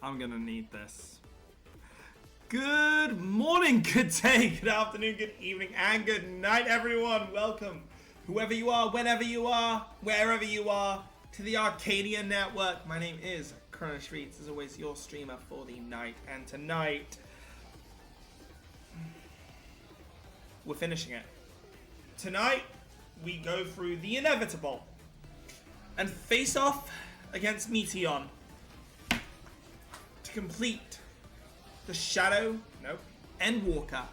I'm gonna need this. Good morning, good day, good afternoon, good evening, and good night, everyone. Welcome, whoever you are, whenever you are, wherever you are, to the Arcadia Network. My name is Chrono Streets, as always, your streamer for the night. And tonight, we're finishing it. Tonight, we go through the inevitable and face off against Meteion to complete the Endwalker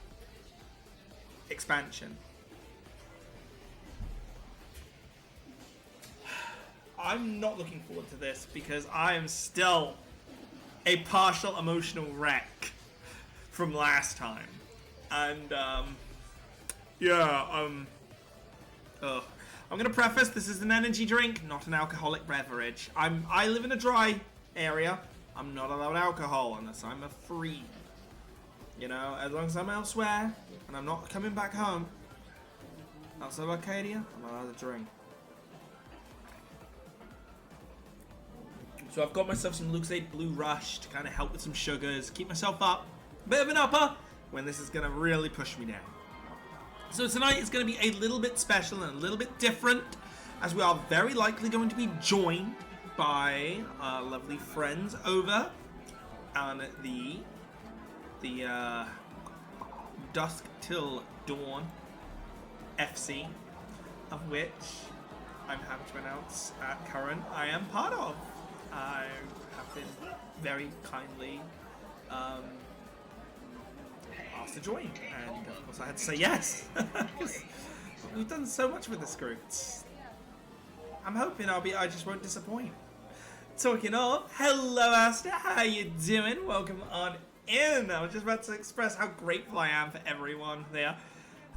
expansion. I'm not looking forward to this because I am still a partial emotional wreck from last time. And, I'm gonna preface, this is an energy drink, not an alcoholic beverage. I live in a dry area. I'm not allowed alcohol unless I'm a free. You know, as long as I'm elsewhere and I'm not coming back home outside of Arcadia, I'm allowed to drink. So I've got myself some Lucozade Blue Rush to kind of help with some sugars, keep myself up, bit of an upper when this is gonna really push me down. So tonight is going to be a little bit special and a little bit different, as we are very likely going to be joined by our lovely friends over on the Dusk Till Dawn FC, of which I'm happy to announce at current I am part of. I have been very kindly asked to join, and of course I had to say yes. We've done so much with this group. I'm hoping I just won't disappoint. Talking of, hello Asta, how you doing? Welcome on in. I was just about to express how grateful I am for everyone there,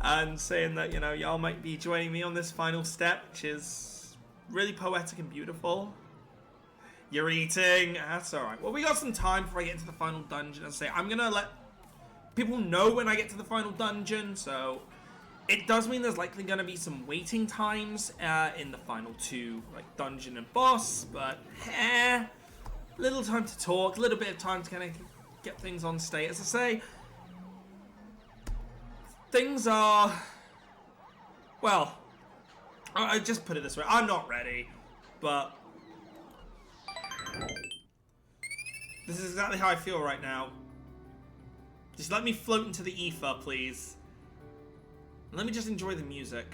and saying that, you know, y'all might be joining me on this final step, which is really poetic and beautiful. You're eating, that's alright. Well, we got some time before I get into the final dungeon. As I say, I'm gonna let people know when I get to the final dungeon, so it does mean there's likely going to be some waiting times in the final two, like dungeon and boss, but little time to talk, a little bit of time to kind of get things on state. As I say, things are, well, I just put it this way, I'm not ready, but this is exactly how I feel right now. Just let me float into the ether, please. Let me just enjoy the music.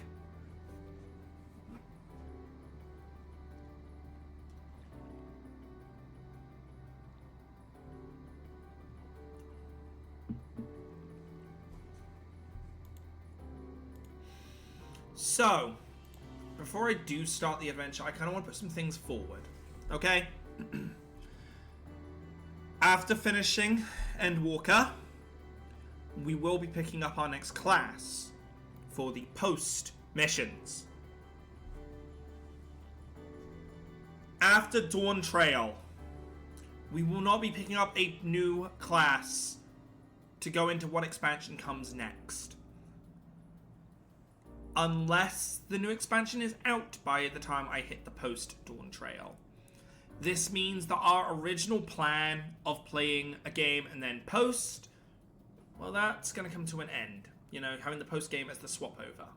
So, before I do start the adventure, I kind of want to put some things forward. Okay? After finishing Endwalker, we will be picking up our next class for the post missions. After Dawn Trail, we will not be picking up a new class to go into what expansion comes next. Unless the new expansion is out by the time I hit the post Dawn Trail. This means that our original plan of playing a game and then post, well, that's going to come to an end. You know, having the post game as the swap over.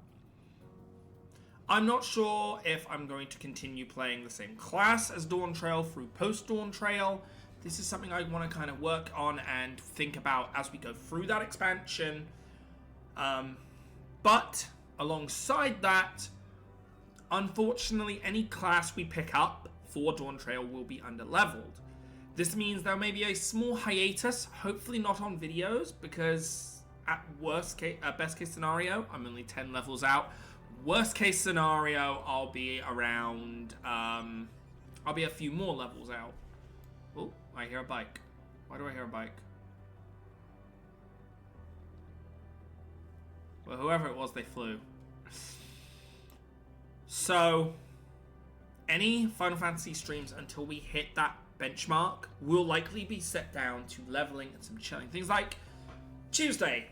I'm not sure if I'm going to continue playing the same class as Dawn Trail through post Dawn Trail. This is something I want to kind of work on and think about as we go through that expansion. But alongside that, unfortunately, any class we pick up for Dawn Trail will be underleveled. This means there may be a small hiatus, hopefully not on videos, because at best case scenario, I'm only 10 levels out. Worst case scenario, I'll be around, I'll be a few more levels out. Oh, I hear a bike. Why do I hear a bike? Well, whoever it was, they flew. So, any Final Fantasy streams until we hit that benchmark will likely be set down to leveling and some chilling. Things like Tuesday,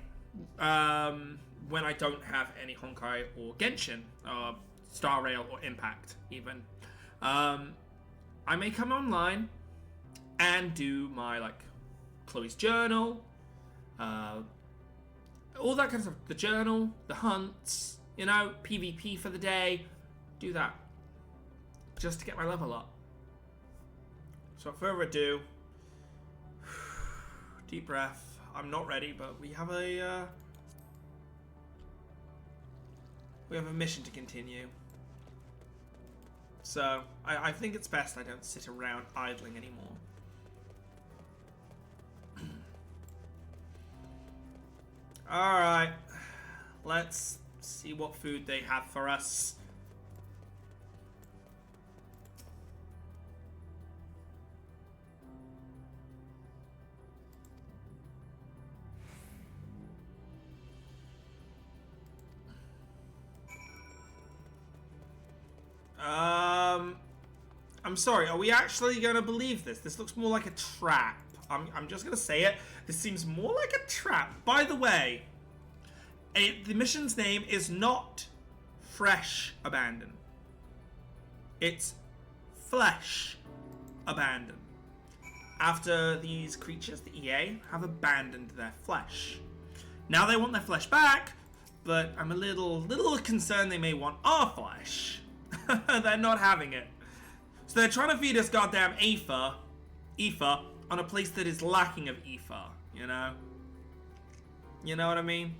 when I don't have any Honkai or Genshin, Star Rail or Impact even. I may come online and do my, like, Chloe's journal, all that kind of stuff. The journal, the hunts, you know, PvP for the day. Do that. Just to get my level up. So without further ado, deep breath. I'm not ready, but we have a mission to continue. So I think it's best I don't sit around idling anymore. All right, let's see what food they have for us. I'm sorry, are we actually gonna believe this? This looks more like a trap. I'm just gonna say it. This seems more like a trap. By the way, the mission's name is not Fresh Abandon. It's Flesh Abandon. After these creatures, the EA, have abandoned their flesh. Now they want their flesh back, but I'm a little concerned they may want our flesh. They're not having it. So they're trying to feed us goddamn ether on a place that is lacking of ether, you know? You know what I mean?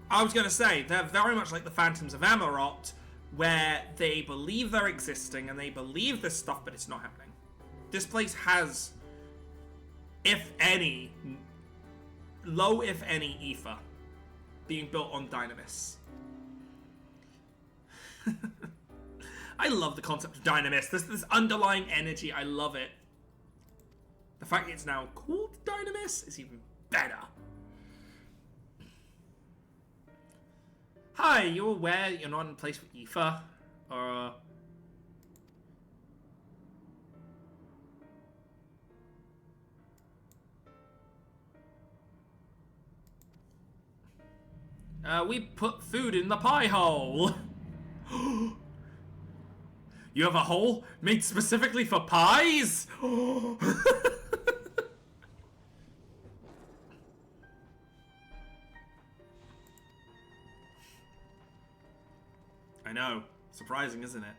I was gonna say, they're very much like the Phantoms of Amarot, where they believe they're existing and they believe this stuff, but it's not happening. This place has, if any, low if any ether being built on Dynamis. I love the concept of Dynamis. This underlying energy, I love it. The fact it's now called Dynamis is even better. Hi, you aware you're not in a place with ether? Or... we put food in the pie hole. You have a hole made specifically for pies? I know. Surprising, isn't it?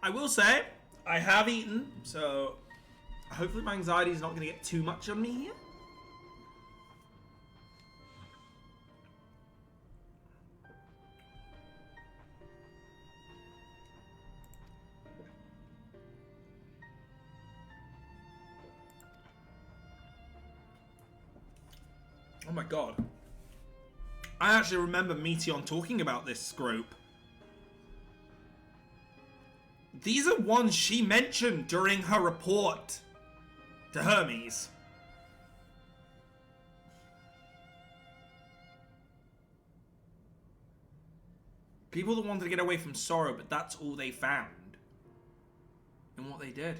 I will say, I have eaten, so hopefully my anxiety is not going to get too much on me here. Oh my god. I actually remember Meteon talking about this group. These are ones she mentioned during her report to Hermes. People that wanted to get away from sorrow, but that's all they found in what they did.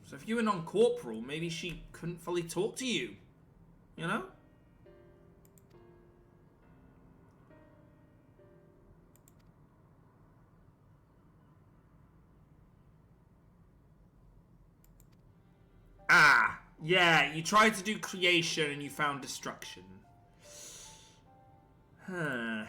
So if you were non-corporal, maybe she couldn't fully talk to you, you know? Ah, yeah, you tried to do creation and you found destruction. Huh.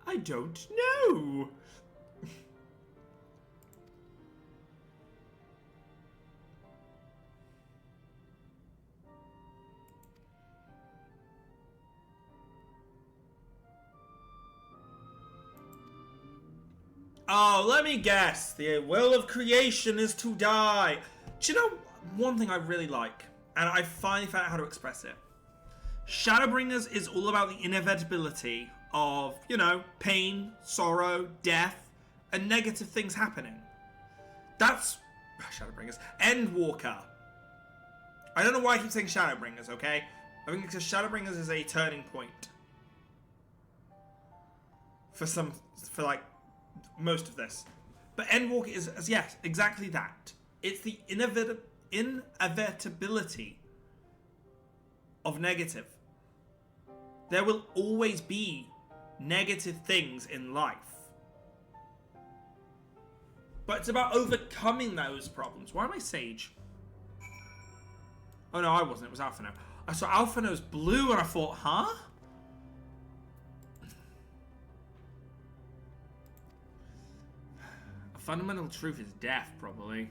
I don't know. Oh, let me guess. The will of creation is to die. Do you know one thing I really like? And I finally found out how to express it. Shadowbringers is all about the inevitability of, you know, pain, sorrow, death, and negative things happening. That's Shadowbringers. Endwalker. I don't know why I keep saying Shadowbringers, okay? I think because Shadowbringers is a turning point. For like, most of this. But Endwalker is, yes, exactly that. It's the inevitability of negative. There will always be negative things in life. But it's about overcoming those problems. Why am I Sage? Oh no, I wasn't. It was Alphino. I saw Alphino's blue and I thought, huh? A fundamental truth is death, probably.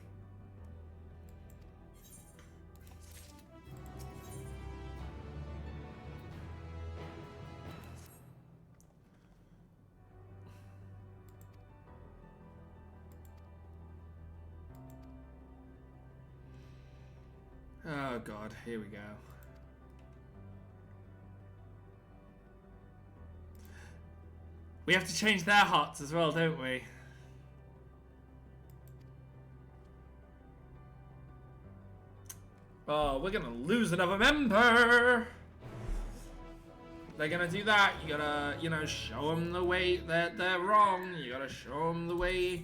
Oh god, here we go. We have to change their hearts as well, don't we? Oh, we're gonna lose another member! They're gonna do that. You gotta, you know, show them the way that they're wrong. You gotta show them the way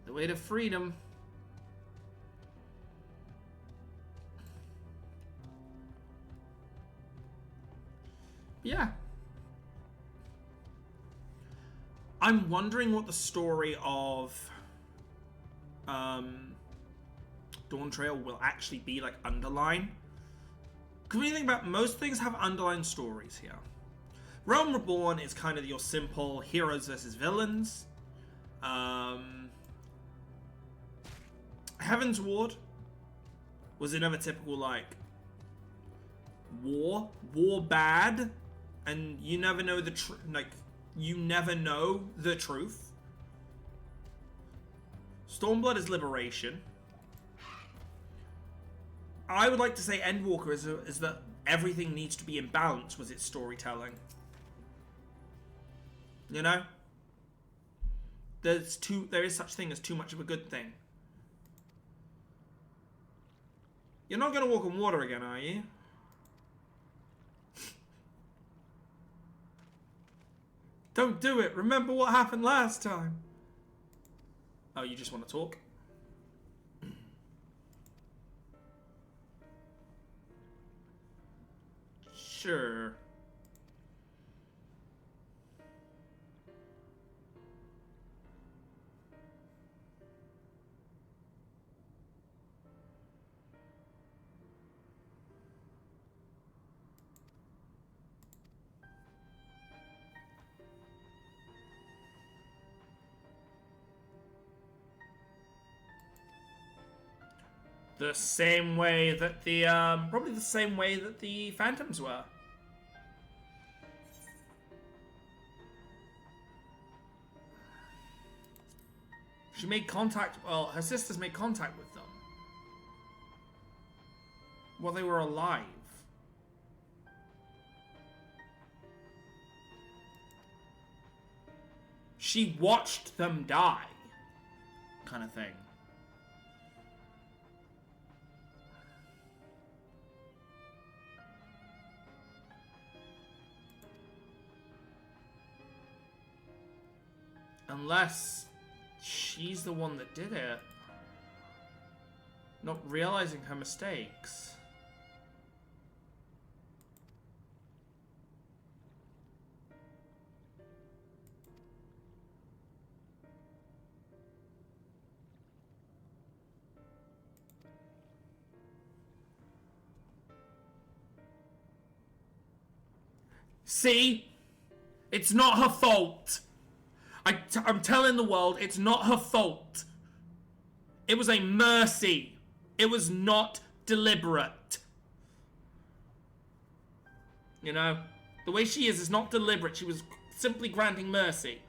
to freedom. Yeah. I'm wondering what the story of Dawn Trail will actually be like underline. Because when you think about it, most things have underlying stories here. Realm Reborn is kind of your simple heroes versus villains. Heaven's Ward was another typical like war bad, and you never know the you never know the truth. Stormblood is liberation. I would like to say Endwalker is that everything needs to be in balance with its storytelling. You know? There is such thing as too much of a good thing. You're not going to walk on water again, are you? Don't do it. Remember what happened last time. Oh, you just want to talk? Sure. The same way that the, probably the same way that the Phantoms were. She made contact, well, her sisters made contact with them. While they were alive. She watched them die. Kind of thing. Unless she's the one that did it. Not realizing her mistakes. See? It's not her fault. I'm telling the world, it's not her fault. It was a mercy. It was not deliberate. You know? The way she is not deliberate. She was simply granting mercy.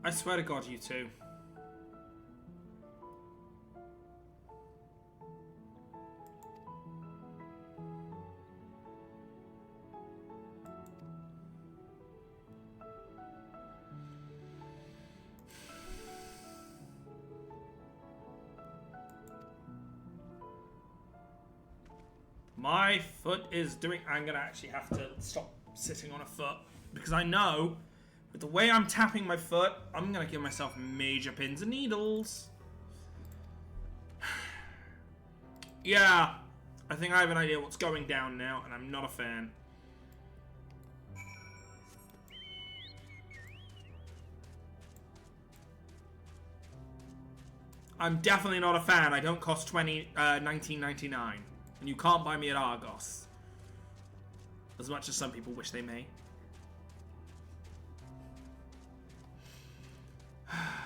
I swear to God, you two. My foot is doing... I'm going to actually have to stop sitting on a foot. Because I know, with the way I'm tapping my foot, I'm going to give myself major pins and needles. Yeah, I think I have an idea what's going down now, and I'm not a fan. I'm definitely not a fan. I don't cost $19.99. And you can't buy me at Argos. As much as some people wish they may.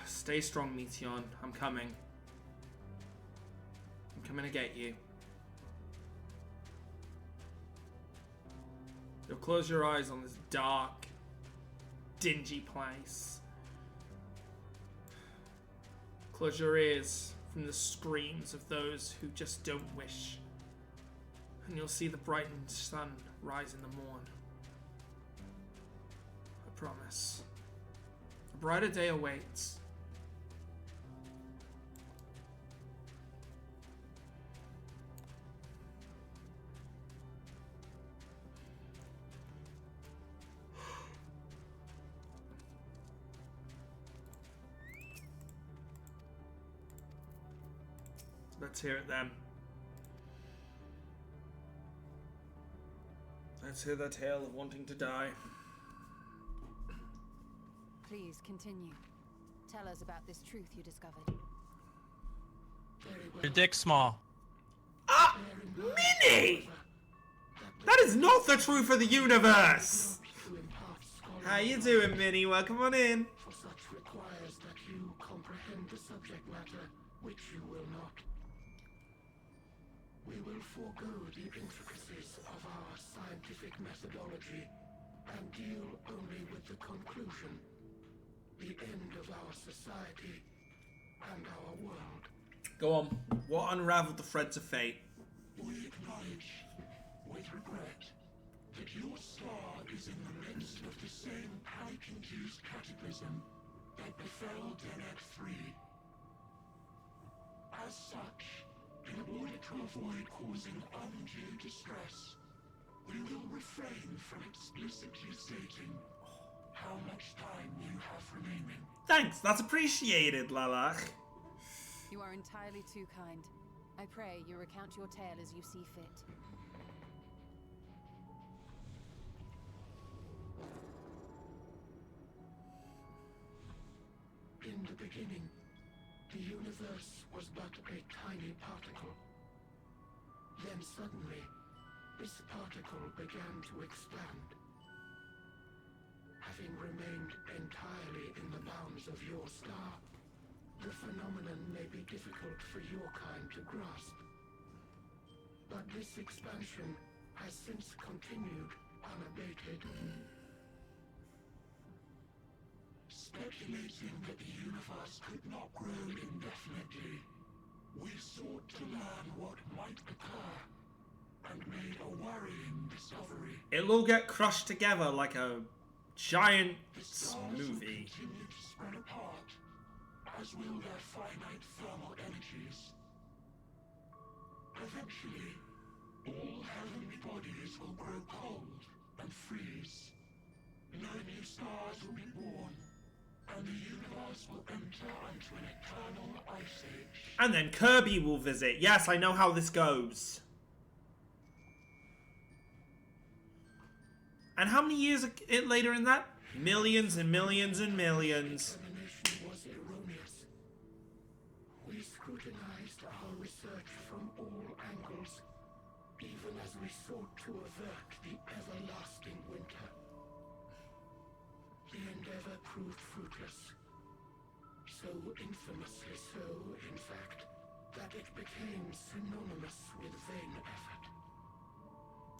Stay strong, Meteon. I'm coming. I'm coming to get you. You'll close your eyes on this dark, dingy place. Close your ears from the screams of those who just don't wish. And you'll see the brightened sun rise in the morn. I promise. A brighter day awaits. Let's hear it then. Let's hear the tale of wanting to die. Please continue. Tell us about this truth you discovered. Your dick's small. Ah! Minnie! That is not the truth of the universe! How you doing, Minnie? Welcome on in. For such requires that you comprehend the subject matter, which you will not. We will forego the intricacies of our scientific methodology and deal only with the conclusion, the end of our society and our world. Go on. What unraveled the threads of fate? We acknowledge, with regret, that your star is in the midst of the same panic-induced cataclysm that befell Deneb 3. As such, in order to avoid causing undue distress, we will refrain from explicitly stating how much time you have remaining. Thanks, that's appreciated, Lalach. You are entirely too kind. I pray you recount your tale as you see fit. In the beginning, the universe was but a tiny particle. Then suddenly, this particle began to expand. Having remained entirely in the bounds of your star, the phenomenon may be difficult for your kind to grasp. But this expansion has since continued unabated. Speculating that the universe could not grow indefinitely, we sought to learn what might occur, and made a worrying discovery. It'll all get crushed together like a giant movie. Continue to spread apart, as will their finite thermal energies. Eventually, all heavenly bodies will grow cold and freeze. No new stars will be born, and the universe will enter into an eternal ice age. And then Kirby will visit. Yes, I know how this goes. And how many years later in that? Millions and millions and millions. Examination was erroneous. We scrutinized our research from all angles, even as we sought to avert the everlasting winter. The endeavor proved fruitless. So infamously so, in fact, that it became synonymous with vain effort.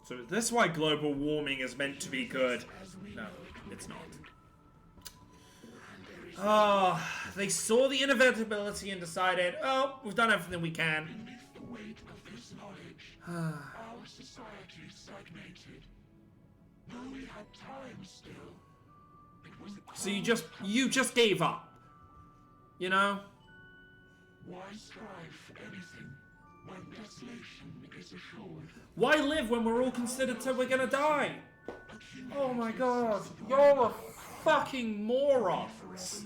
So is this why global warming is meant to be good? No, it's not. And there is Oh, they saw the inevitability and decided, oh, we've done everything we can. Beneath the weight of this knowledge, our society stagnated. Though we had time still, it was a So you just gave up. You know? Why strive for anything when desolation is assured? Why live when we're all considered we're gonna die? Oh my god, you're a fucking moron. Forever lost.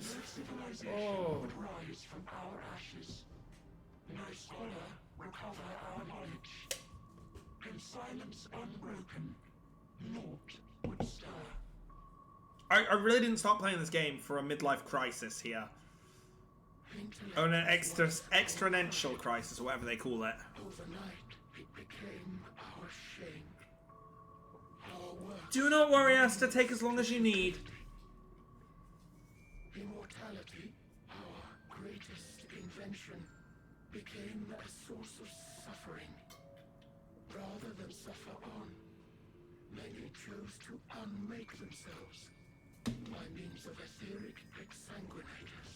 No civilization would rise from our ashes. No scholar recover our knowledge. In silence unbroken, naught would stir. I really didn't start playing this game for a midlife crisis here. Or an exponential crisis, or whatever they call it. Overnight, it became our shame. Our work. Do not worry, Asta. Take as long as you need. Immortality, our greatest invention, became a source of suffering. Rather than suffer on, many chose to unmake themselves by means of etheric exsanguinators.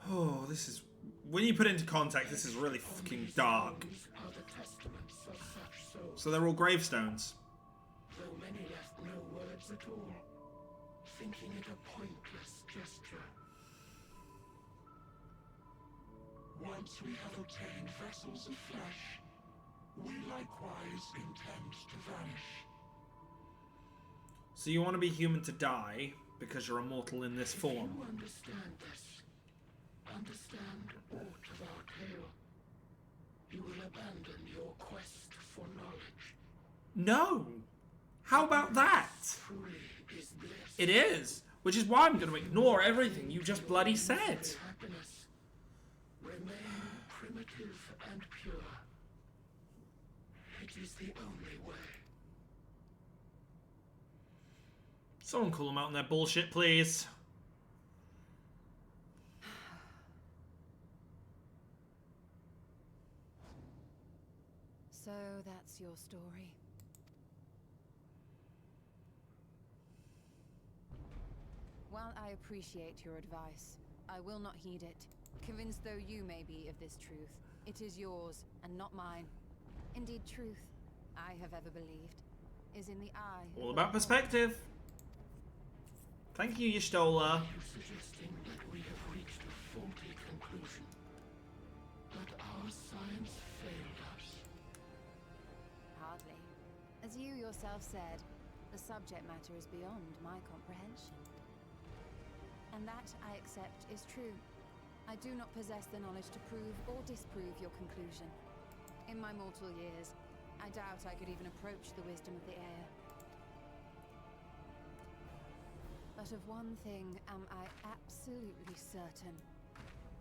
Oh, this is... When you put it into context, this is really fucking dark. These are the testaments of such souls, So they're all gravestones. though many left no words at all, thinking it a pointless gesture. Once we have obtained vessels of flesh, we likewise intend to vanish. So you want to be human to die because you're immortal in this form. If you understand this, understand aught of our tale, you will abandon your quest for knowledge. No! How about that? Truly is bliss. It is. Which is why I'm going to ignore everything you just bloody said. Happiness. Remain primitive and pure. It is the only way. Someone call them out on their bullshit, please. So that's your story. While I appreciate your advice, I will not heed it. Convinced though you may be of this truth, it is yours and not mine. Indeed, truth, I have ever believed, is in the eye. All about perspective. Thank you, Y'shtola. You suggesting that we have reached a faulty conclusion? That our science failed us? Hardly. As you yourself said, the subject matter is beyond my comprehension. And that, I accept, is true. I do not possess the knowledge to prove or disprove your conclusion. In my mortal years, I doubt I could even approach the wisdom of the air. But of one thing am I absolutely certain.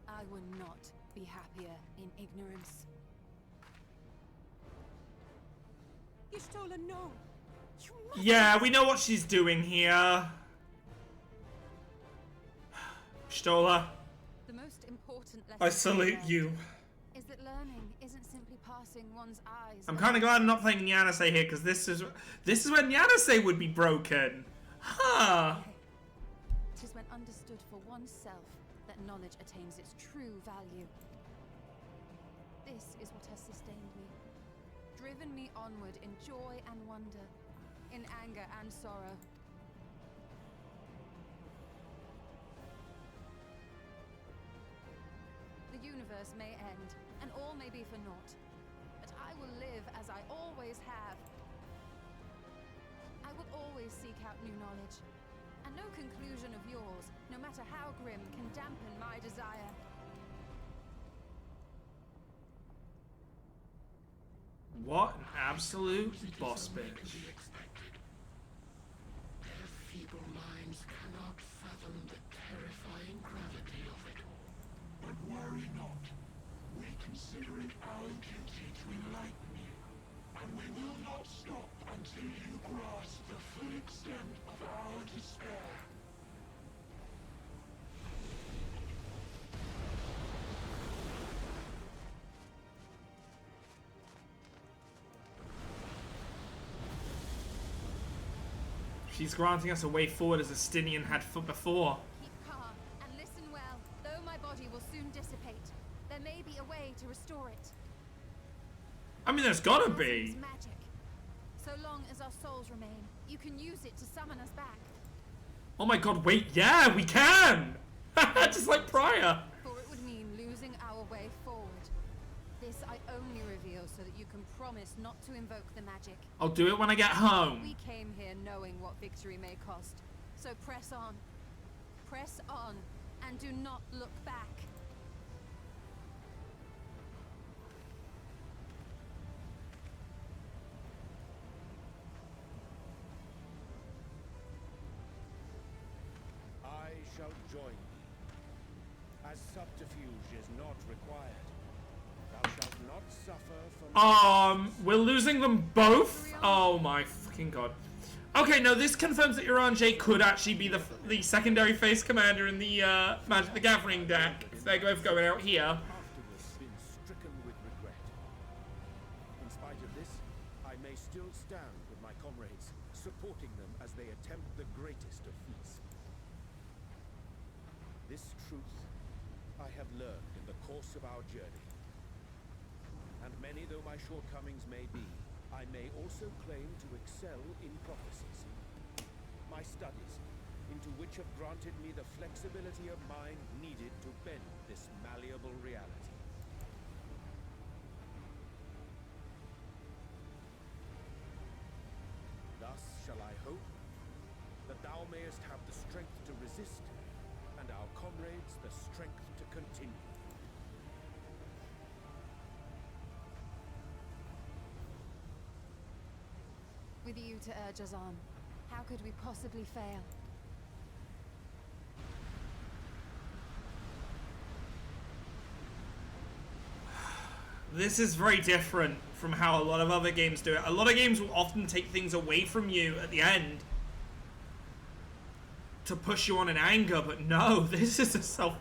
I will not be happier in ignorance. Y'shtola, no! You must... Yeah, we know what she's doing here. Y'shtola, The most important lesson I salute you. is that learning isn't simply passing one's eyes. I'm kind of glad I'm not playing Nyanase here, because this is when Nyanase would be broken. Huh. It is when understood for oneself that knowledge attains its true value. This is what has sustained me, driven me onward in joy and wonder, in anger and sorrow. The universe may end, and all may be for naught, but I will live as I always have. I will always seek out new knowledge, and no conclusion of yours, no matter how grim, can dampen my desire. What an absolute boss bitch. Their feeble minds cannot fathom the terrifying gravity of it all. But worry not. We consider it our duty to enlighten you, and we will not stop until you grasp the full extent of our despair. She's granting us a way forward as Estinian had before. Keep calm and listen well. Though my body will soon dissipate, there may be a way to restore it. I mean, there's gotta It's be. magic. So long as our souls remain, you can use it to summon us back. Oh my god, wait, yeah, we can! Just like prior. For it would mean losing our way forward. This I only reveal so that you can promise not to invoke the magic. I'll do it when I get home. We came here knowing what victory may cost. So press on. Press on, and do not look back. I shall join thee. As subterfuge is not required, thou shalt not suffer from... We're losing them both? Oh my fucking god. Okay, no, this confirms that Uranje could actually be the secondary face commander in the Magic the Gathering deck, if they're both going out here. afterwards been stricken with regret. In spite of this, I may still stand with my comrades, supporting them as they attempt the greatest of feats. This truth I have learned in the course of our journey. And many though my shortcomings may be, I may also claim to excel in prophecies. My studies, into which have granted me the flexibility of mind needed to bend this malleable reality. Thus shall I hope that thou mayest have the strength to resist, and our comrades the strength to continue. With you to urge us on, how could we possibly fail? This is very different from how a lot of other games do it. A lot of games will often take things away from you at the end to push you on in anger, but no, this is a self...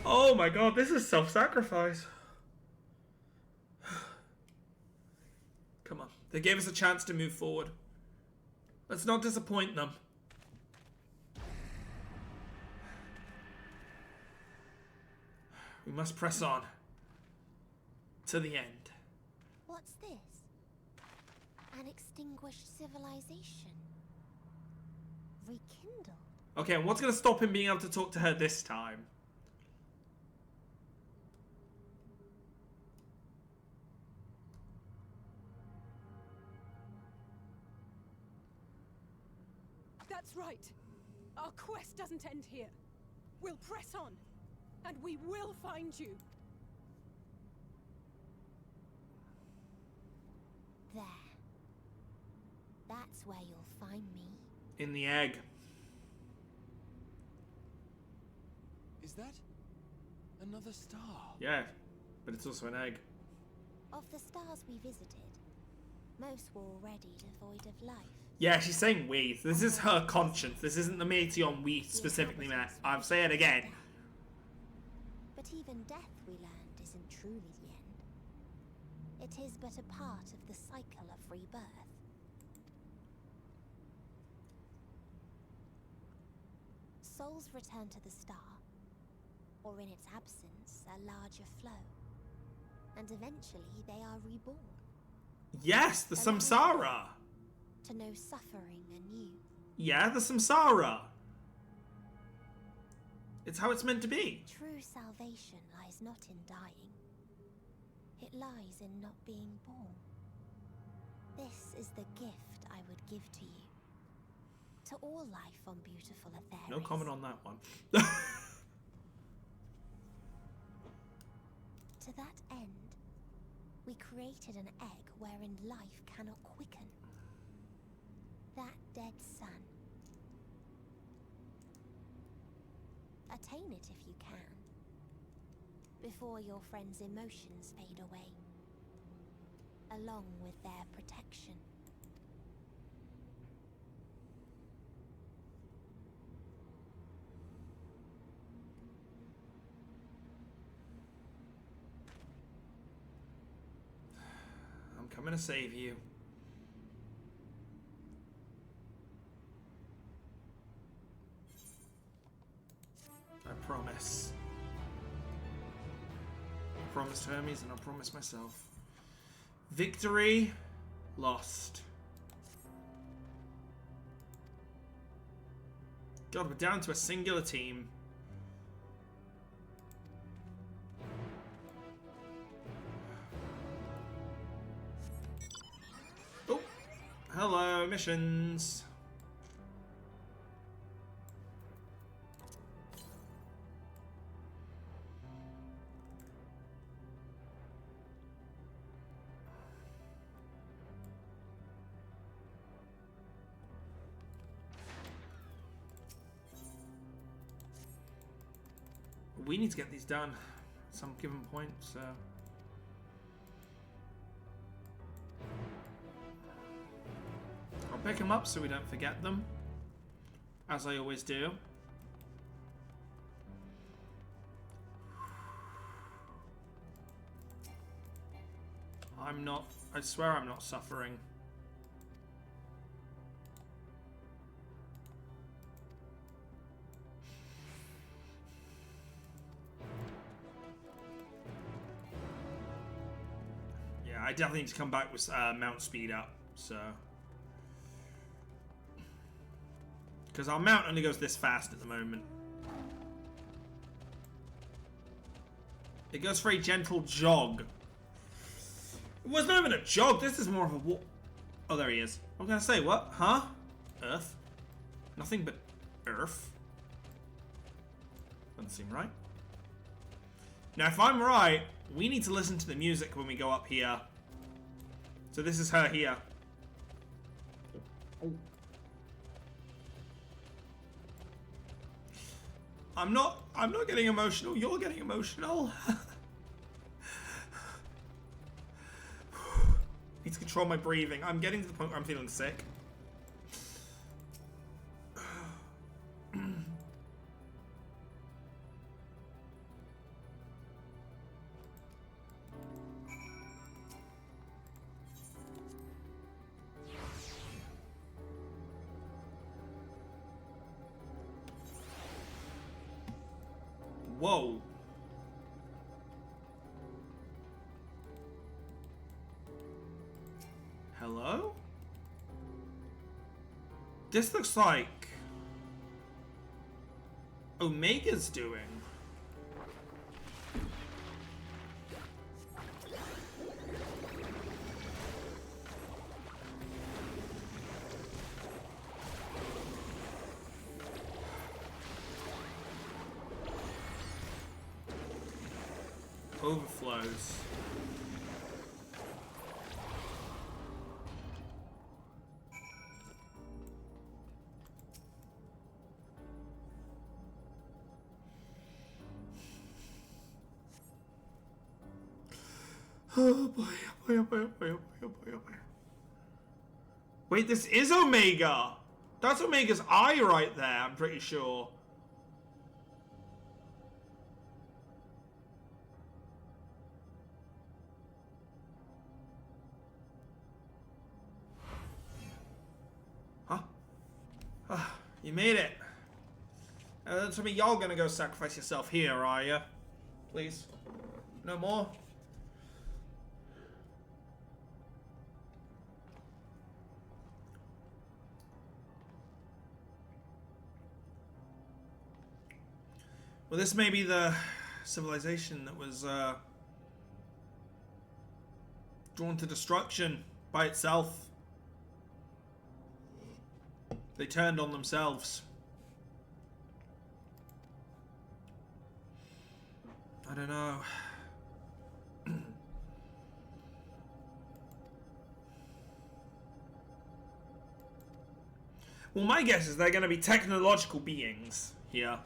Oh my god, this is self-sacrifice. Come on. They gave us a chance to move forward. Let's not disappoint them. We must press on. To the end. What's this? An extinguished civilization. Rekindled. Okay, and what's going to stop him being able to talk to her this time? That's right. Our quest doesn't end here. We'll press on, and we will find you. There. That's where you'll find me. In the egg. Is that another star? Yeah, but it's also an egg. Of the stars we visited, most were already devoid of life. Yeah, she's saying we. This is her conscience. This isn't the Meteon we specifically met. I'll say it again. But even death, we learned, isn't truly the end. It is but a part of the cycle of rebirth. Souls return to the star, or in its absence, a larger flow. And eventually they are reborn. Yes, the Samsara. To know suffering anew. Yeah, the Samsara. It's how it's meant to be. True salvation lies not in dying. It lies in not being born. This is the gift I would give to you. To all life on beautiful Ethereus. No comment on that one. To that end, we created an egg wherein life cannot quicken. That dead sun. Attain it if you can, before your friends' emotions fade away, along with their protection. I'm coming to save you. promised Hermes and I promised myself. Victory lost. God, we're down to a singular team. Oh, hello, missions. We need to get these done at some given point, so... I'll pick them up so we don't forget them, as I always do. I'm not... I swear I'm not suffering. I definitely need to come back with mount speed up, so... Because our mount only goes this fast at the moment. It goes for a gentle jog. It was not even a jog, this is more of a walk. Oh, there he is. I was going to say, what? Huh? Earth? Nothing but Earth? Doesn't seem right. Now, if I'm right, we need to listen to the music when we go up here. So this is her here. Oh. I'm not getting emotional. You're getting emotional. Need to control my breathing. I'm getting to the point where I'm feeling sick. Whoa. Hello? This looks like Omega's doing. Overflows. Oh boy, oh boy, oh boy, oh boy, oh boy, oh boy, oh boy. Wait, this is Omega! That's Omega's eye right there, I'm pretty sure. You made it. So me, y'all gonna go sacrifice yourself here, are you? Please. No more? Well, this may be the civilization that was drawn to destruction by itself. They turned on themselves. I don't know. Well, my guess is they're going to be technological beings here.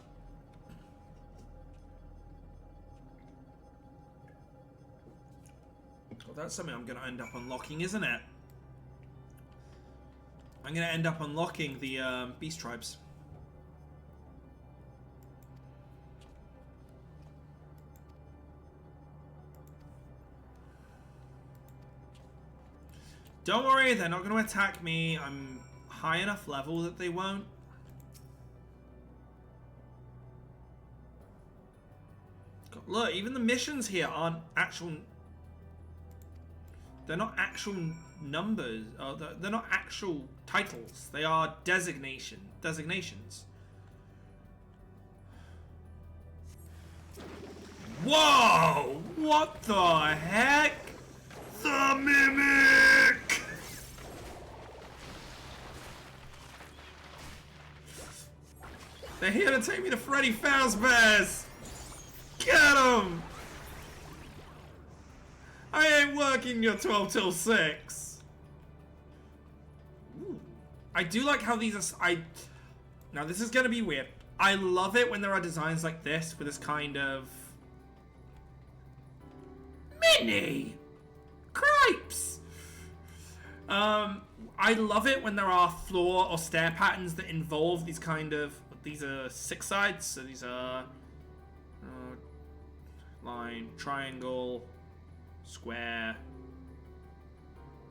Well, that's something I'm going to end up unlocking, isn't it? I'm going to end up unlocking the beast tribes. Don't worry, they're not going to attack me. I'm high enough level that they won't. Got Look, even the missions here aren't actual... They're not actual numbers. They're not actual titles. They are designations. Whoa! What the heck? The Mimic! They're here to take me to Freddy Fazbear's! Get him! I ain't working your 12 till 6. Ooh. I do like how these are... Now, this is going to be weird. I love it when there are designs like this with this kind of... Mini! Cripes! I love it when there are floor or stair patterns that involve these kind of... These are 6 sides, so these are... line, triangle, square,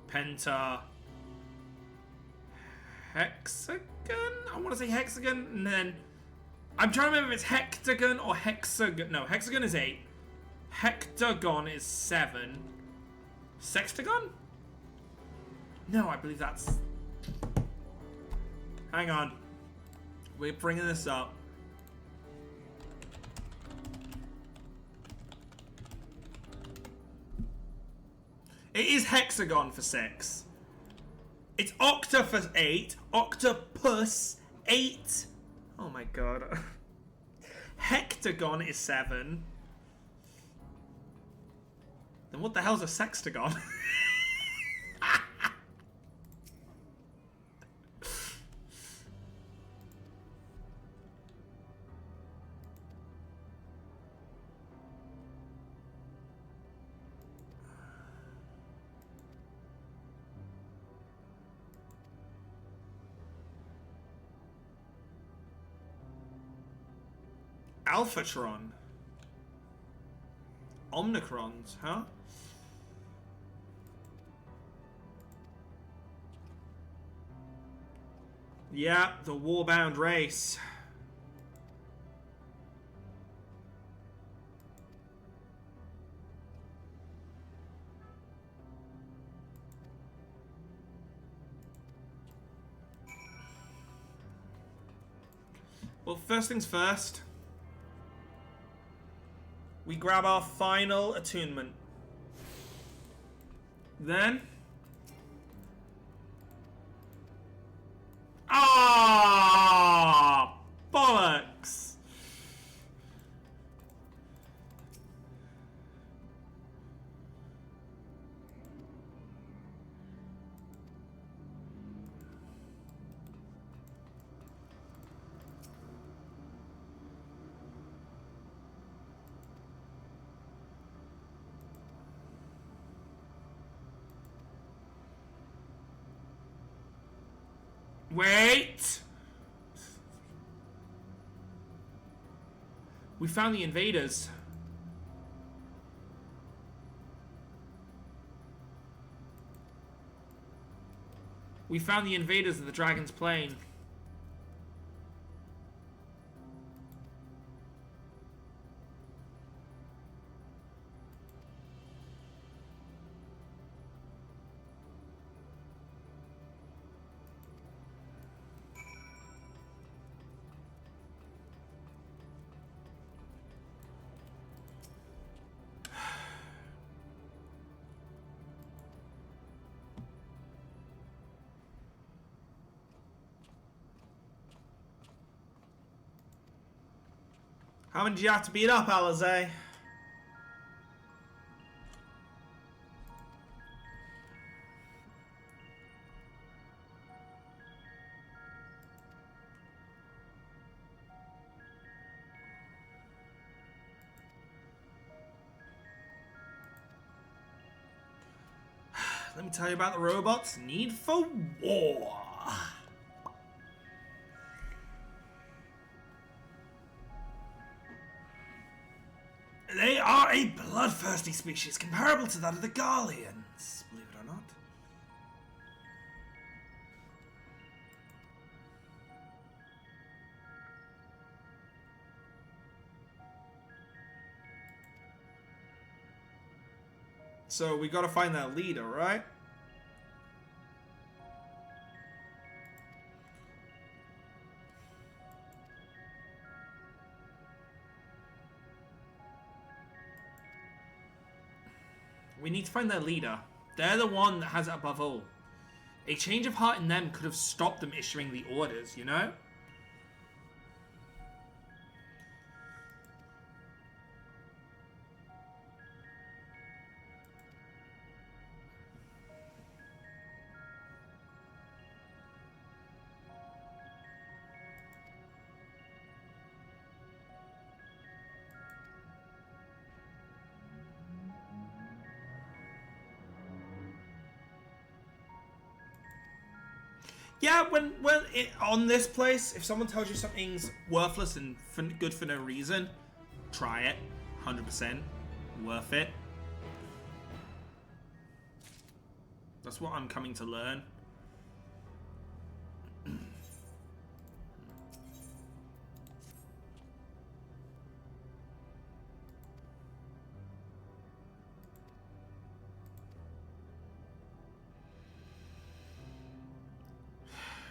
penta, hexagon? I want to say hexagon, and then... I'm trying to remember if it's hectagon or hexagon. No, hexagon is 8. Hectagon is 7. Sextagon? No, I believe that's... Hang on. We're bringing this up. It is hexagon for 6. It's octa for 8. Octopus 8. Oh my god. Hectagon is 7. Then what the hell's a sextagon? Alphatron. Omnicrons, huh? Yeah, the warbound race. Well, first things first. We grab our final attunement. Then... Ah, bollocks! Wait! We found the invaders. We found the invaders of the Dragon's Plane. How many do you have to beat up, Alizé? Let me tell you about the robots' need for war. They are a bloodthirsty species comparable to that of the Garleans, believe it or not. So we gotta find that leader, right? We need to find their leader. They're the one that has it above all. A change of heart in them could have stopped them issuing the orders, you know? Yeah, on this place, if someone tells you something's worthless and good for no reason, try it. 100% worth it. That's what I'm coming to learn.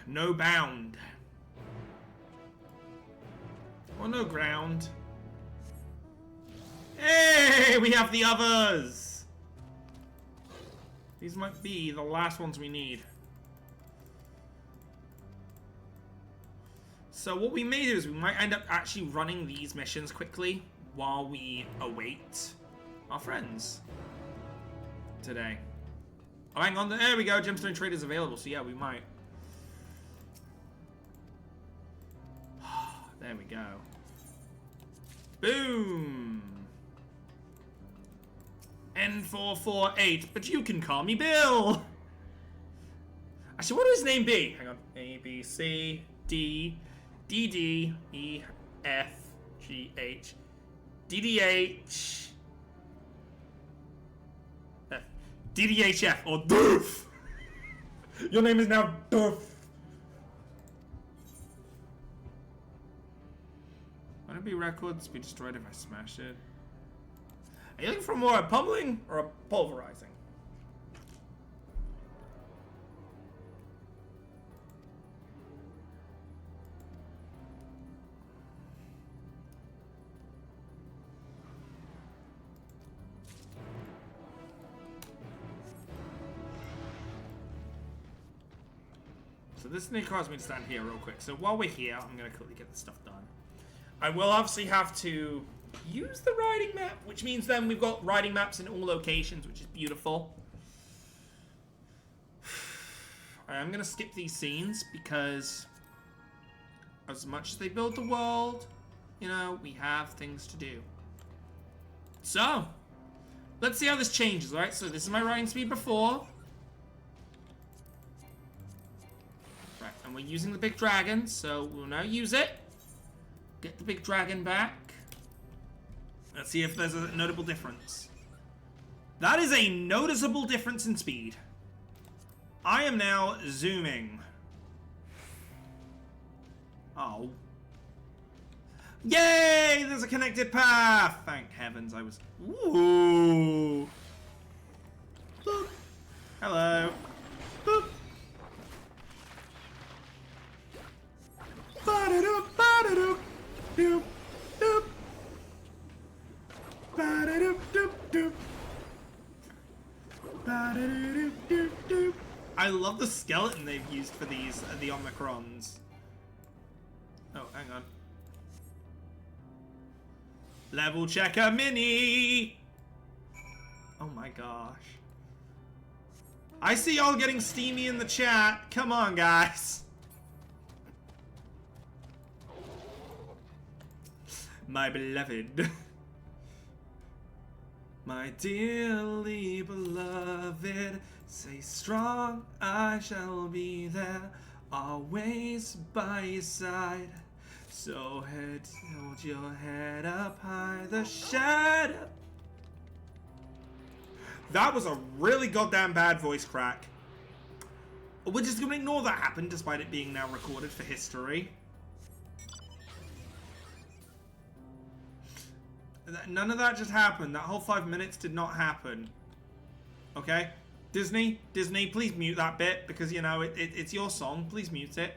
No bound. Or no ground. Hey, we have the others! These might be the last ones we need. So what we may do is we might end up actually running these missions quickly while we await our friends today. Oh, hang on. There we go. Gemstone Trade is available. So yeah, we might. There we go. Boom! N448, but you can call me Bill! Actually, what would his name be? Hang on. A, B, C, D, D, D, E, F, G, H, D, D, H, F, D, D, H, F, or Doof! Your name is now Doof! Would it be records be destroyed if I smash it? Are you looking for more a pummeling or a pulverizing? So this requires me to stand here real quick. So while we're here, I'm going to quickly get this stuff done. I will obviously have to use the riding map, which means then we've got riding maps in all locations, which is beautiful. I'm going to skip these scenes because as much as they build the world, you know, we have things to do. So, let's see how this changes, right? So this is my riding speed before. Right, and we're using the big dragon, so we'll now use it. Get the big dragon back. Let's see if there's a notable difference. That is a noticeable difference in speed. I am now zooming. Oh. Yay! There's a connected path! Thank heavens I was... Ooh! Boop. Hello. Boop. Ba-da-doop, ba-da-doop. Doop, doop. Ba-da-doop, doop, doop. Ba-da-doop, doop, doop. I love the skeleton they've used for these, the Omicrons. Oh, hang on. Level checker mini! Oh my gosh. I see y'all getting steamy in the chat. Come on, guys. My beloved. My dearly beloved, stay strong, I shall be there, always by your side. So hold your head up high, the shadow. That was a really goddamn bad voice crack. We're just gonna ignore that happened, despite it being now recorded for history. None of that just happened. That whole 5 minutes did not happen. Okay? Disney, please mute that bit because, you know, it's your song. Please mute it.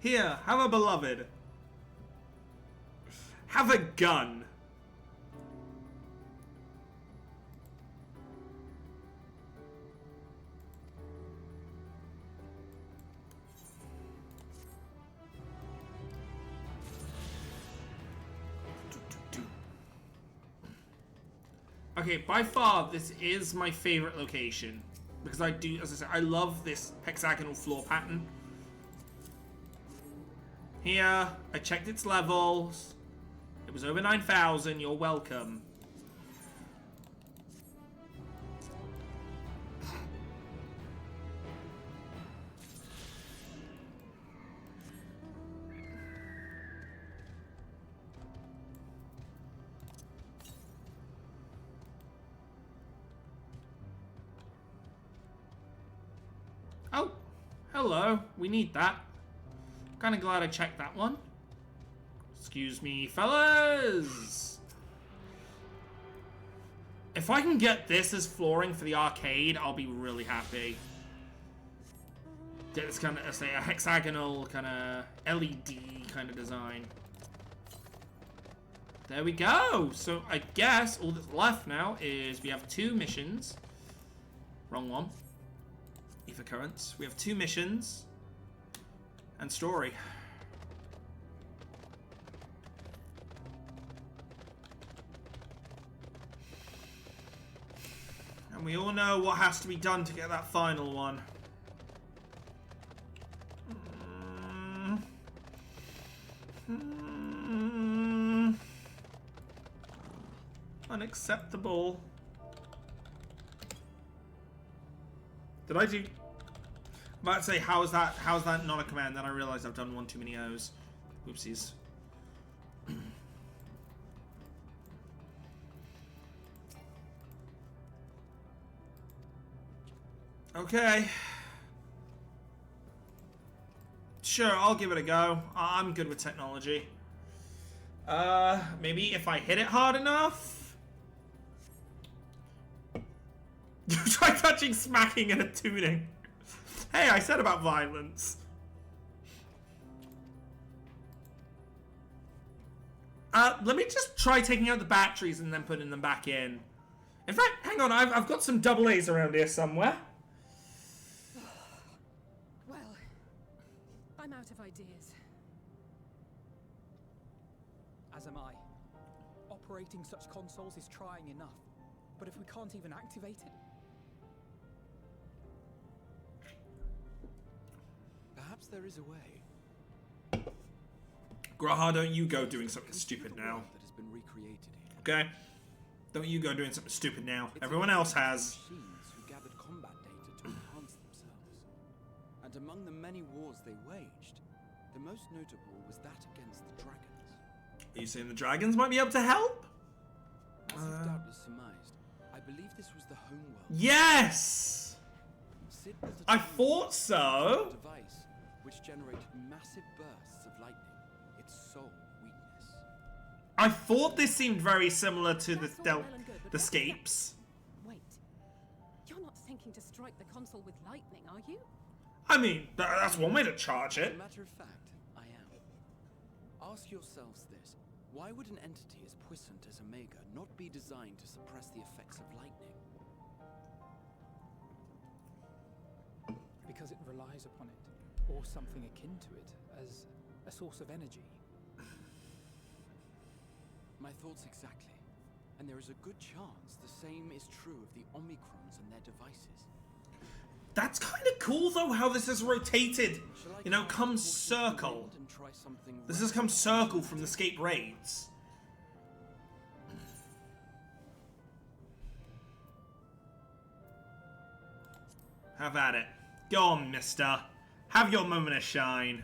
Here, have a beloved. Have a gun. Okay, by far, this is my favorite location. Because I do, as I said, I love this hexagonal floor pattern. Here, I checked its levels. It was over 9,000, you're welcome. Oh, hello. We need that. Kind of glad I checked that one. Excuse me, fellas. If I can get this as flooring for the arcade, I'll be really happy. Get this kind of, say, a hexagonal kind of LED kind of design. There we go. So I guess all that's left now is we have 2 missions. Wrong one. Ether currents. We have 2 missions and story. And we all know what has to be done to get that final one. Unacceptable. Did I do... I'm about to say, how is that not a command? Then I realized I've done one too many O's. Oopsies. Okay. Sure, I'll give it a go. I'm good with technology. Maybe if I hit it hard enough? Try touching, smacking, and attuning. Hey, I said about violence. Let me just try taking out the batteries and then putting them back in. In fact, hang on, I've got some double A's around here somewhere. Well, I'm out of ideas. As am I. Operating such consoles is trying enough. But if we can't even activate it... Perhaps there is a way. Graha, don't you go doing something stupid now. That has been recreated here. Okay? Don't you go doing something stupid now. Everyone else has. Machines who gathered combat data to enhance themselves. And among the many wars they waged, the most notable was that against the dragons. Are you saying the dragons might be able to help? As you've doubtless surmised, I believe this was the homeworld. Yes! Sid built a I tiny thought so. device which generated massive bursts of lightning, its sole weakness. I thought this seemed very similar to That's all well and good, but the what's Scapes. Wait. You're not thinking to strike the console with lightning, are you? I mean, that's one way to charge As it. a matter of fact, I am. Ask yourselves this. Why would an entity as puissant as Omega not be designed to suppress the effects of lightning? Because it relies upon it, or something akin to it, as a source of energy. My thoughts exactly. And there is a good chance the same is true of the Omicrons and their devices. That's kind of cool, though, how this is rotated. Shall I You know, cast come Portal circle. Wind and try something This has come circle from the Scape raids. Have at it. Go on, mister. Have your moment of shine.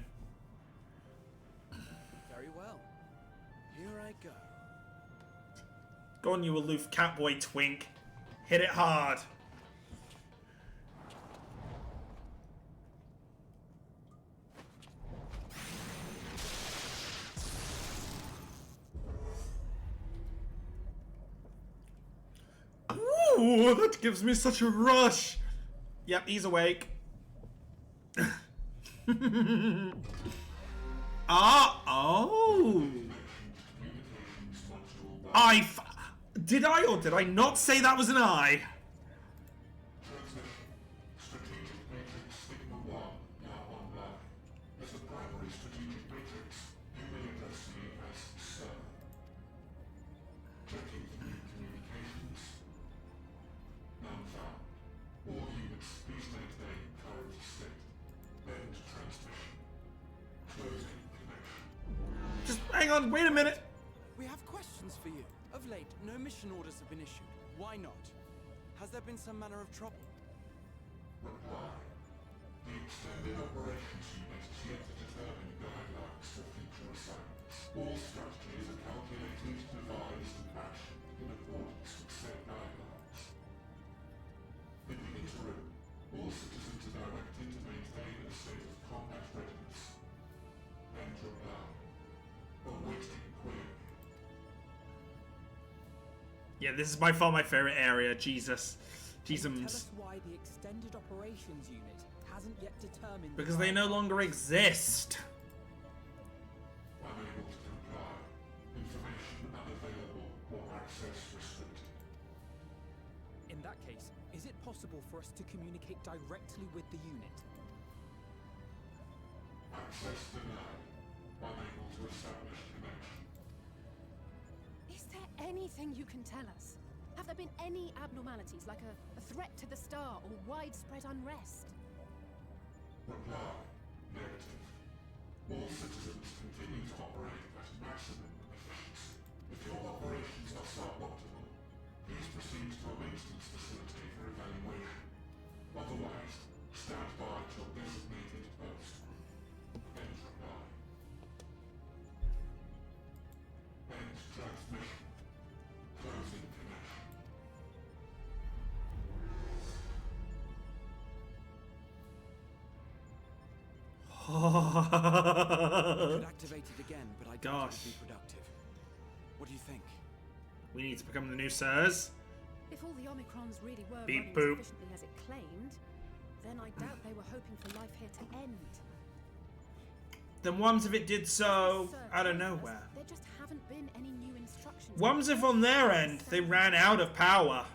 Very well. Here I go. Go on, you aloof catboy twink. Hit it hard. Oh, that gives me such a rush. Yep, he's awake. Oh. Did I or did I not say that was an I? Just hang on, wait a minute. We have questions for you. Of late, no mission orders have been issued. Why not? Has there been some manner of trouble? Reply. The extended operations unit is yet to determine guidelines for future assignments. All strategies are calculated, devised, and actioned in accordance with set guidelines. In the interim, all citizens are directed to maintain a state of combat readiness. And reply. Awaiting query. Yeah, this is by far my favorite area. Jesus. Tell Jeezums. us why the Extended Operations Unit hasn't yet determined... Because they no longer exist. Unable to comply. Information unavailable or access restricted. In that case, is it possible for us to communicate directly with the unit? Access denied. Unable to establish connection. Is there anything you can tell us? Have there been any abnormalities, like a threat to the star or widespread unrest? Reply. Negative. All citizens continue to operate at maximum efficiency. If your operations are suboptimal, please proceed to a maintenance facility for evaluation. Otherwise, stand by at your designated post. End reply. End transmission. Closing connection. Could activate it again, but I doubt it would be productive. What do you think? We need to become the new sirs. If all the Omicrons really were Beep running boop. as efficiently as it claimed, then I doubt they were hoping for life here to end. Then what if it did so Sir, out of tell us, nowhere? There just haven't been any new instructions. What if on their end they ran out of power?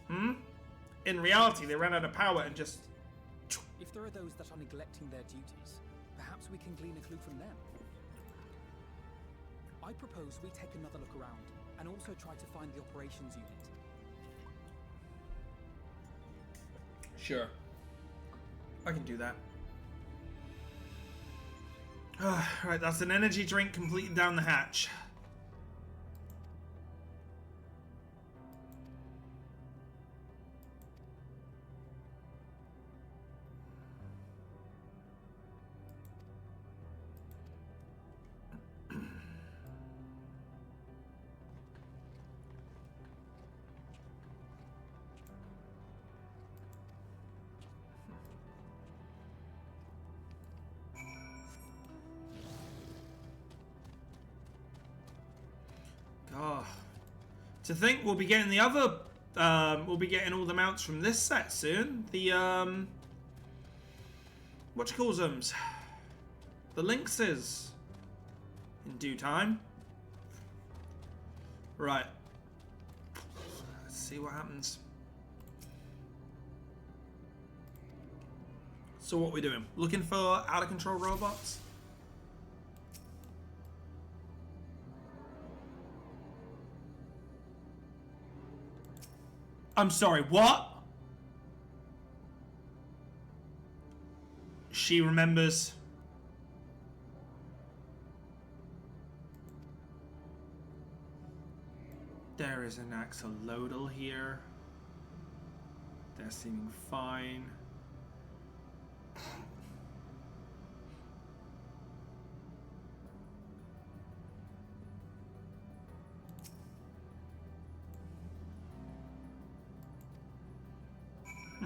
In reality, they ran out of power and just... If there are those that are neglecting their duties, perhaps we can glean a clue from them. I propose we take another look around, and also try to find the operations unit. Sure. I can do that. Right, that's an energy drink completed down the hatch. To think we'll be getting the other, we'll be getting all the mounts from this set soon. The, whatchamacallsums? The Lynxes. In due time. Right. Let's see what happens. So what are we doing? Looking for out of control robots? I'm sorry, what? She remembers. There is an axolotl here. They're seeming fine.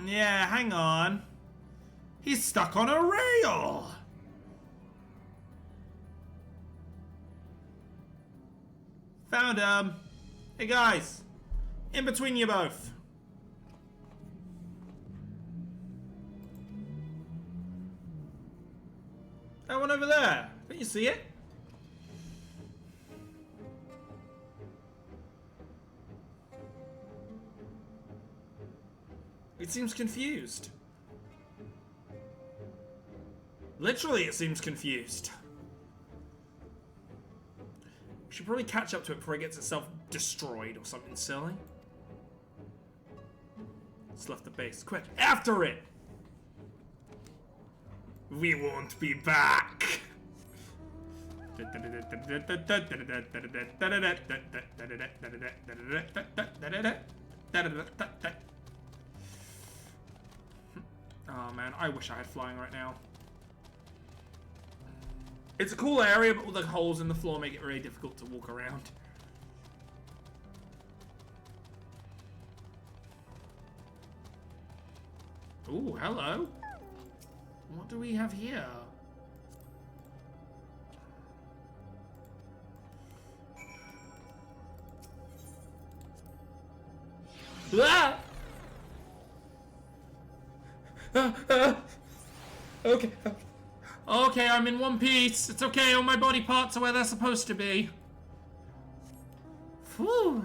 Yeah, hang on. He's stuck on a rail. Found him. Hey guys, in between you both. on over there? Don't you see it? It seems confused. Literally, it seems confused. We should probably catch up to it before it gets itself destroyed or something silly. It's left the base. Quick, after it! We won't be back! Oh man, I wish I had flying right now. It's a cool area, but all the holes in the floor make it really difficult to walk around. Ooh, hello. What do we have here? Ah! Okay. Okay, I'm in one piece. It's okay, all my body parts are where they're supposed to be. Whew.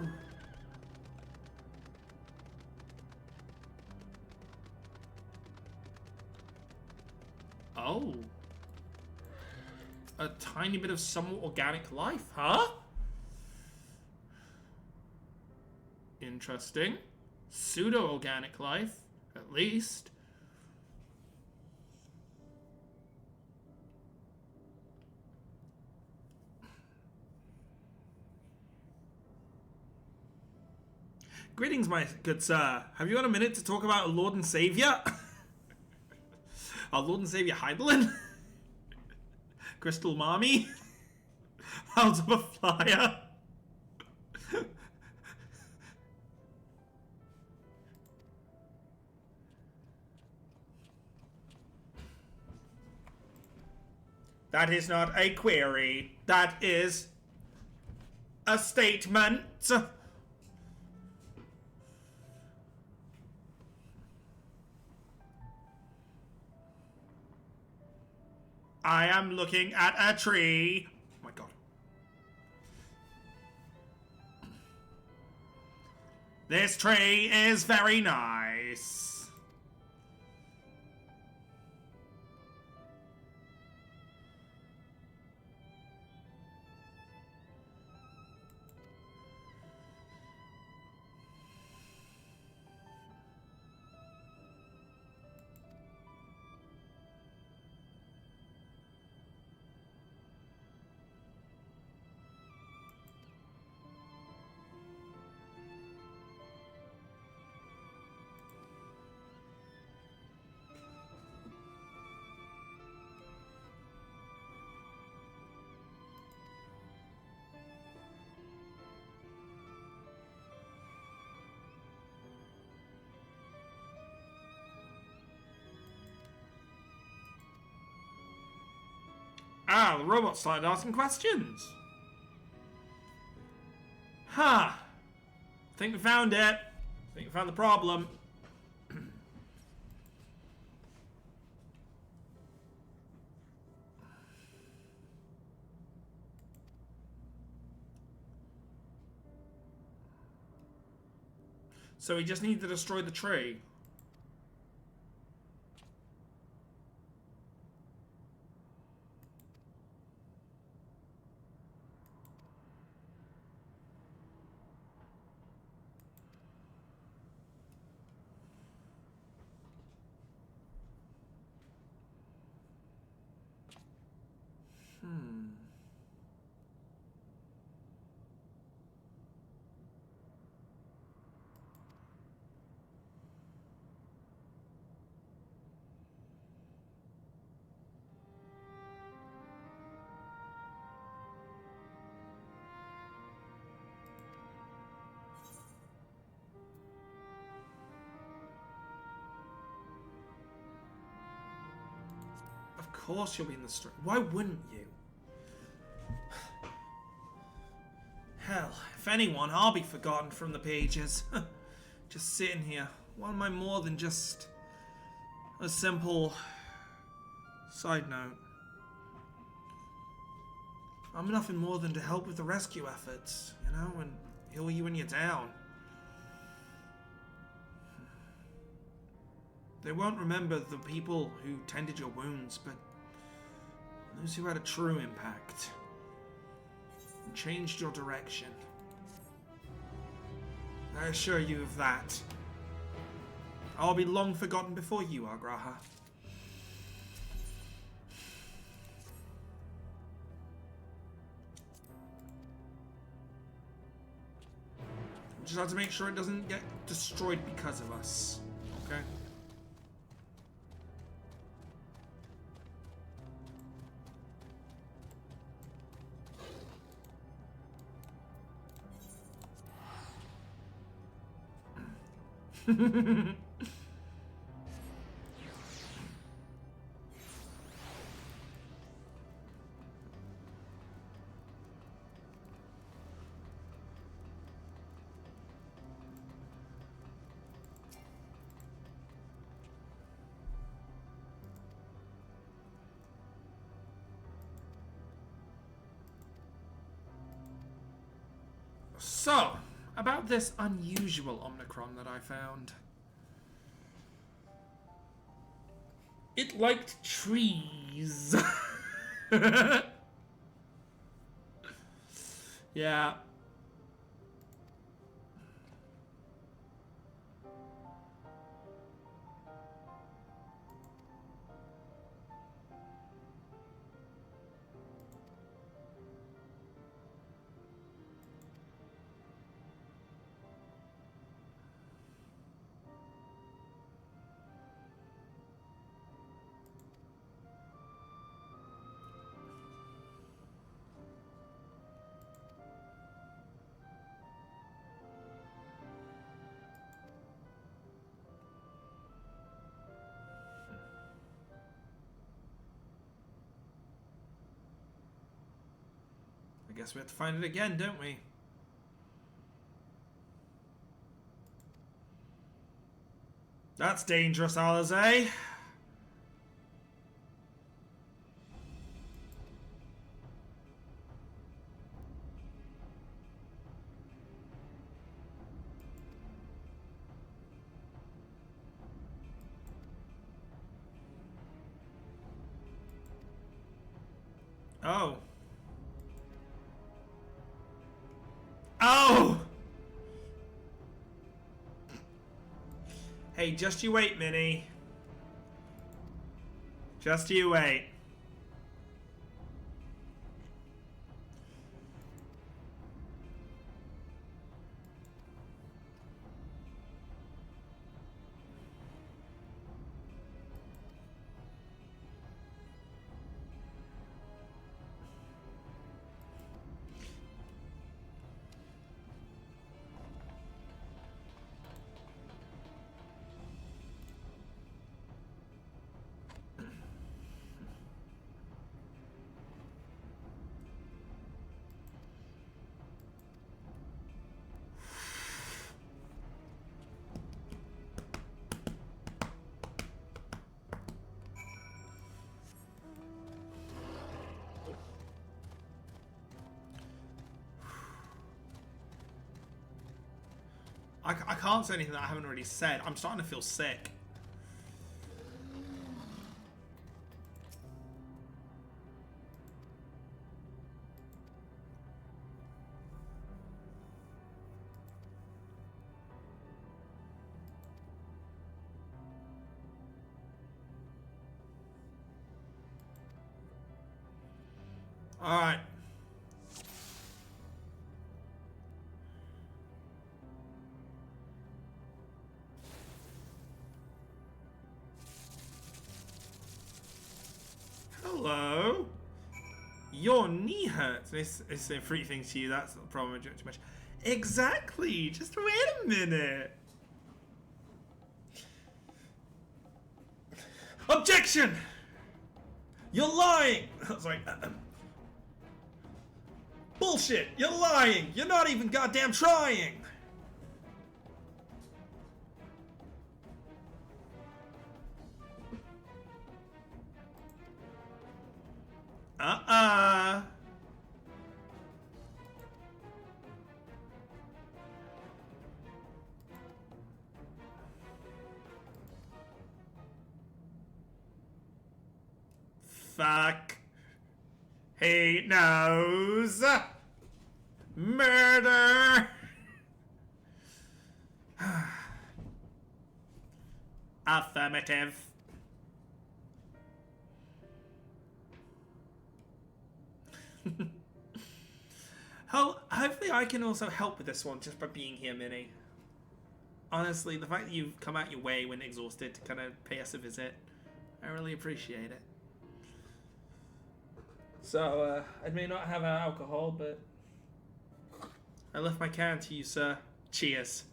Oh. A tiny bit of somewhat organic life, huh? Interesting. Pseudo-organic life, at least. Greetings, my good sir. Have you got a minute to talk about our Lord and Savior? Our Lord and Savior Heidelin? Crystal Mommy? Out of a flyer? That is not a query. That is a statement. I am looking at a tree. Oh my god. This tree is very nice. Ah, the robot started asking questions. Huh. Think we found it. Think we found the problem. So we just need to destroy the tree. Of course you'll be in the street. Why wouldn't you? Hell, if anyone, I'll be forgotten from the pages. Just sitting here. What am I more than just a simple side note? I'm nothing more than to help with the rescue efforts, you know, and heal you when you're down. They won't remember the people who tended your wounds, but those who had a true impact and changed your direction. I assure you of that. I'll be long forgotten before you are, Graha. Just have to make sure it doesn't get destroyed because of us. Okay? So, about this unusual Omnicron that I found. It liked trees. Yeah. I guess we have to find it again, don't we? That's dangerous, Alizé. Oh. Oh! Hey, just you wait, Minnie. Just you wait. I can't say anything that I haven't already said. I'm starting to feel sick. All right. Hello. Your knee hurts. It's saying three things to you. That's not the problem. Too much. Exactly. Just wait a minute. Objection! You're lying. I was like, bullshit. You're lying. You're not even goddamn trying. fuck. He knows. Murder. Affirmative. Hopefully I can also help with this one just by being here, Minnie. Honestly, the fact that you've come out your way when exhausted to kind of pay us a visit, I really appreciate it. So, I may not have alcohol, but I left my can to you, sir. Cheers.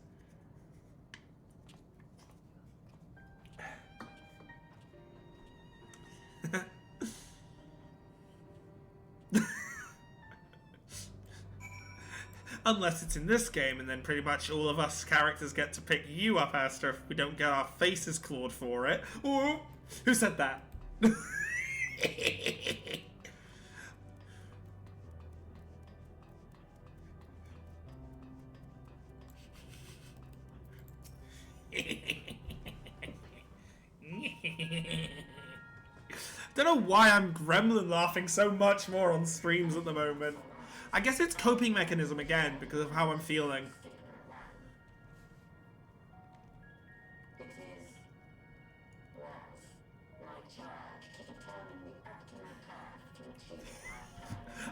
Unless it's in this game, and then pretty much all of us characters get to pick you up, Aster, if we don't get our faces clawed for it. Ooh, who said that? Don't know why I'm gremlin laughing so much more on streams at the moment. I guess it's coping mechanism again because of how I'm feeling.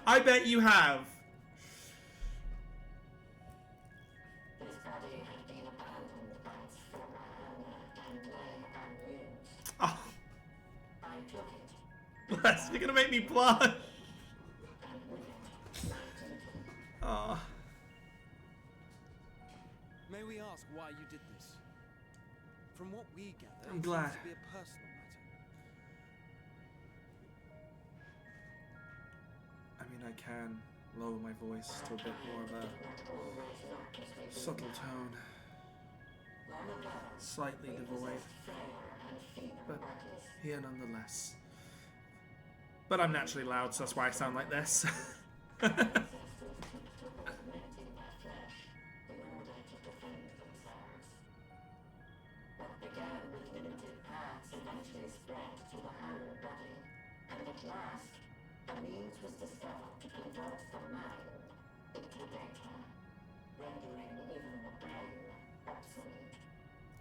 I bet you have. Oh. Bless, you're gonna make me blush. Oh. May we ask why you did this? From what we gather, I'm glad. it seems to be a personal matter. I mean, I can lower my voice to a bit more of a subtle tone. Slightly devoid. But here nonetheless. But I'm naturally loud, so that's why I sound like this.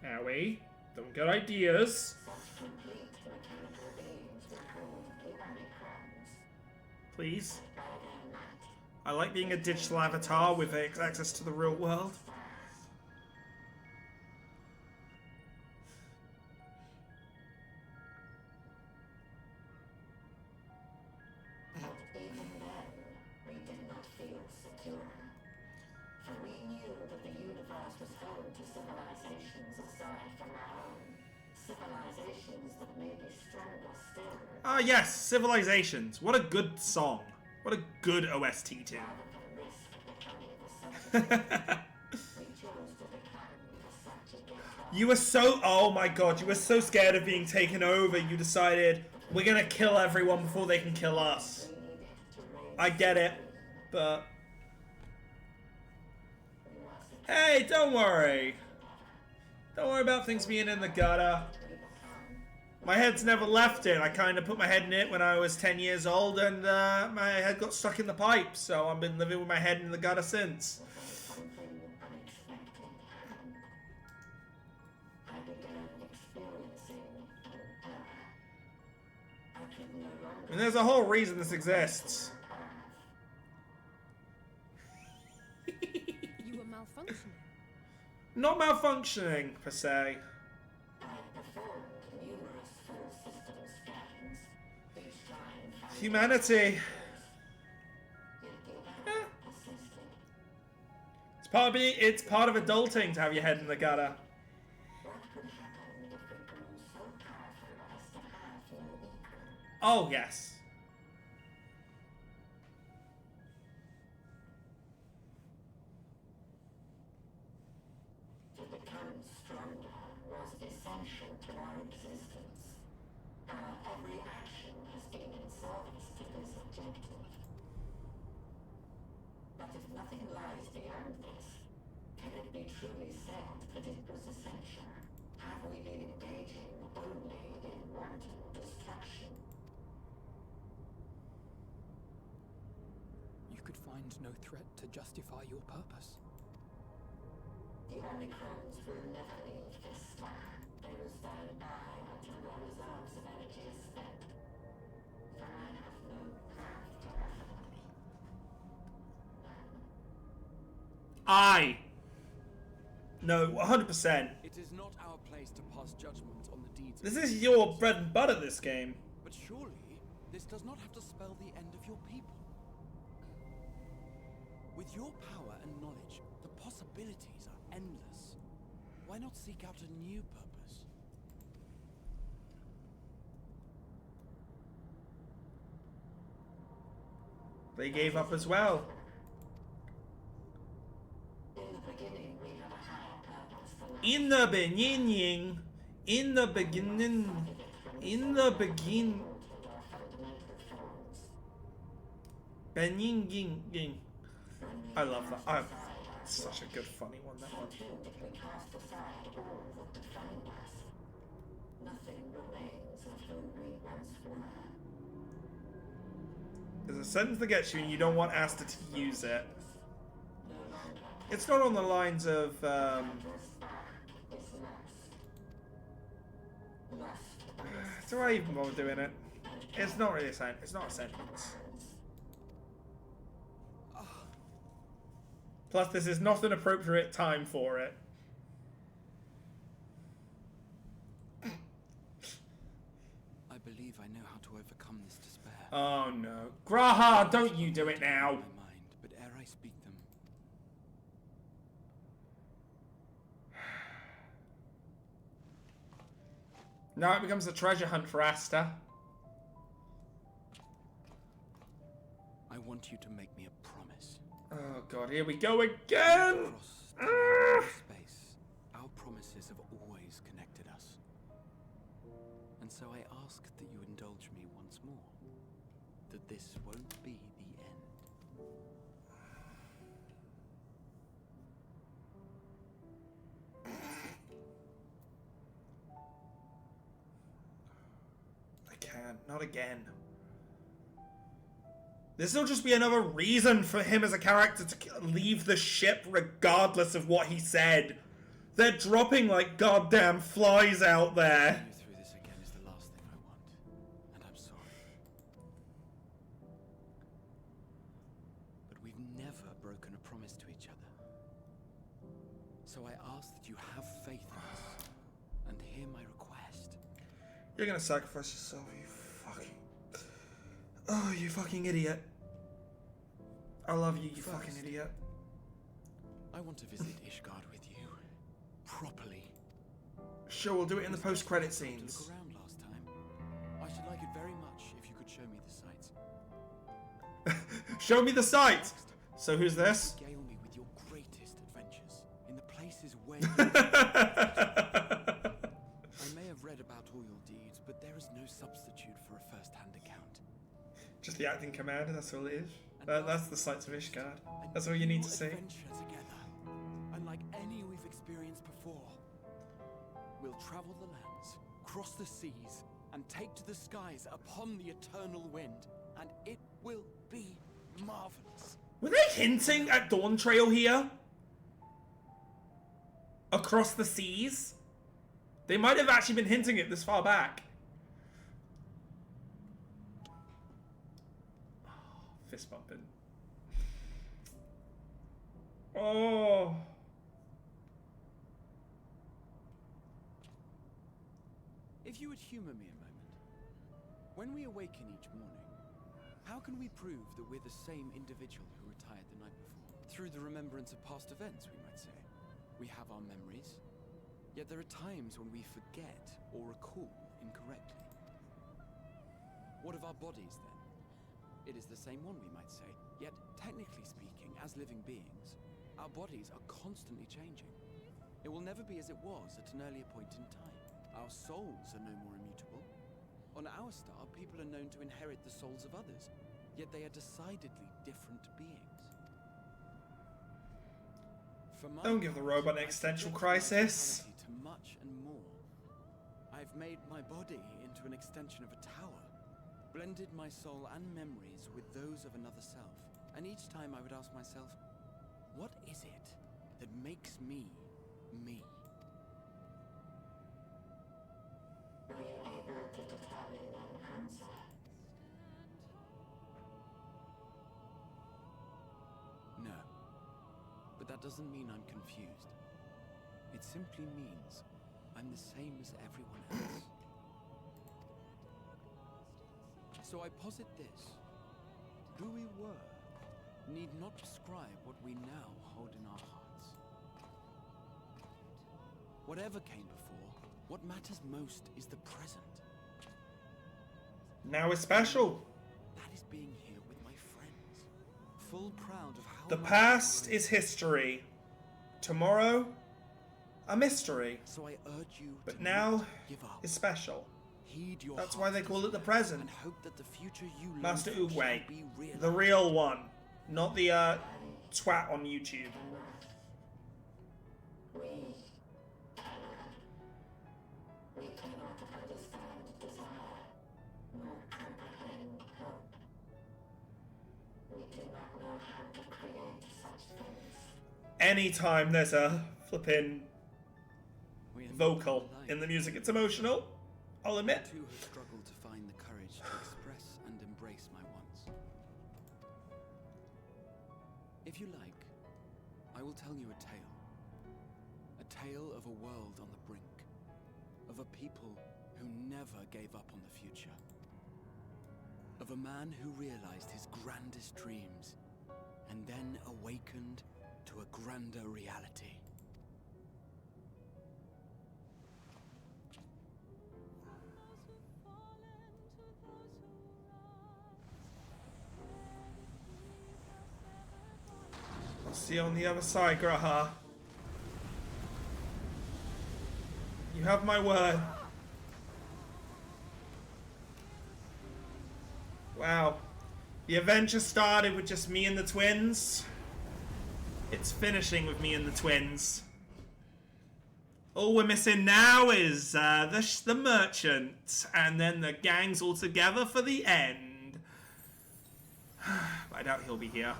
Owie, don't get ideas. Please. I like being a digital avatar with access to the real world. Ah, yes, Civilizations. What a good song. What a good OST too. You were so... Oh my god, you were so scared of being taken over, you decided, we're gonna kill everyone before they can kill us. I get it, but... Hey, don't worry. Don't worry about things being in the gutter. My head's never left it. I kind of put my head in it when I was 10 years old, and my head got stuck in the pipe, so I've been living with my head in the gutter since. And there's a whole reason this exists. You were malfunctioning. Not malfunctioning, per se. Humanity. Yeah. It's part of adulting to have your head in the gutter. Oh, yes. To become stronger was essential to our existence. Every action has been in service to this objective. But if nothing lies beyond this, can it be truly said that it was essential? Have we been engaging only in wanton destruction? you could find no threat to justify your purpose? The Omicrons will never leave this star. They will stand by until your reserves of energy is spent. For I have no craft to offer them. No, 100%. It is not our place to pass judgment on the deeds. This is your bread and butter, this game. But surely, this does not have to spell the end of your people. With your power and knowledge, the possibilities are endless. Why not seek out a new purpose? They gave up as well. In the beginning, in the beginning, in the begin. Beginning. I love that. Such a good, funny one. That one. There's a sentence that gets you, and you don't want Asta to use it. It's not on the lines of. Do I even bother doing it? It's not really a sentence. It's not a sentence. Plus, this is not an appropriate time for it. I believe I know how to overcome this despair. Oh no. Graha, don't you do it now! My mind, but ere I speak them. Now it becomes a treasure hunt for Asta. I want you to make me a promise. Oh god, here we go again! Across time and space, our promises have always connected us. And so I ask that you indulge me once more. That this won't be the end. I can't. Not again. This will just be another reason for him as a character to leave the ship regardless of what he said. They're dropping like goddamn flies out there. Going through this again is the last thing I want. And I'm sorry. But we've never broken a promise to each other. So I ask that you have faith in us and hear my request. You're gonna sacrifice yourself, you fucking... Oh, you fucking idiot. I love you, you fucking idiot. I want to visit Ishgard with you. Properly. Sure, we'll do it in the post-credit To scenes. look around last time. I should like it very much if you could show me the sights. Show me the sight! So who's this? Regale me with your greatest adventures in the places where I may have read about all your deeds, but there is no substitute for a first-hand account. Just the acting commander, that's all it is. That's the sights of Ishgard. That's all you need to see. Adventure together, unlike any we've experienced before. We'll travel the lands, cross the seas, and take to the skies upon the eternal wind, and it will be marvelous. Were they hinting at Dawn Trail here? Across the seas? They might have actually been hinting it this far back. Oh, fist bumping. Oh. If you would humor me a moment. When we awaken each morning, how can we prove that we're the same individual who retired the night before? Through the remembrance of past events, we might say. We have our memories, yet there are times when we forget or recall incorrectly. What of our bodies, then? It is the same one, we might say, yet technically speaking, as living beings, our bodies are constantly changing. It will never be as it was at an earlier point in time. Our souls are no more immutable. On our star, people are known to inherit the souls of others, yet they are decidedly different beings. Don't give the robot an existential crisis. To much and more. I've made my body into an extension of a tower, blended my soul and memories with those of another self. And each time I would ask myself, what is it that makes me, me? Were you able to determine an answer? No. But that doesn't mean I'm confused. It simply means I'm the same as everyone else. So I posit this. Who we were need not describe what we now hold in our hearts. Whatever came before, what matters most is the present. Now is special. That is being here with my friends. Full proud of how The much past we've is history. Tomorrow, a mystery. So I urge you But to now not give up. is special. Heed your That's why they heart's call it the desire present. and hope that the future you long Master for shall Oogway. be realized. The real one. Not the twat on YouTube. We cannot understand desire, nor comprehend hope. We do not know how to create such things. Anytime there's a flippin' We are not vocal alike. in the music, it's emotional. I'll admit. Too have struggled to find the courage to express and embrace my wants. If you like, I will tell you a tale. A tale of a world on the brink. Of a people who never gave up on the future. Of a man who realized his grandest dreams and then awakened to a grander reality. I'll see you on the other side, Graha. You have my word. Wow. The adventure started with just me and the twins. It's finishing with me and the twins. All we're missing now is the merchant, and then the gang's all together for the end. I doubt he'll be here.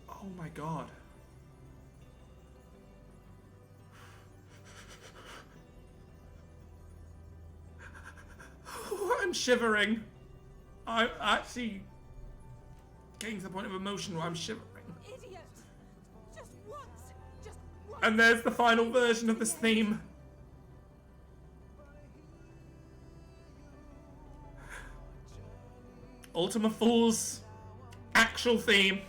Oh my god. I'm shivering. I'm actually getting to the point of emotion where I'm shivering. Idiot! Just once! Just once! And there's the final version of this theme. Ultima Fool's actual theme.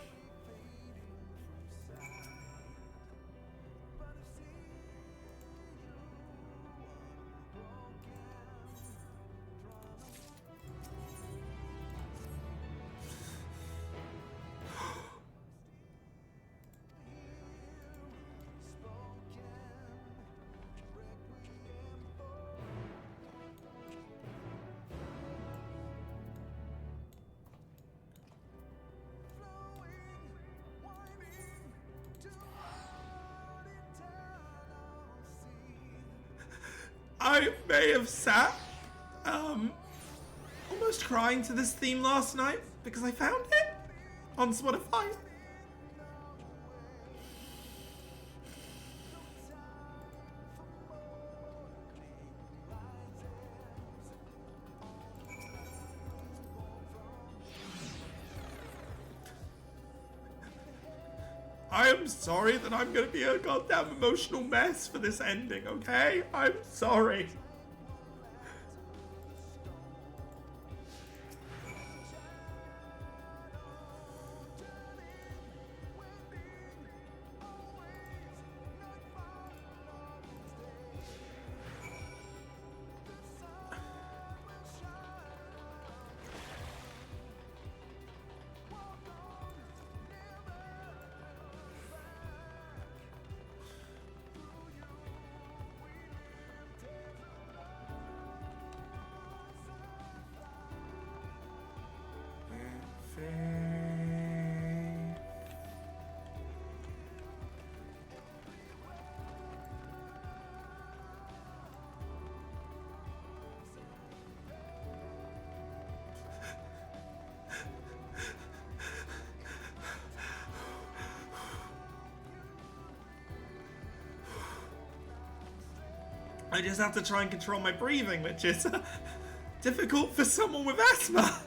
I may have sat, almost crying to this theme last night because I found it on Spotify. I am sorry that I'm gonna be a goddamn emotional mess for this ending, okay? I'm sorry. I just have to try and control my breathing, which is difficult for someone with asthma.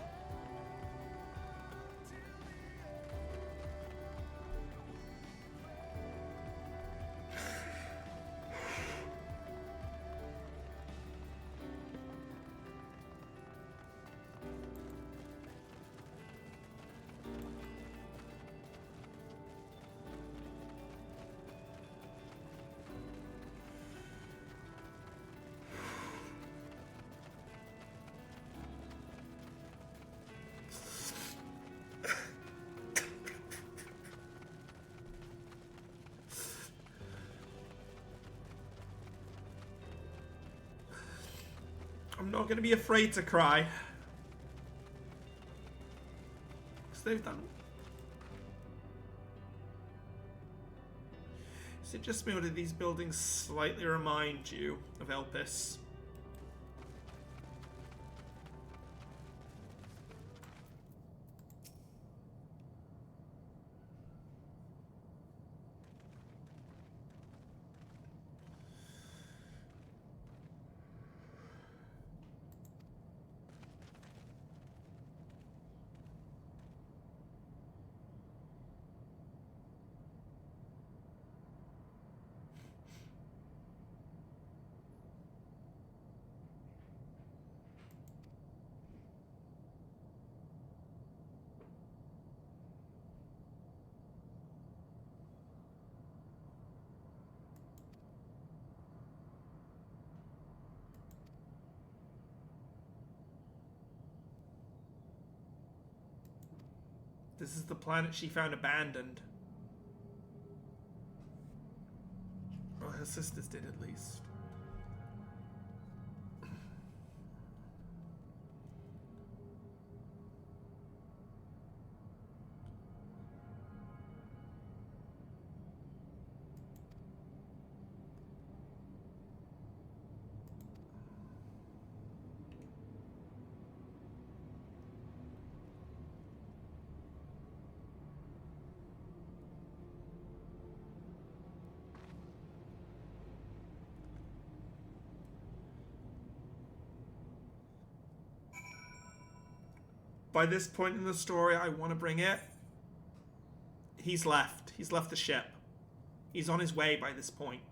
I'm not going to be afraid to cry. Because they've done... Is it just me, or did these buildings slightly remind you of Elpis? This is the planet she found abandoned. Or her sisters did, at least. By this point in the story, I want to bring it. He's left. He's left the ship. He's on his way by this point.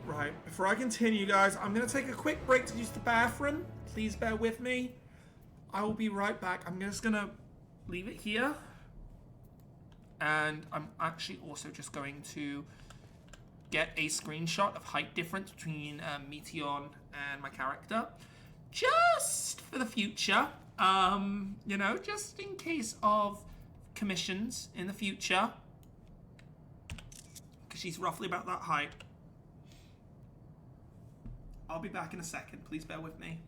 Right, before I continue, guys, I'm going to take a quick break to use the bathroom. Please bear with me. I will be right back. I'm just going to leave it here. And I'm actually also just going to get a screenshot of height difference between Meteon and my character. Just for the future. You know, just in case of commissions in the future. Because she's roughly about that height. I'll be back in a second. Please bear with me.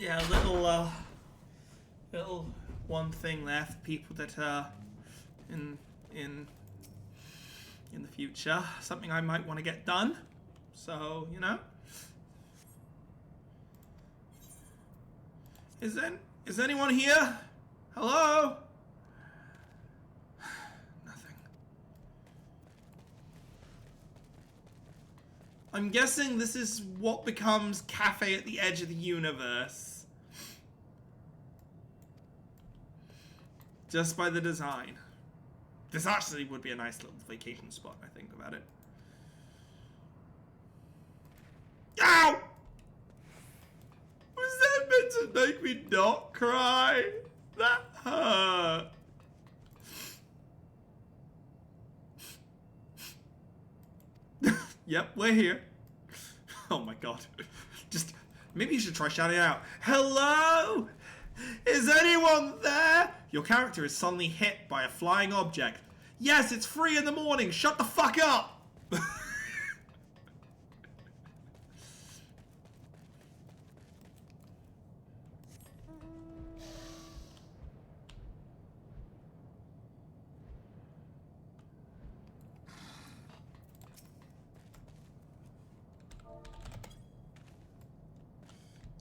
Yeah, little one thing there for people that are in the future. Something I might want to get done. So, you know, Is anyone here? Hello? Nothing. I'm guessing this is what becomes Cafe at the Edge of the Universe. Just by the design. This actually would be a nice little vacation spot, I think about it. Ow! Was that meant to make me not cry? That hurt. Yep, we're here. Oh my god. Just, maybe you should try shouting out, "Hello? Is anyone there?" Your character is suddenly hit by a flying object. Yes, it's 3 in the morning. Shut the fuck up!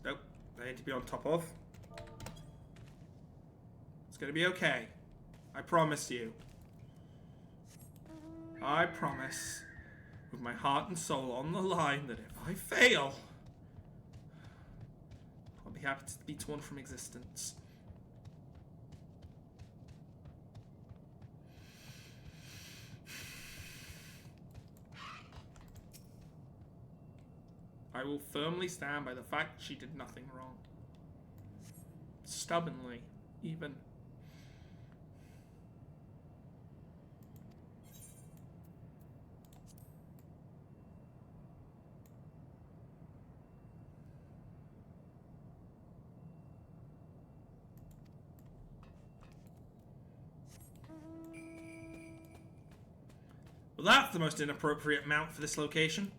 Nope. I need to be on top of. It's gonna be okay. I promise you. I promise, with my heart and soul on the line, that if I fail, I'll be happy to be torn from existence. I will firmly stand by the fact she did nothing wrong. Stubbornly, even. Well, that's the most inappropriate mount for this location.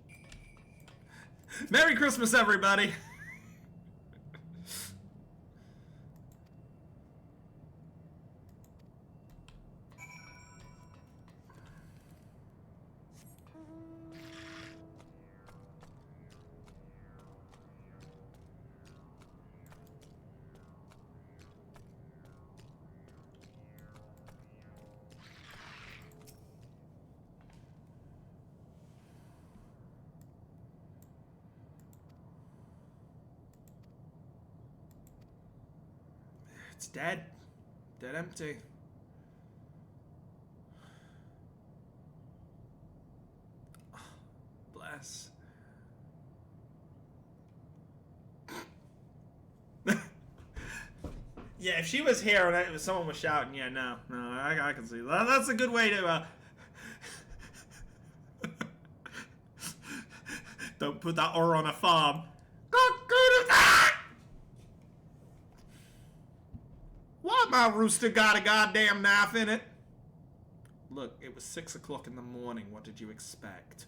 Merry Christmas, everybody! It's dead. Dead empty. Oh, bless. Yeah, if she was here and someone was shouting, yeah, no, I can see that. That's a good way to, Don't put that ore on a farm. Why my rooster got a goddamn knife in it? Look, it was 6 o'clock in the morning. What did you expect?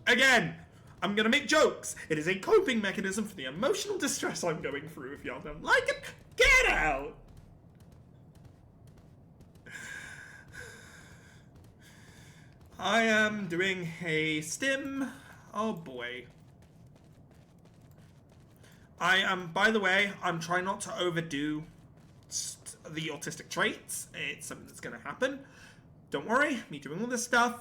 Again, I'm gonna make jokes. It is a coping mechanism for the emotional distress I'm going through. If y'all don't like it, get out! I am doing a stim. Oh boy. By the way, I'm trying not to overdo the autistic traits. It's something that's gonna happen. Don't worry, me doing all this stuff.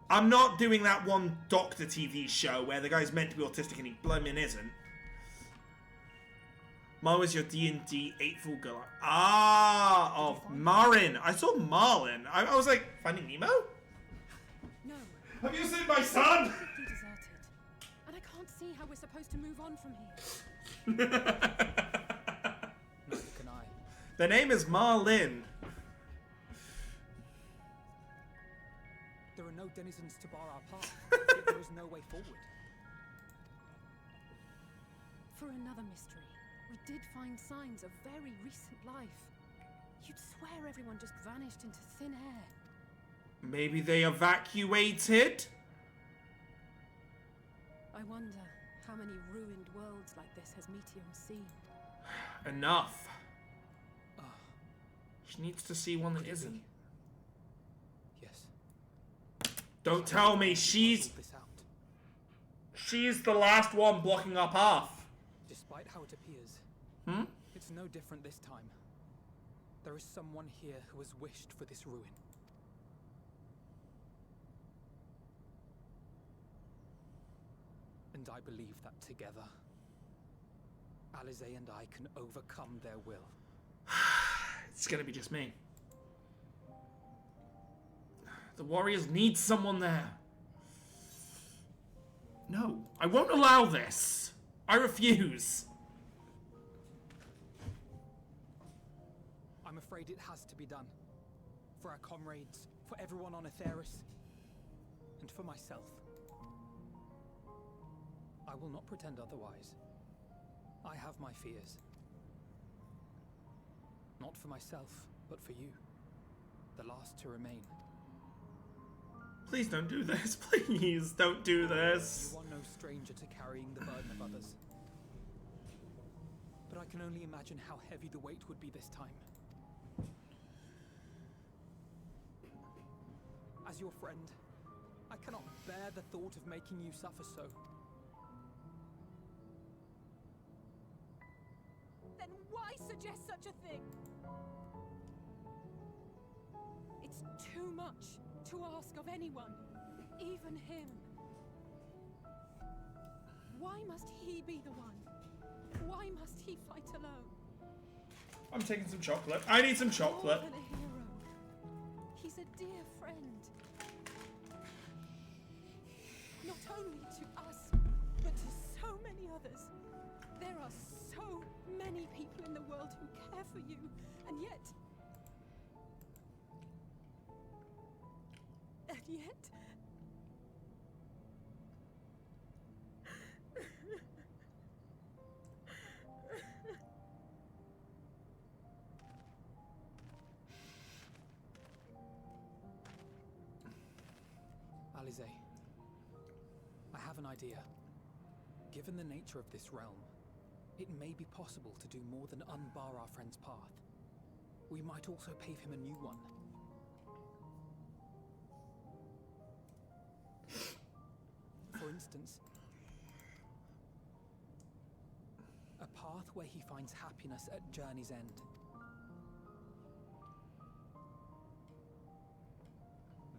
I'm not doing that one Doctor TV show where the guy's meant to be autistic and he blooming isn't. Ma was your D&D 8th girl. Ah, of Marin. I saw Marlin. I was like, Finding Nemo? No. Have you seen my son? Completely deserted. And I can't see how we're supposed to move on from here. Neither can I. The name is Marlin. There are no denizens to bar our path, yet there is no way forward. For another mystery, we did find signs of very recent life. You'd swear everyone just vanished into thin air. Maybe they evacuated? I wonder how many ruined worlds like this has Meteor seen. Enough. She needs to see one that isn't. Yes. Don't tell me she's the last one blocking our path. Despite how it appears, Hmm? it's no different this time. There is someone here who has wished for this ruin. And I believe that together, Alize and I can overcome their will. It's gonna be just me. The warriors need someone there. No, I won't allow this. I refuse. I'm afraid it has to be done. For our comrades, for everyone on Atheris, and for myself. I will not pretend otherwise. I have my fears. Not for myself, but for you. The last to remain. Please don't do this. Please don't do this. You are no stranger to carrying the burden of others. But I can only imagine how heavy the weight would be this time. As your friend, I cannot bear the thought of making you suffer so. Then why suggest such a thing? It's too much to ask of anyone, even him. Why must he be the one? Why must he fight alone? I'm taking some chocolate. I need some chocolate. More than a hero. He's a dear friend. Not only to us, but to so many others. There are so many people in the world who care for you, and yet... Alize, I have an idea. Given the nature of this realm, it may be possible to do more than unbar our friend's path. We might also pave him a new one. For instance, a path where he finds happiness at journey's end.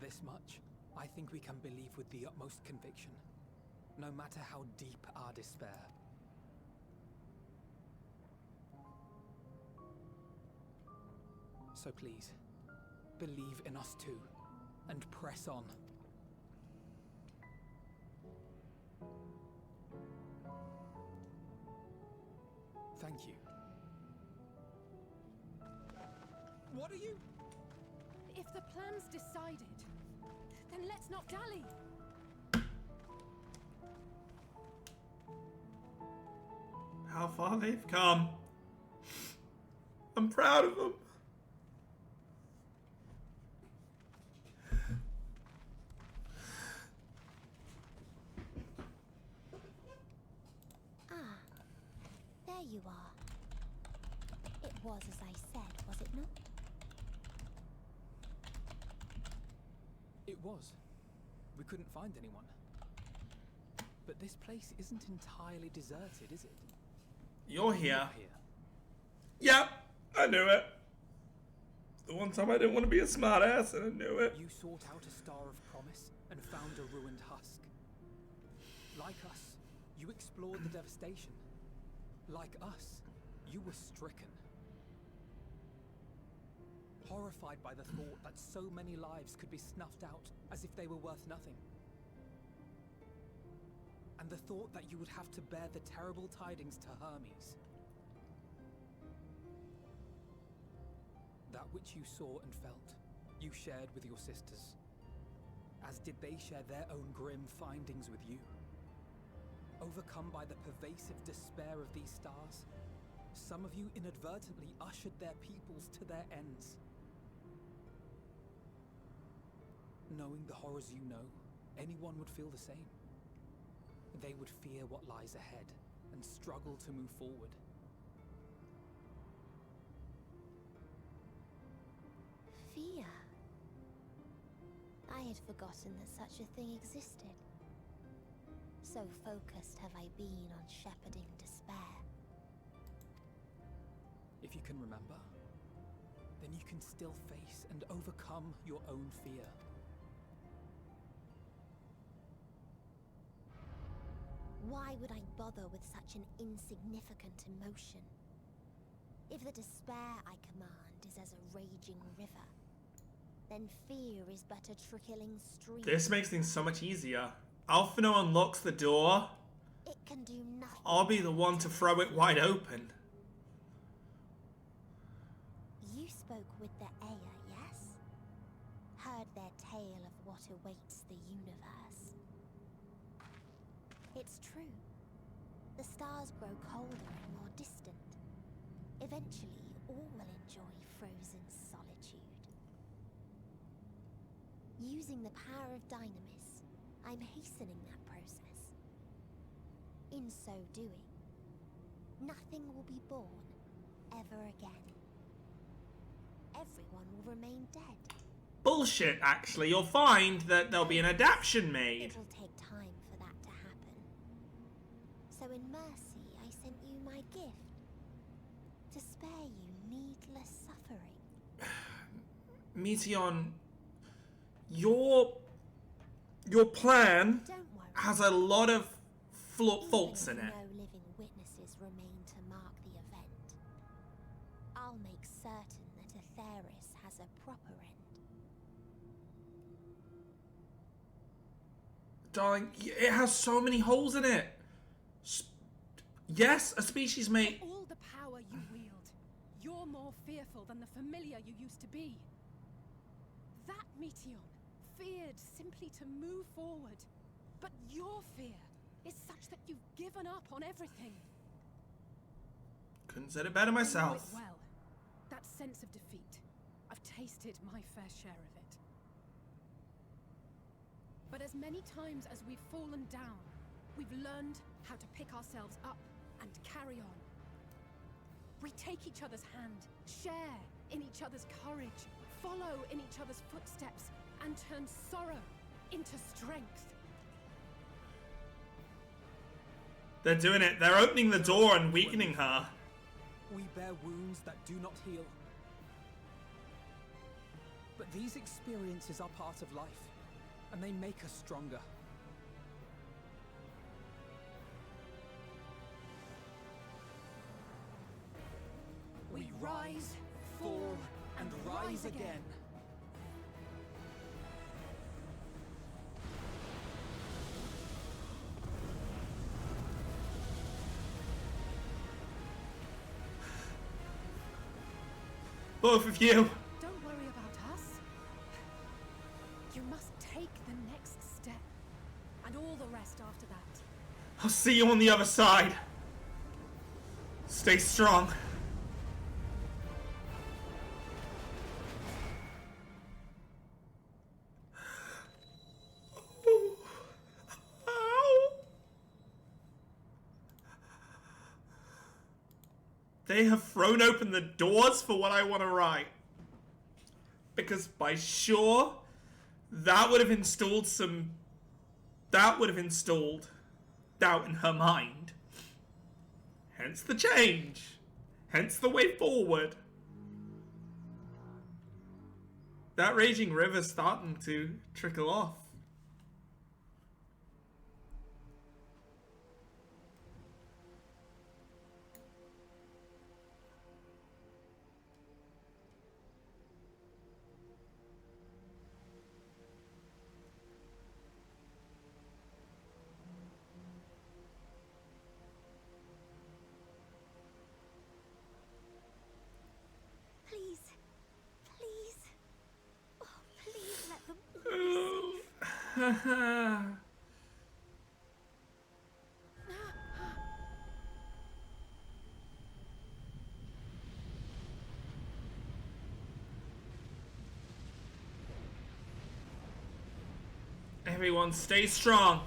This much, I think we can believe with the utmost conviction, no matter how deep our despair. So please, believe in us too, and press on. Thank you. What are you? If the plan's decided, then let's not dally. How far they've come. I'm proud of them. Ah, there you are. It was as I said, was it not? It was. We couldn't find anyone. But this place isn't entirely deserted, is it? You're here. Here. Yep, I knew it. The one time I didn't want to be a smartass, and I knew it. You sought out a star of promise and found a ruined husk. Like us, you explored the devastation. Like us, you were stricken. Horrified by the thought that so many lives could be snuffed out as if they were worth nothing. And the thought that you would have to bear the terrible tidings to Hermes. That which you saw and felt, you shared with your sisters, as did they share their own grim findings with you. Overcome by the pervasive despair of these stars, some of you inadvertently ushered their peoples to their ends. Knowing the horrors you know, anyone would feel the same. They would fear what lies ahead and struggle to move forward. I had forgotten that such a thing existed. So focused have I been on shepherding despair. If you can remember, then you can still face and overcome your own fear. Why would I bother with such an insignificant emotion? If the despair I command is as a raging river, then fear is but a trickling stream. This makes things so much easier. Alphino unlocks the door. It can do nothing. I'll be the one to throw it wide open. You spoke with the Aya, yes? Heard their tale of what awaits the universe. It's true. The stars grow colder and more distant. Eventually, all will enjoy frozen solitude. Using the power of Dynamis, I'm hastening that process. In so doing, nothing will be born ever again. Everyone will remain dead. Bullshit, actually. You'll find that there'll be an adaptation made. It will take time for that to happen. So in mercy, I sent you my gift. To spare you needless suffering. Meteon, your plan Don't worry. has a lot of faults in Even it. if no living witnesses remain to mark the event, I'll make certain that Atheris has a proper end. Darling, it has so many holes in it. Yes, a species may... For all the power you wield, you're more fearful than the familiar you used to be. That Meteon feared simply to move forward. But your fear is such that you've given up on everything. Couldn't said it better I know myself. it well. That sense of defeat. I've tasted my fair share of it. But as many times as we've fallen down, we've learned how to pick ourselves up and carry on. We take each other's hand, share in each other's courage, follow in each other's footsteps, and turn sorrow into strength. They're doing it. They're opening the door and weakening her. We bear wounds that do not heal. But these experiences are part of life, and they make us stronger. We rise, fall, and rise again. Both of you. Don't worry about us. You must take the next step, and all the rest after that. I'll see you on the other side. Stay strong. They have thrown open the doors for what I want to write. Because by sure, that would have installed doubt in her mind. Hence the change. Hence the way forward. That raging river's starting to trickle off. Please. Please. Oh, please let them all be safe. Everyone, stay strong.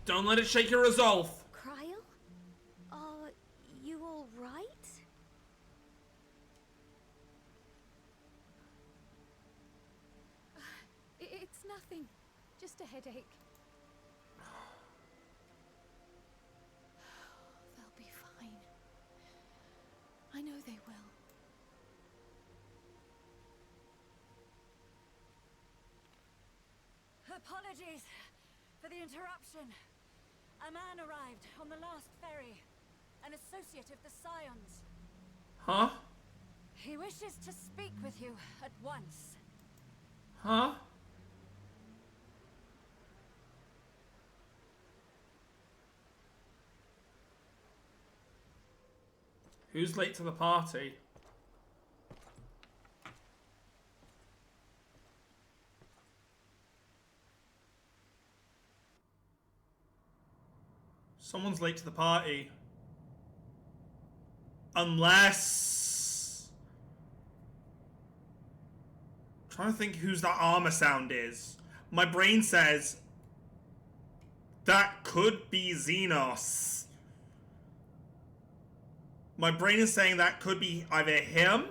Don't let it shake your resolve. Cryle? Are you all right? It's nothing. just a headache. They'll be fine. I know they will. Apologies for the interruption. A man arrived on the last ferry. An associate of the Scions. Huh? He wishes to speak with you at once. Huh? Who's late to the party? Someone's late to the party. Unless... I'm trying to think whose that armor sound is. My brain says... that could be Xenos. My brain is saying that could be either him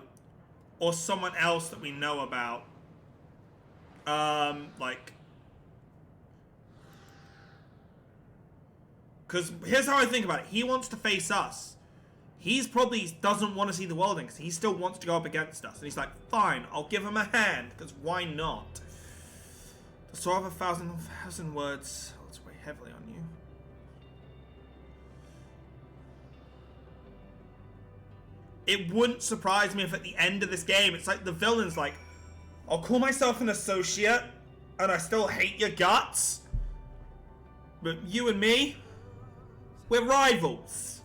or someone else that we know about. Like... Because here's how I think about it. He wants to face us. He's probably doesn't want to see the world in because he still wants to go up against us. And he's like, fine, I'll give him a hand because why not? The Sword of a thousand words. Let's weigh heavily on you. It wouldn't surprise me if at the end of this game, it's like the villain's like, I'll call myself an associate and I still hate your guts. But you and me, we're rivals.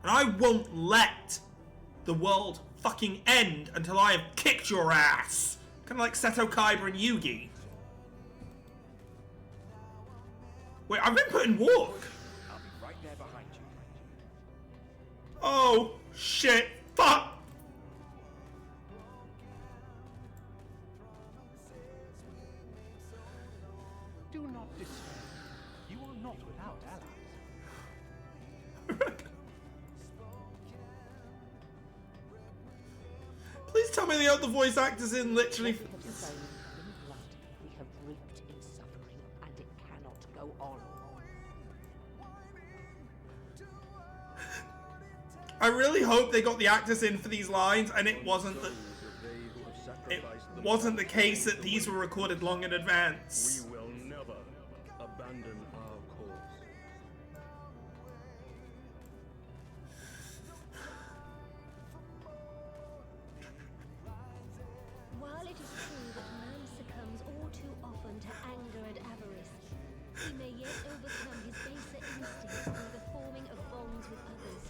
And I won't let the world fucking end until I have kicked your ass. Kind of like Seto Kaiba and Yugi. Wait, I've been put in walk. I'll be right there behind you. Oh, shit. Fuck. Do not despair. You are not without allies. Please tell me they have the voice actors in literally. We have sown in blood, we have reaped in suffering, and it cannot go on. I really hope they got the actors in for these lines, and it wasn't the case that these were recorded long in advance. We will never abandon our cause. While it is true that man succumbs all too often to anger and avarice, he may yet overcome his baser instincts through the forming of bonds with others.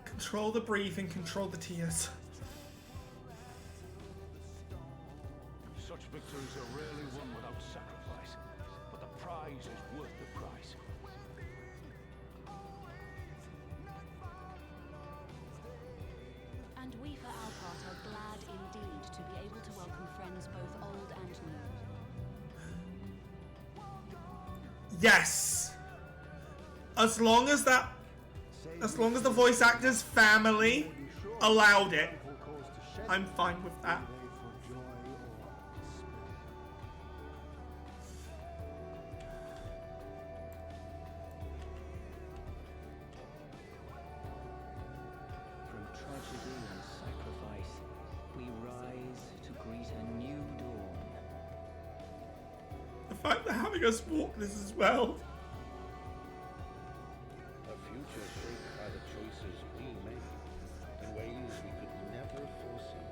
Control the breathing, control the tears. Such victories are rarely won without sacrifice, but the prize is worth the price. And we for our part are glad indeed to be able to welcome friends both old and new. Yes. As long as the voice actor's family allowed it, I'm fine with that. From tragedy and sacrifice, we rise to greet a new dawn. The fact that having us walk this as well. A future shaped by the choices we make in ways we could never foresee.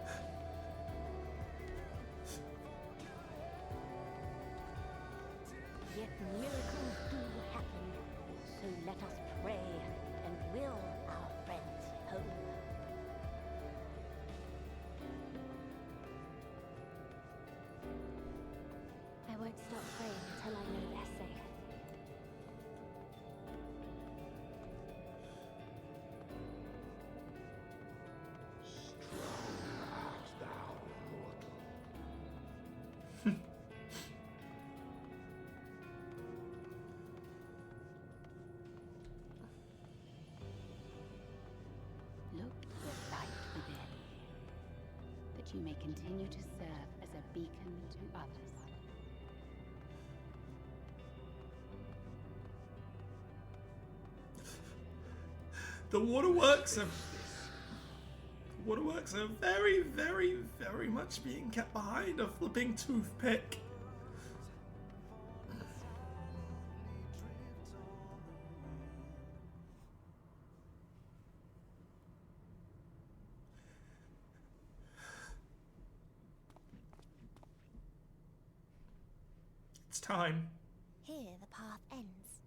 Yet miracles do happen, so let us pray and will our friends home. I won't stop praying until I know they're safe. Look to the light within, that you may continue to serve as a beacon to others. The waterworks are very, very, very much being kept behind a flipping toothpick. It's time. Here the path ends.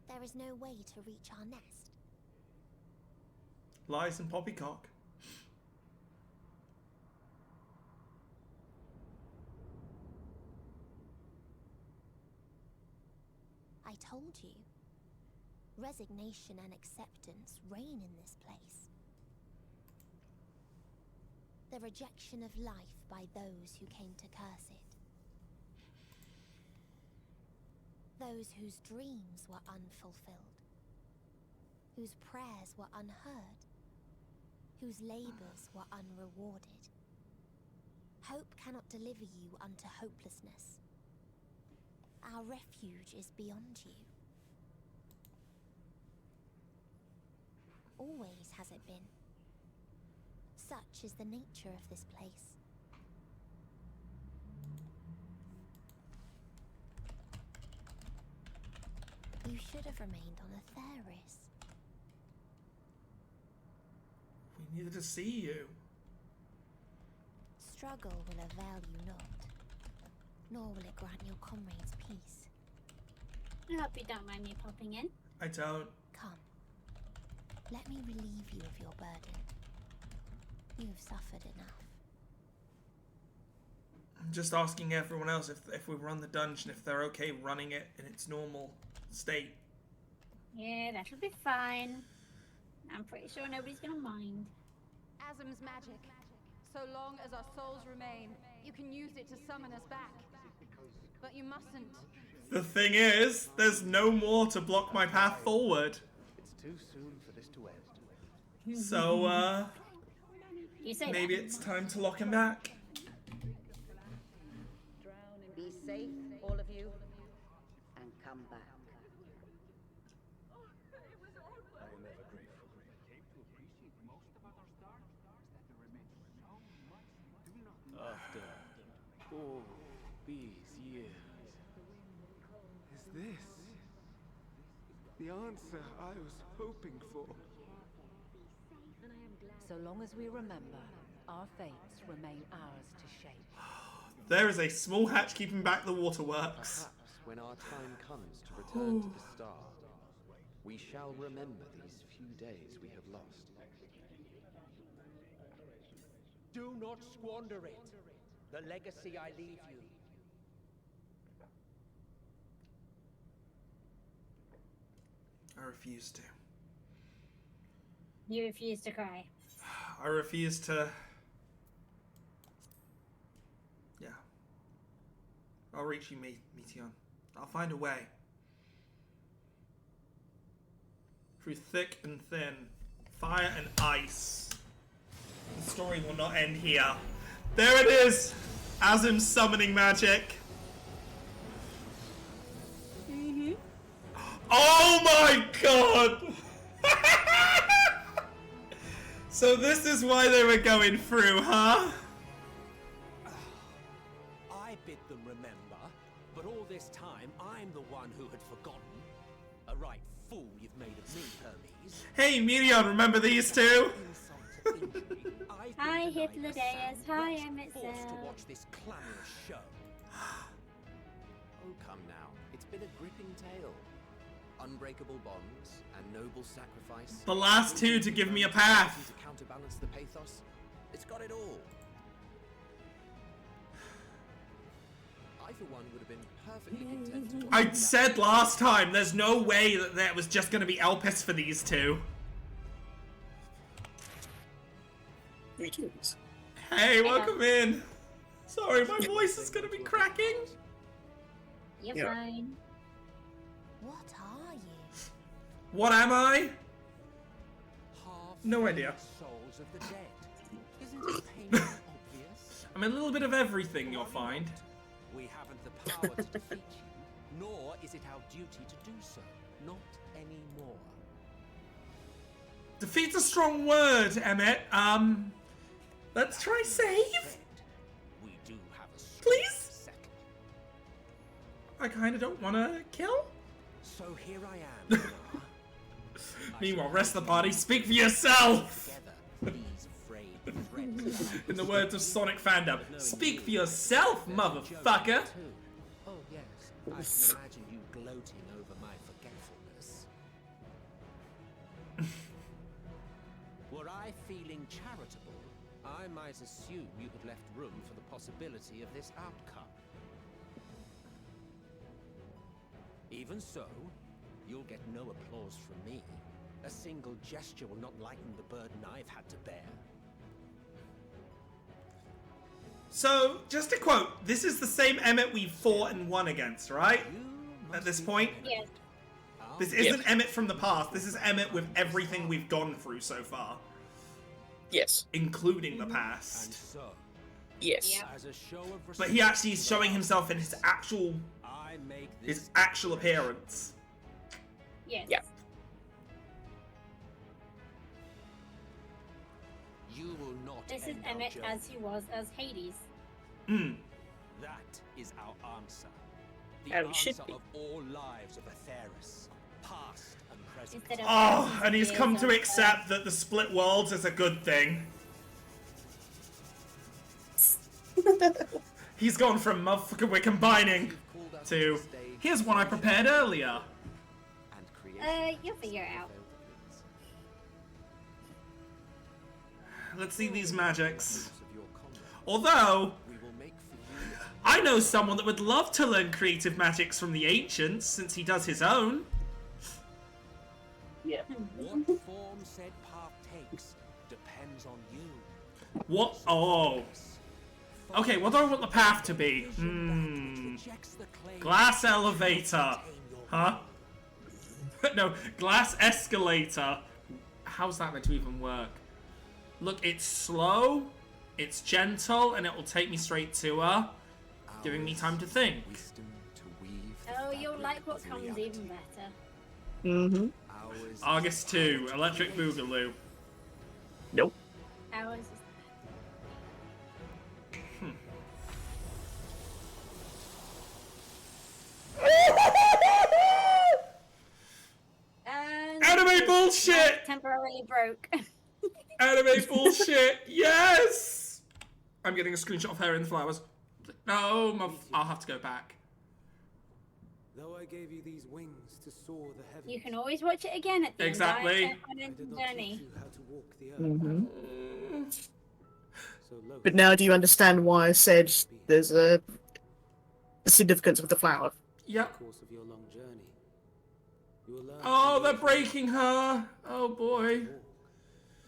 There is no way to reach our nest. Lies and poppycock. I told you. Resignation and acceptance reign in this place. The rejection of life by those who came to curse it. Those whose dreams were unfulfilled. Whose prayers were unheard. Whose labors were unrewarded. Hope cannot deliver you unto hopelessness. Our refuge is beyond you. Always has it been. Such is the nature of this place. You should have remained on Atheris. We needed to see you. Struggle will avail you not, nor will it grant your comrades peace. I hope you don't mind me popping in. I don't. Come. Let me relieve you of your burden. You have suffered enough. I'm just asking everyone else if we run the dungeon, if they're okay running it in its normal state. Yeah, that'll be fine. I'm pretty sure nobody's gonna mind. Asm's magic. So long as our souls remain, you can use it to summon us back. But you mustn't. The thing is, there's no more to block my path forward. It's too soon for this to end. So, You say maybe that. it's time to lock him back. Be safe, all of you, and come back. I am ever grateful. After all these years, Is this the answer I was hoping for? So long as we remember, our fates remain ours to shape. There is a small hatch keeping back the waterworks. Perhaps when our time comes to return to the star, we shall remember these few days we have lost. do not squander it. The legacy I leave you. I refuse to. You refuse to cry. I refuse to... Yeah. I'll reach you, Meteon. I'll find a way. Through thick and thin, fire and ice. The story will not end here. There it is! Azim's summoning magic. Oh my god! So this is why they were going through, huh? I bid them remember, but all this time I'm the one who had forgotten. A right fool you've made of me, Hermes. Hey, Meteon, remember these two? Hi, Hitlerdeus. Hi, Emmett Forced to Cell. watch this clamorous show. Oh, come now. It's been a gripping tale. Unbreakable bonds and noble sacrifice. The last two to give me a path. To counterbalance the pathos. It's got it all. I, for one, would have been perfectly content to watch I said last time, there's no way that there was just going to be Elpis for these two. Greetings. Hey, welcome in. Sorry, my voice is going to be cracking. You're Yeah. fine. What are you? What am I? Half No idea. souls of the dead. Isn't it painfully obvious? I'm a little bit of everything, you'll find. We haven't the power to defeat you, nor is it our duty to do so. Not anymore. Defeat's a strong word, Emmett. Let's try save. We do have a score Please? to settle. I kind of don't want to kill. So here I am. Meanwhile, rest of the party, speak for yourself. Together, these frayed threads. In the words of Sonic fandom, speak for yourself, motherfucker. Oh yes, I can imagine you gloating over my forgetfulness. Were I feeling charitable, I might assume you had left room for the possibility of this outcome. Even so, you'll get no applause from me. A single gesture will not lighten the burden I've had to bear. So, just to quote, this is the same Emmett we fought and won against, right? At this point? Yes. This isn't Emmett from the past. This is Emmett with everything we've gone through so far. Yes. Including the past. And so, Yes. Yep. as a show of But he actually is showing himself in his actual I make this his actual appearance. Yes. Yeah. You will not This is end our Emmett journey. as he was as Hades. That is our answer. The And it should answer be. of all lives of Atheris, past and present. Instead of Oh, thousands and of he's years come to of, accept that the split worlds is a good thing. He's gone from motherfucker we're combining to here's one I prepared earlier. You'll figure it out. Let's see these magics. Although, I know someone that would love to learn creative magics from the ancients, since he does his own. Yeah. What form said path takes depends on you. What? Oh. Okay, what do I want the path to be? Glass elevator. Huh? No, glass escalator. How's that meant to even work? Look, it's slow, it's gentle, and it will take me straight to her, giving me time to think. Oh, you'll like what comes even better. Mm-hmm. August 2, Electric Boogaloo. Nope. Ours is and Anime bullshit! temporarily broke. Anime bullshit! Yes! I'm getting a screenshot of her in the flowers. No, I'll have to go back. Though I gave you these wings to soar the heavens, You can always watch it again at the Exactly. end of our journey. you how to walk the earth. Mm-hmm. So low. But now do you understand why I said there's a significance with the flower? Yep. course of your long journey, you will learn Oh, to they're live, breaking her. Oh boy. walk,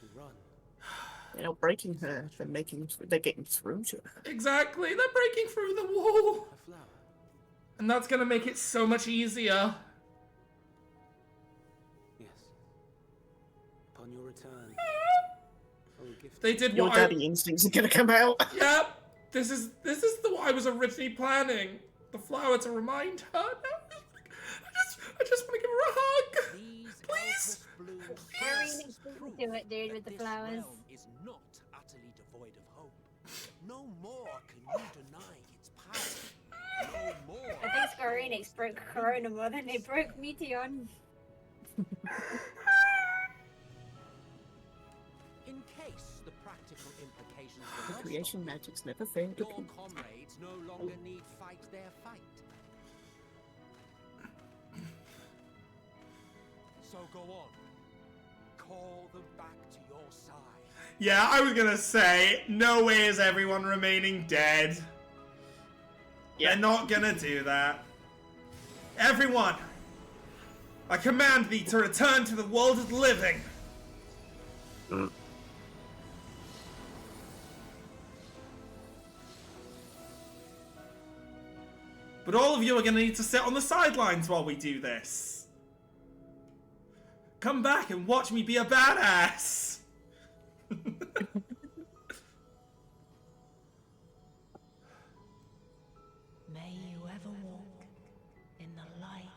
and run. They're not breaking her, they're getting through to her. Exactly, they're breaking through the wall. A flower. And that's gonna make it so much easier. Yes. Upon your return, I will gift They did Your what daddy instincts are gonna come out. Yep. This is what I was originally planning. The flower to remind her. No, I just want to give her a hug. These Please. blooms Irene, do it, dude, with the this flowers. realm is not utterly devoid of hope. No more can you deny its power. No more. I think Square Enix broke Corona more than they broke Meteon. In case the practical implications were lost Creation on you, magic's never failed to your be. comrades no longer need fight their fight. So go on. Call them back to your side. Yeah, I was gonna say, no way is everyone remaining dead. They're not gonna do that. Everyone, I command thee to return to the world of the living. But all of you are gonna need to sit on the sidelines while we do this. Come back and watch me be a badass. May you ever walk in the light.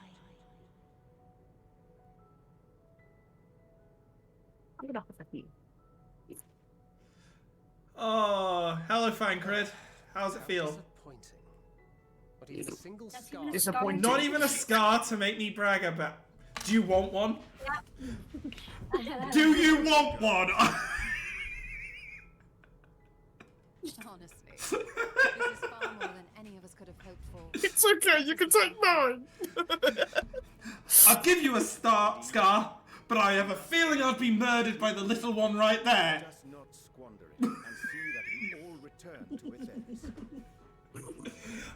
I'm gonna have you. Oh, hello, Fancred. How's it feel? Not even a single scar. Disappointing. Not even a scar to make me brag about. Do you want one? Yep. Do you want one? Honestly, this is far more than any of us could have hoped for. It's okay, you can take mine. I'll give you a scar, but I have a feeling I'd be murdered by the little one right there. Just not squander it, and see that we all return to its ends.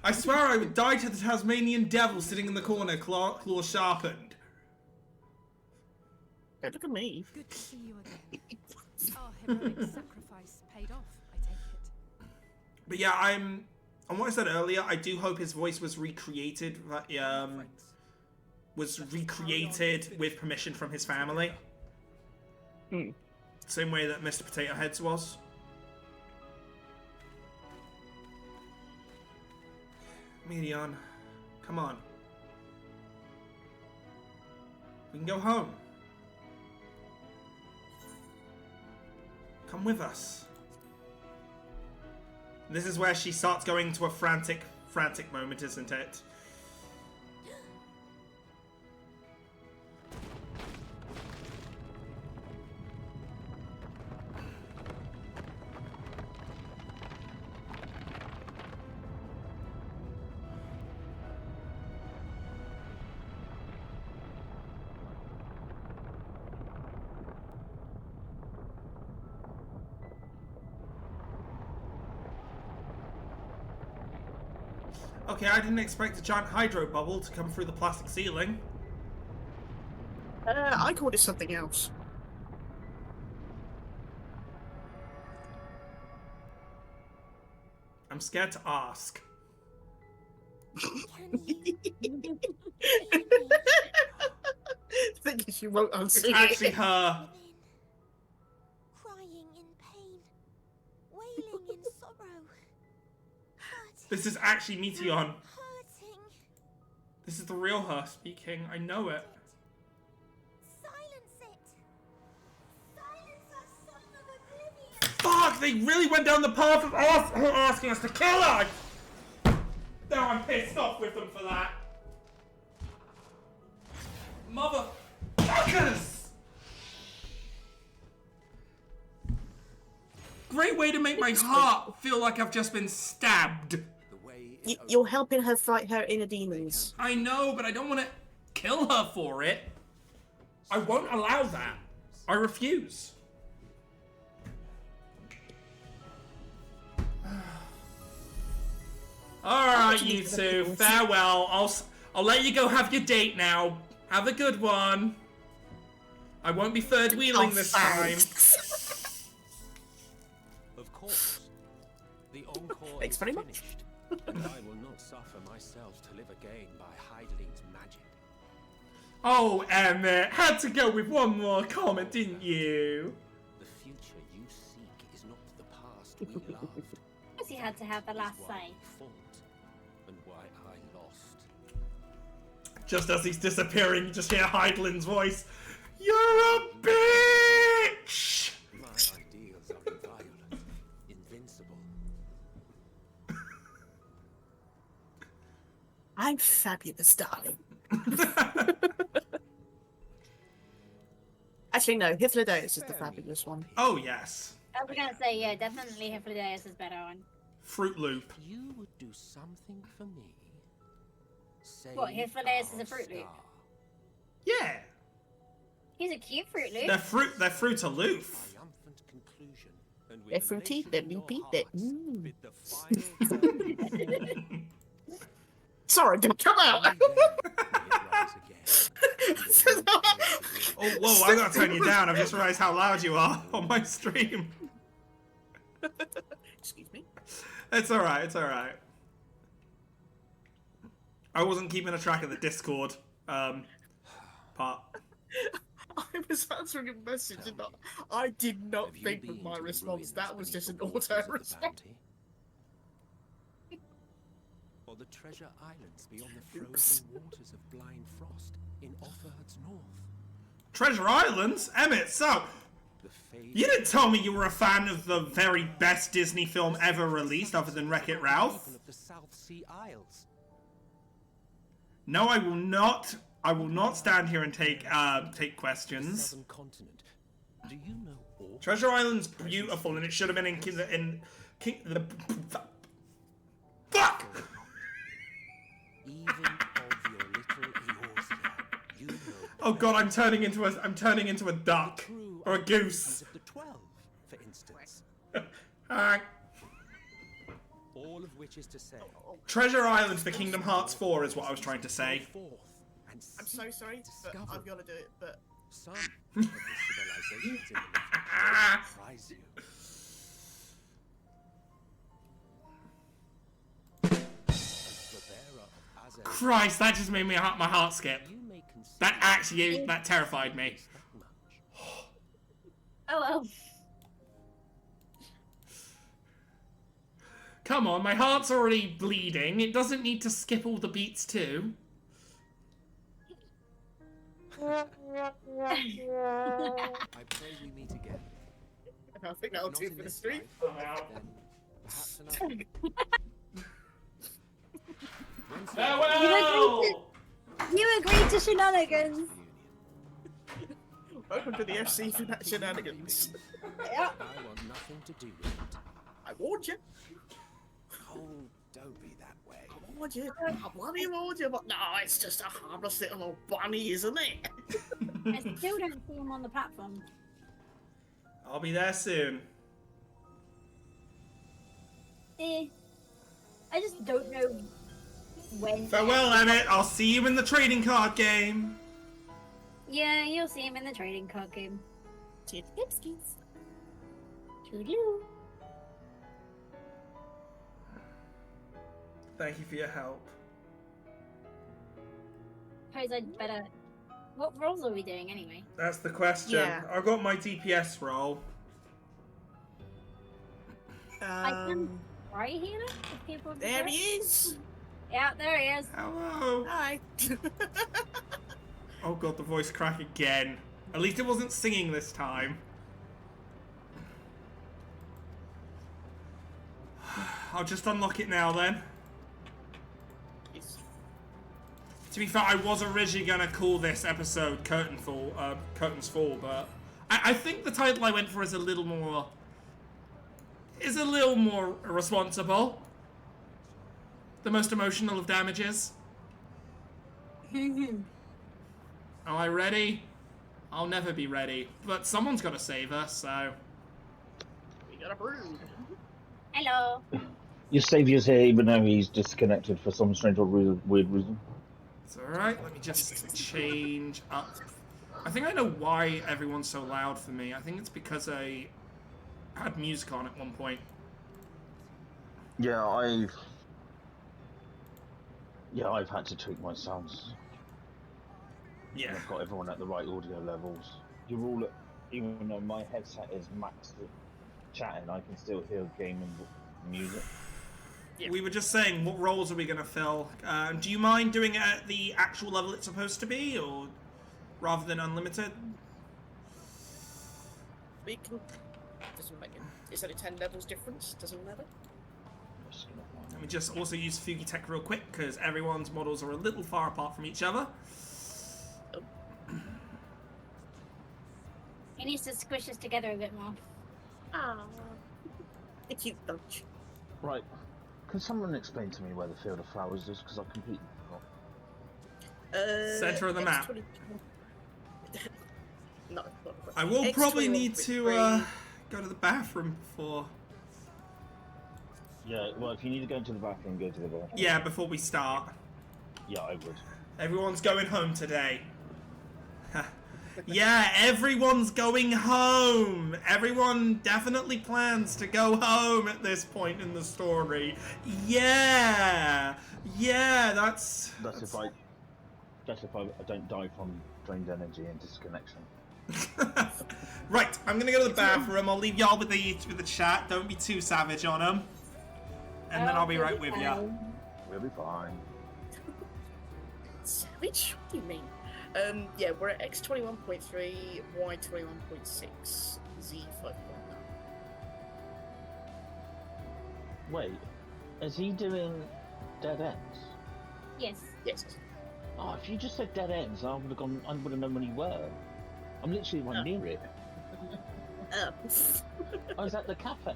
I swear I would die to the Tasmanian devil sitting in the corner, claw sharpened. Hey, look at me. Good to see you again. Our heroic sacrifice paid off, I take it. But yeah, on what I said earlier, I do hope his voice was recreated. With permission from his family. Same way that Mr. Potato Heads was. Medion, come on. We can go home. Come with us. This is where she starts going into a frantic moment, isn't it? Okay, I didn't expect a giant hydro bubble to come through the plastic ceiling. I called it something else. I'm scared to ask. Thinking she won't answer. It's actually her. Crying in pain, wailing in sorrow. This is actually Meteon. Hurting. This is the real her speaking. I know it. Silence it. Silence us, son of oblivion. Fuck! They really went down the path of asking us to kill her! Now I'm pissed off with them for that. Motherfuckers! Great way to make my heart feel like I've just been stabbed. You're helping her fight her inner demons. I know, but I don't want to kill her for it. I won't allow that. I refuse. Alright, you two. Farewell. I'll let you go have your date now. Have a good one. I won't be third wheeling this time. Of course. The encore Thanks is very much. finished. And I will not suffer myself to live again by Heidling's magic. Oh, Emmett, had to go with one more comment, didn't you? The future you seek is not the past we loved. Because he had to have the last Why say. I fought and why I lost. Just as he's disappearing, you just hear Heidlin's voice. You're a bitch! My ideals are inviolate, invincible. I'm fabulous, darling. Actually, no, Hythlodaeus is the fabulous one. Oh, yes. I was gonna say, yeah, definitely Hythlodaeus is better one. Fruit Loop. You would do something for me. What, Hythlodaeus is a Fruit Loop? Yeah. He's a cute Fruit Loop. They're Fruit Aloof. They're fruity, they're loopy, they're... Sorry, didn't come out. Oh, whoa, I gotta turn you down. I've just realized how loud you are on my stream. Excuse me. It's alright, it's alright. I wasn't keeping a track of the Discord part. I was answering a message and I did not think with my response. That was just an auto response. Or the treasure islands beyond the frozen waters of blind frost in Offerd's north. Treasure Islands? Emmett, so... The You didn't tell me you were a fan of the very best Disney film ever released, other than Wreck-It Ralph. People of the South Sea Isles. No, I will not. I will not stand here and take questions. Southern continent. Do you know all? Treasure Island's beautiful, and it should have been in fuck. Even of your little Eorzea, you know. Oh god, I'm turning into a duck or a goose. Of the 12, for instance. All of which is to say. Treasure Island for Kingdom Hearts 4 is what I was trying to say. I'm so sorry, but I've got to do it. But some of the civilizations in the left surprise you. Christ, that just made my heart skip. That terrified me. Oh well. Come on, my heart's already bleeding. It doesn't need to skip all the beats too. I pray we meet again. I think that'll do for the stream. Perhaps another. Farewell! You agreed to shenanigans. Welcome to the FC shenanigans. Yeah. I want nothing to do with it. I warned you. Oh, don't be that way. I warned you. I bloody warned you, but no, it's just a harmless little bunny, isn't it? I still don't see him on the platform. I'll be there soon. I just don't know when. Farewell, Emmett. I'll see you in the trading card game. Yeah, you'll see him in the trading card game. Toodaloo. Toodaloo. Thank you for your help. Suppose I'd better. What roles are we doing anyway? That's the question. Yeah. I got my DPS role. I can try healer if people. There he is. Yeah, there he is. Hello. Hi. Oh god, the voice crack again. At least it wasn't singing this time. I'll just unlock it now then. To be fair, I was originally gonna call this episode Curtains Fall, but I think the title I went for is a little more responsible. The most emotional of damages. Am I ready? I'll never be ready, but someone's gotta save us, so. We got a brood. Hello. Your saviour's here, even though he's disconnected for some strange or weird reason. It's alright, let me just change up. I think I know why everyone's so loud for me. I think it's because I had music on at one point. Yeah, I've had to tweak my sounds. Yeah. I've got everyone at the right audio levels. You're all at, even though my headset is maxed at chatting, I can still hear game and music. Yeah. We were just saying, what roles are we going to fill? Do you mind doing it at the actual level it's supposed to be, or rather than unlimited? We can. Doesn't make it. It's only 10 levels difference. Doesn't matter. Let me just also use Fugi Tech real quick because everyone's models are a little far apart from each other. He needs to squish us together a bit more. Ah, a cute bunch. Right. Can someone explain to me where the Field of Flowers is? Because I completely forgot. Center of the map. No, I will probably need to go to the bathroom before. Yeah, well, if you need to go into the bathroom, go to the bathroom. Yeah, before we start. Yeah, I would. Everyone's going home today. Yeah, everyone's going home. Everyone definitely plans to go home at this point in the story. Yeah, that's if I don't die from drained energy and disconnection. Right, I'm gonna go to the bathroom. I'll leave y'all with the chat. Don't be too savage on them, and then I'll be right with you. We'll be fine. Savage? What do you mean? Yeah, we're at X21.3, Y21.6. FFXIV 5.0. Wait, is he doing dead ends? Yes. Yes. Oh, if you just said dead ends, I would have gone. I would have known when you were. I'm literally right near it. I was at the cafe.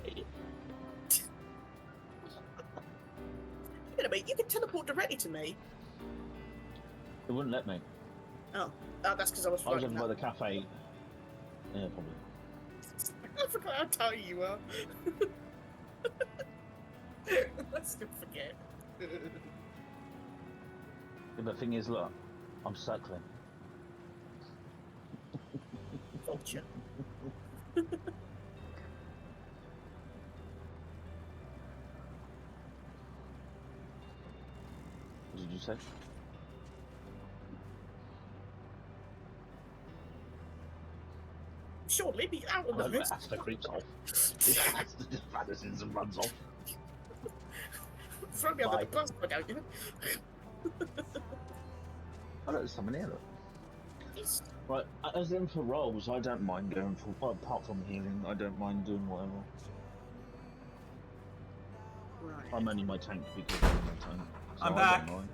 Wait a minute, you can teleport directly to me. It wouldn't let me. Oh, that's because I was. I was over by the cafe. Yeah, probably. I forgot how tiny you are. Let's still forget. Yeah, but the thing is, look, I'm circling. Vulture. What did you say? Sure, leave me out of Oh, this. Asta creeps off. This Asta just vanishes and runs off. Throw me under the bus, why don't you? Oh, look, there's someone here, look. Right, as in for roles, I don't mind going for, well, apart from healing, I don't mind doing whatever. Right. I'm only my tank because I'm my tank. So I'm I back. Don't mind.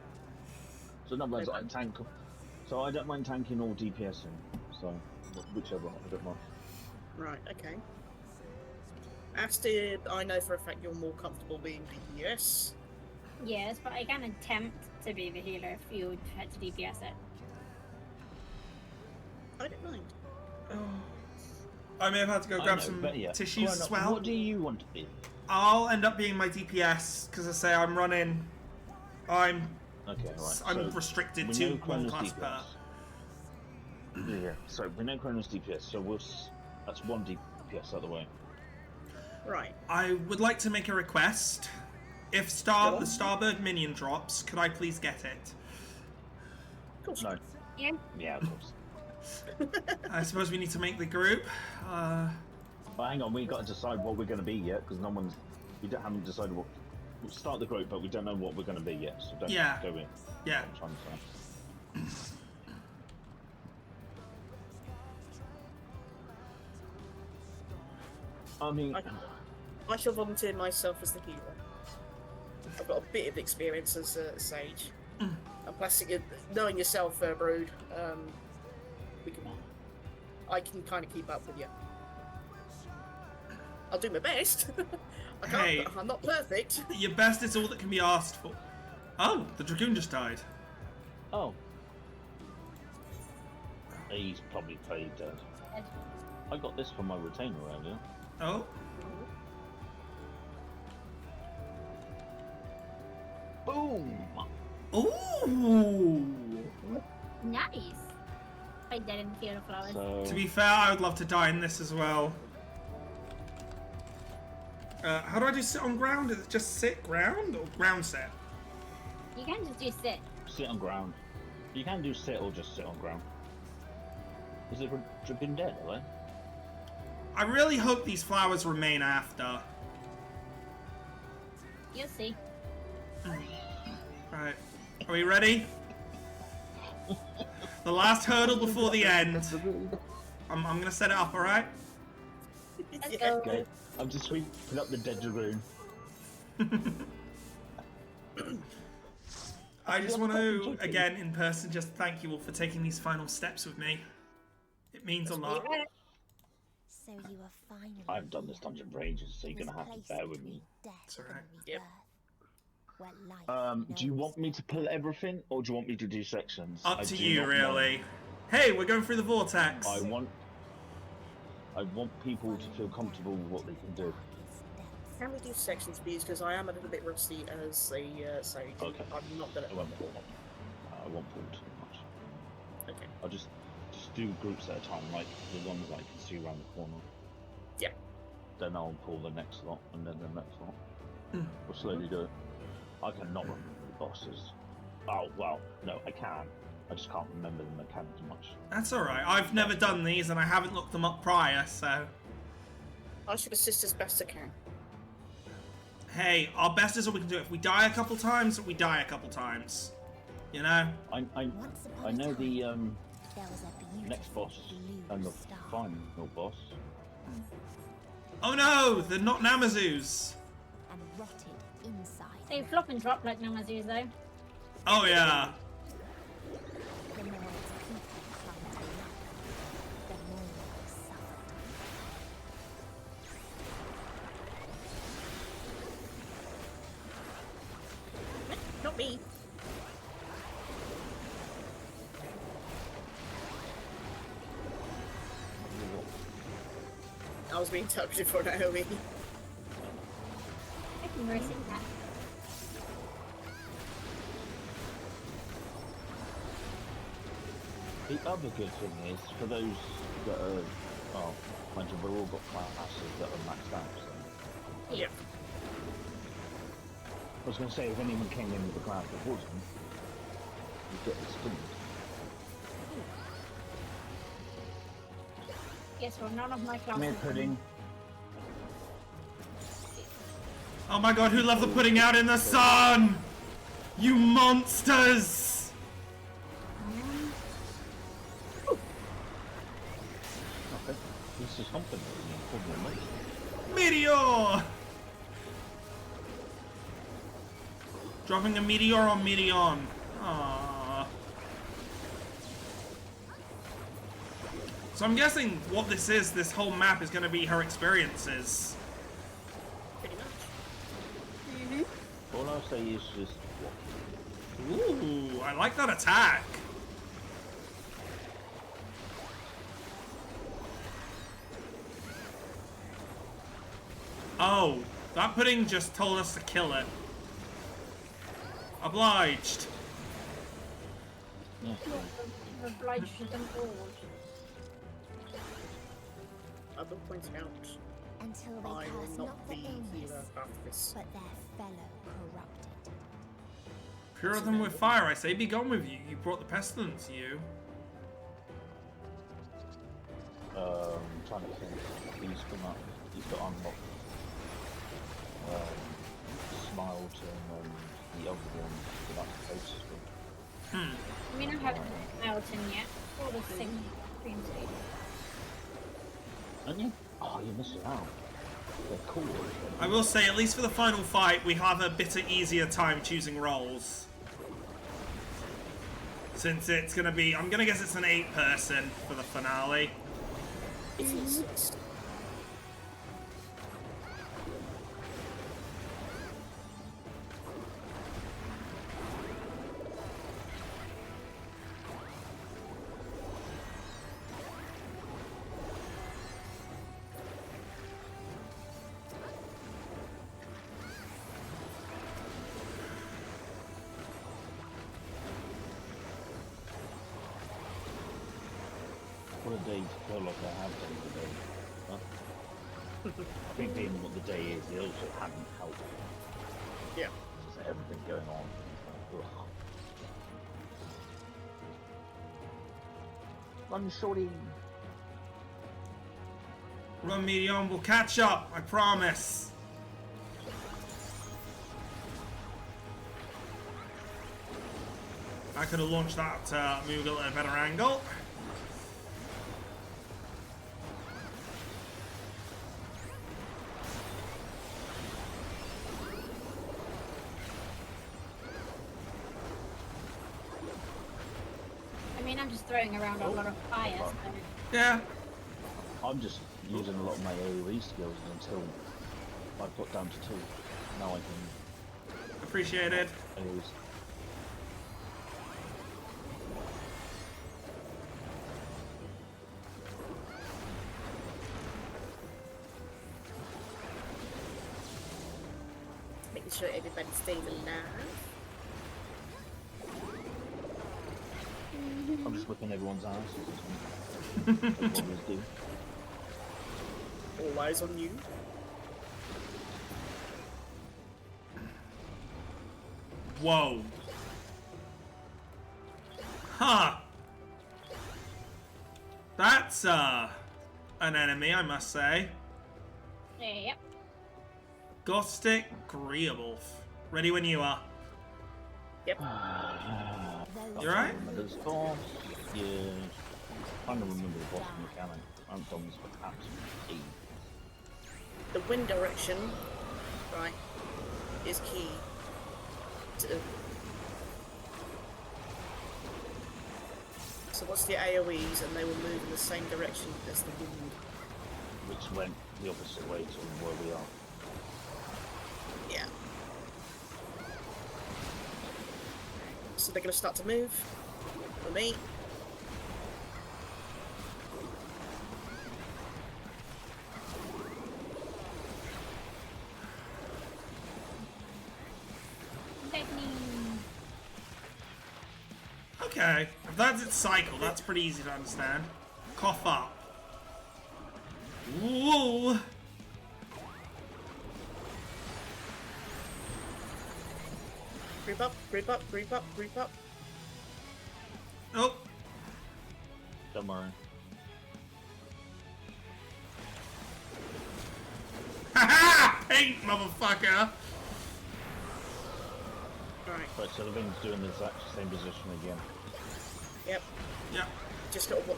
So in other words, I tank. So I don't mind tanking or DPSing. So whichever, I don't mind. Right, okay. Asta, I know for a fact you're more comfortable being DPS. Yes, but I can attempt to be the healer if you had to DPS it. I don't mind. I may have had to go grab some yeah. tissues as well. What do you want to be? I'll end up being my DPS because I say I'm running. I'm Okay, right. I'm So restricted we to know one Chrono's class DPS. per. Yeah. So we know Chrono's DPS. So that's one DPS out of the way. Right. I would like to make a request. If the Starbird minion drops, could I please get it? Of course. No. Yeah. Yeah, of course. I suppose we need to make the group. Well, hang on, we got to decide what we're going to be yet, because we haven't decided what. We'll start the group, but we don't know what we're going to be yet, so don't go in. Yeah. I'm trying to say. I mean, I shall volunteer myself as the healer. I've got a bit of experience as a sage. And plus, knowing yourself, Brood, I can kind of keep up with you. I'll do my best. I'm not perfect. Your best is all that can be asked for. Oh, the Dragoon just died. Oh. He's probably played dead. I got this from my retainer earlier. Oh. Boom! Ooh! Nice. I didn't feel the flowers. To be fair, I would love to die in this as well. How do I do sit on ground? Is it just sit ground or ground set? You can just do sit. Sit on ground. You can do sit or just sit on ground. Is it Dragoon dead, are they? I really hope these flowers remain after. You'll see. Right. Are we ready? The last hurdle before the end. I'm gonna set it up, alright? Let's go. Okay. I'm just sweeping up the dead Dragoon. I just want to, again, in person, just thank you all for taking these final steps with me. It means a lot. So you are finally. I've done this dungeon for ages, so you're gonna have to bear with me. It's alright. Yep. Do you want me to pull everything, or do you want me to do sections? Up to you, really. Hey, we're going through the vortex. I want people to feel comfortable with what they can do. Can we do sections, please? Because I am a little bit rusty as a sage. Okay. I'm not gonna. I won't pull too much. Okay. I'll just do groups at a time, like the ones that I can see around the corner. Yeah. Then I'll pull the next lot, and then the next lot. We'll slowly do it. I cannot remember the bosses. Oh, well, no, I can. I just can't remember the mechanics much. That's alright. I've never done these and I haven't looked them up prior, so... I should assist as best I can. Hey, our best is all we can do. If we die a couple times, we die a couple times. You know? I know the next boss and the final boss Oh no, they're not Namazus. And rotted inside. They flop and drop like Namazus though. Oh yeah. The more its people clung to life, the more they suffered. Not me. I was being targeted for Naomi. I can resist that. The other good thing is, for those that are, oh, mind you, we've all got classes that are maxed out, so. Yeah. I was going to say, if anyone came in with a class that wasn't, you'd get the stint. Yes, well, none of my classes. Mere pudding. Oh my god, who left the pudding out in the sun? You monsters! Okay, this is something that Meteor! Dropping a meteor on Meteon. Aww. So I'm guessing what this whole map is going to be her experiences. Pretty much. All I'll say is just... Ooh, I like that attack. Oh, that pudding just told us to kill it. Obliged. Yeah. Obliged to them all. I will point out. Until they I curse will not the be illness, healer after this. but their fellow corrupted. Pure them with fire, I say, be gone with you. You brought the pestilence, you. Trying to think. He's come up. He's got unlocked. Smile turn and the other one for that closest one. I mean, I haven't Melton yet. Or the thing cream seed. Aren't you? Oh, you're missing out. They're cool. I will say, at least for the final fight, we have a bit of easier time choosing roles. Since it's going to be, I'm going to guess it's an 8-person for the finale. It's What a day to feel like I have done today. Huh? I think being what the day is, it also hadn't helped. Yeah. There's everything going on. Ugh. Run, shorty. Run, Meteon, we'll catch up, I promise. I could have launched that Moogle at a better angle. I mean, I'm just throwing around a lot of fire. So. Yeah. I'm just using a lot of my AoE skills until I've got down to 2. Now I can... Appreciated. AoE. making sure everybody stays alive. I'm just whipping everyone's ass. That's what we do. All eyes on you. Whoa. Huh. That's, an enemy, I must say. Yep. Gothic Greeable. Ready when you are. Yep. You alright? There's boss. Yeah. trying to remember the boss mechanic. I haven't done this for absolutely. The wind direction, right, is key to... So what's the AoEs, and they will move in the same direction as the wind. Which went the opposite way to where we are. Yeah. So they're going to start to move for me. Okay, if that's its cycle, that's pretty easy to understand. Cough up. Whoa! Group up, group up, group up, group up. Oh! Don't worry. Haha! Paint, motherfucker! Right, so the ring's doing the exact same position again. Yep. Yep. Just got to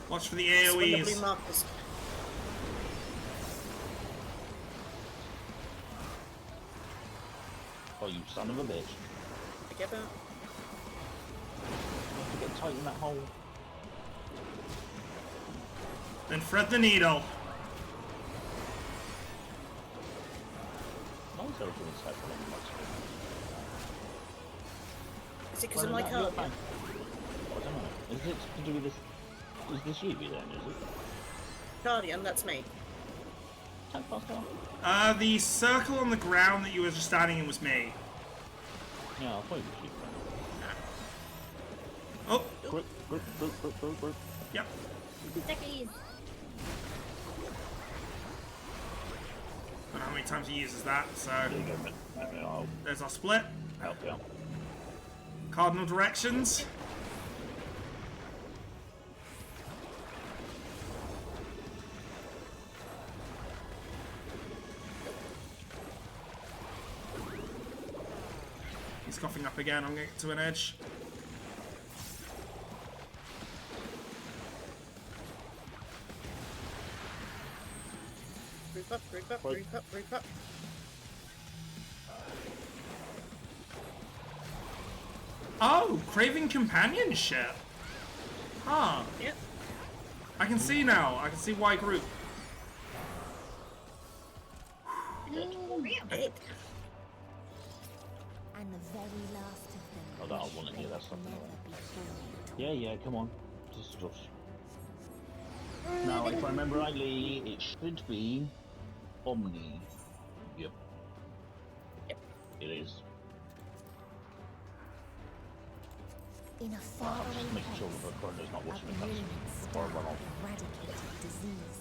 watch for the AoEs. When the blue markers. Oh, you son of a bitch. Forget about. Get tight in that hole. Then thread the needle. Why is everything happening much? Is it because of my card? I don't know. Is it to do with this? Is this you then, is it? Guardian, that's me. The circle on the ground that you were just standing in was me. Yeah, I'll play with you. Oh! Group. Yep. Stickies. I don't know how many times he uses that, so... Go, there's our split. Help you. Cardinal directions. He's coughing up again. I'm going to get to an edge. Group up, group up, group up, group up. Oh, craving companionship. Huh. Yep. I can see now. I can see why group. Dead. And the very last of them. Oh, that I want to hear that something. Yeah, come on. Just. Now, if I remember rightly, it should be Omni. Yep. It is. In a faraway just make sure place, the Chrono's not watching a the brilliant cutscene star or run off. eradicated disease.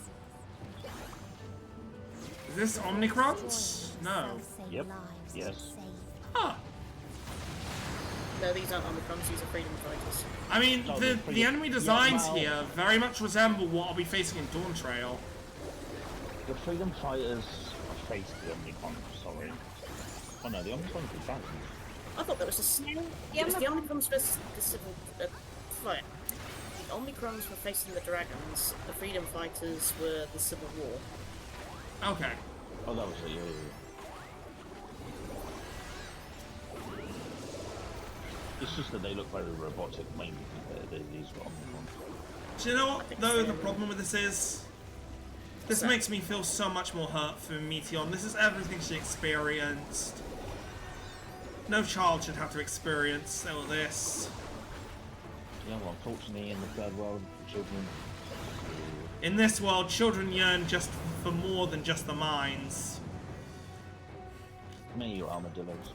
Is this Omnicrons? No. Yep. Yes. Huh. No, these aren't Omicrons, these are freedom fighters. I mean, the enemy designs here very much resemble what I'll be facing in Dawn Trail. The freedom fighters face the Omnicrons, sorry. Oh no, the Omnicrons are dragons. I thought that was the it was the Omicrons versus the civil fight. The Omicrons were facing the dragons, the freedom fighters were the Civil War. Okay. Oh, that was it, yeah. It's just that they look very robotic, mainly compared to these Omnicrons. Do you know what, though, the problem with this is? This makes me feel so much more hurt for Meteon. This is everything she experienced. No child should have to experience all this. Yeah, well, unfortunately, in the third world, children... In this world, children yearn just for more than just the mines. Me, your armadillos.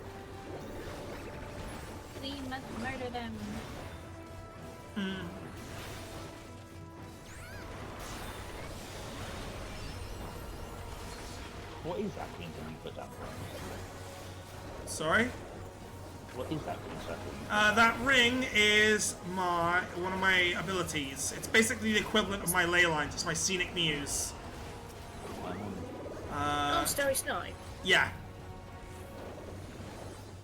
We must murder them. What is that thing that you put down? Sorry? What is that thing, sir? That ring is one of my abilities. It's basically the equivalent of my ley lines. It's my scenic muse. Starry Snipe? Yeah.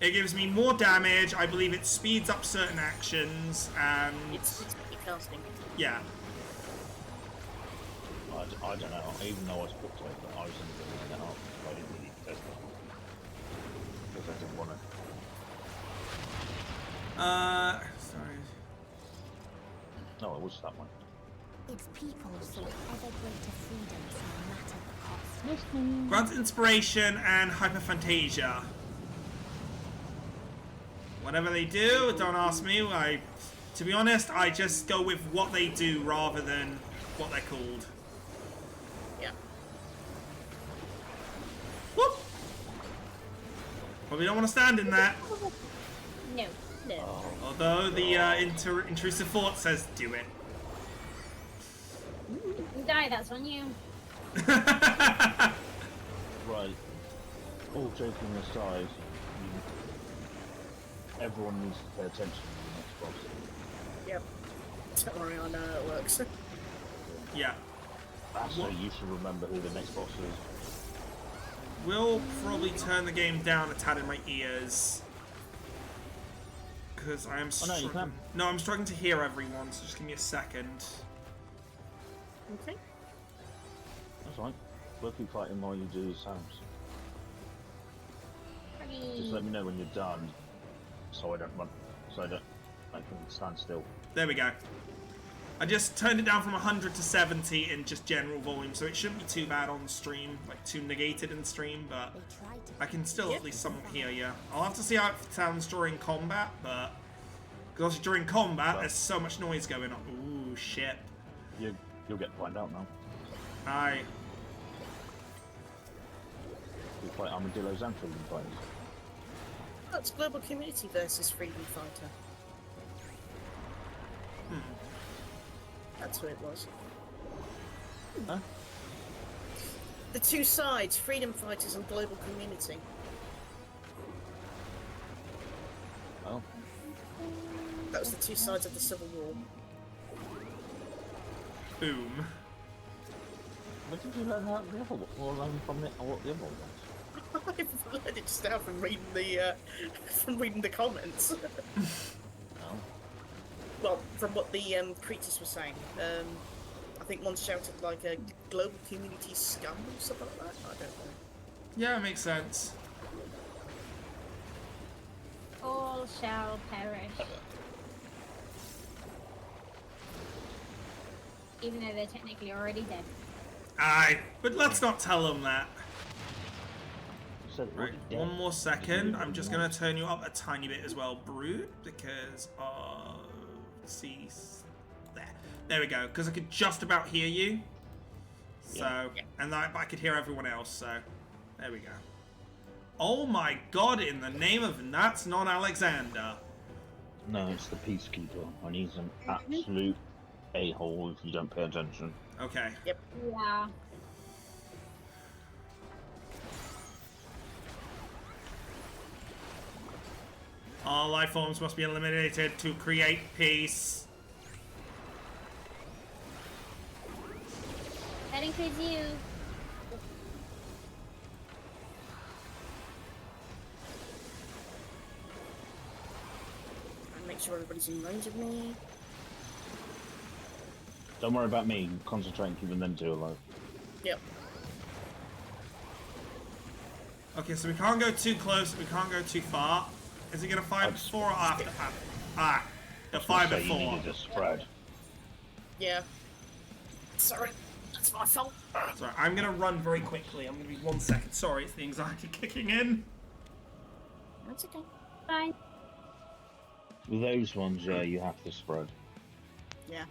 It gives me more damage. I believe it speeds up certain actions, and... It's casting. Yeah. I don't know. Even though I was booked over, I was in the middle of it up. I didn't really test it. Because I didn't want to. Sorry. No, it was that one. Its people sought ever greater freedoms no matter the cost. Grant inspiration and hyperphantasia. Whatever they do, don't ask me. To be honest, I just go with what they do rather than what they're called. Yeah. Whoop! Probably don't want to stand in that. No. No. Although the intrusive thought says do it. You die, that's on you. Right. All joking aside, everyone needs to pay attention to the next boss. Yep. Don't worry, I know how it works. Yeah. So you should remember who the next boss is. We'll probably turn the game down a tad in my ears. Because I am struggling. Oh, no, you can. No, I'm struggling to hear everyone, so just give me a second. Okay. That's right. We'll keep fighting while you do sounds. Just let me know when you're done, so I don't run, so I can stand still. There we go. I just turned it down from 100 to 70 in just general volume, so it shouldn't be too bad on stream, like too negated in stream, but I can still at least somewhat hear you. I'll have to see how it sounds during combat, but because during combat there's so much noise going on. Ooh, shit. You'll get to find out now. Aye. You fight armadillos and freedom fighters. That's Global Community versus Freedom Fighter. That's who it was. Huh? The two sides, Freedom Fighters and Global Community. Oh. That was the two sides of the Civil War. Boom. Where did you learn that the other one? Or learn from it, or what the other one was? I've learned it just now from reading the comments. Oh. Well, from what the creatures were saying. I think one shouted like a global community scum or something like that. I don't know. Yeah, it makes sense. All shall perish. Even though they're technically already dead. Aye, but let's not tell them that. So Right, one more second. I'm just going to turn you up a tiny bit as well, Brood, because see, there we go. Because I could just about hear you. So, and I could hear everyone else. So, there we go. Oh my God! In the name of that's not Alexander. No, it's the Peacekeeper, and he's an absolute a-hole if you don't pay attention. Okay. Yep. Yeah. All life forms must be eliminated to create peace. That includes you. And make sure everybody's in range of me. Don't worry about me. Concentrate on keeping them two alive. Yep. Okay, so we can't go too close. We can't go too far. Is it gonna fire before or after? The fire So before. you needed a spread. Yeah. Sorry. That's my fault. Sorry, I'm gonna run very quickly. I'm gonna be 1 second. Sorry, it's the anxiety kicking in. That's okay. Fine. With those ones, yeah, you have to spread. Yeah.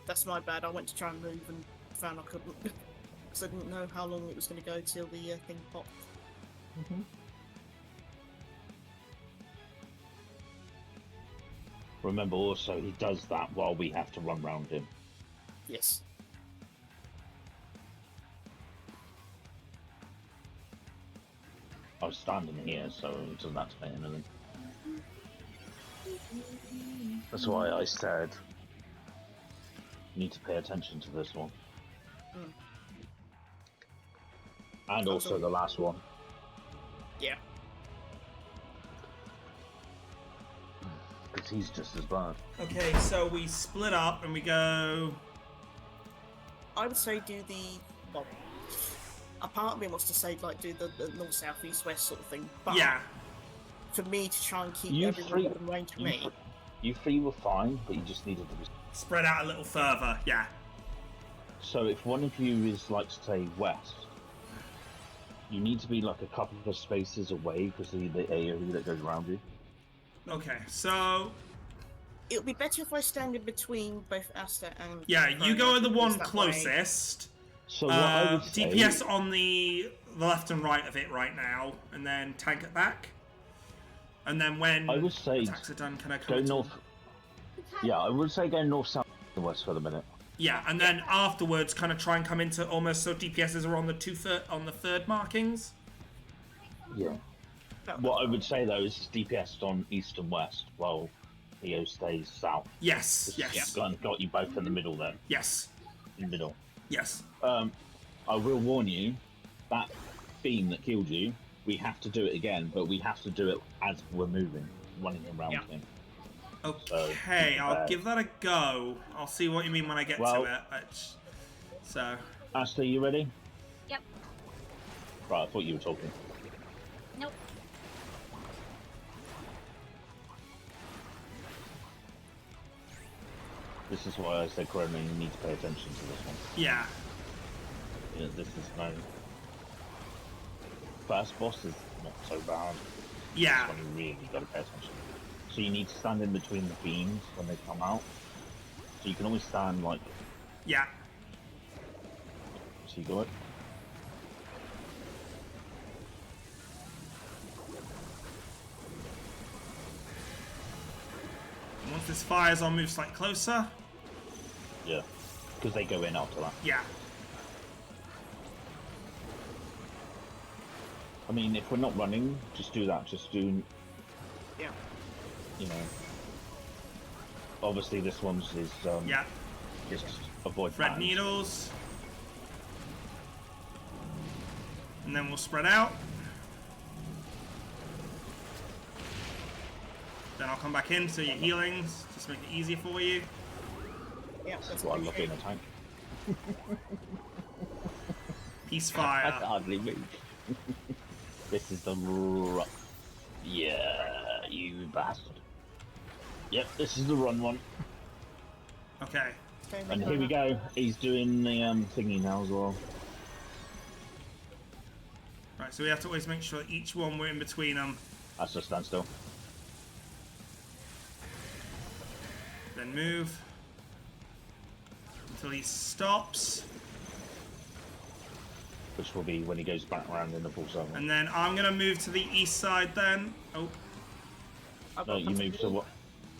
That's my bad. I went to try and move and found I couldn't. Because I didn't know how long it was going to go till the thing popped. Remember also, he does that while we have to run round him. Yes. I was standing here, so it doesn't have to pay anything. That's why I said you need to pay attention to this one. And also the last one. Yeah. because he's just as bad. Okay, so we split up and we go. I would say do the, well, a part of me wants to say like do the north, south, east, west sort of thing. But yeah. For me to try and keep You everyone three, within range of me. You three were fine, but you just needed to be spread out a little further. Yeah. So if one of you is like say west, you need to be like a couple of spaces away because of the area that goes around you. Okay, so it'll be better if I stand in between both Asta and. Yeah, you go the one closest. So what I would say... DPS on the left and right of it right now, and then tank it back. And then when I would say attacks are done, can I go north? Yeah, I would say go north, south, and west for the minute. Yeah, and then afterwards, kind of try and come into almost so DPSs are on the third markings. Yeah. What I would say though is DPS on east and west, while Theo stays south. Yes, yes. Got you both in the middle then. Yes. In the middle. Yes. I will warn you, that beam that killed you, we have to do it again, but we have to do it as we're moving, running around him. Okay, I'll give that a go. I'll see what you mean when I get to it. So. Asta, you ready? Yep. Right, I thought you were talking. Nope. This is why I said, Corona, you need to pay attention to this one. Yeah. Yeah, this is no. First boss is not so bad. Yeah. This one you really got to pay attention. So you need to stand in between the beams when they come out. So you can always stand like. Yeah. So you got it. Once this fires, I'll move slightly closer. Yeah, because they go in after that. Yeah. I mean, if we're not running, just do that. Just do. Yeah. You know. Obviously, this one's is. Yeah. Just avoid red patterns. needles. And then we'll spread out. Then I'll come back in, so your healings, just make it easier for you. Yeah, that's why I'm looking at a tank. Peace fire. I can hardly move. This is the rough. Yeah, you bastard. Yep, this is the run one. Okay. And here we go. He's doing the thingy now as well. Right, so we have to always make sure that each one we're in between them. That's just stand still. Then move until he stops. Which will be when he goes back around in the full circle. And then I'm gonna move to the east side then. Oh. No, you move to what?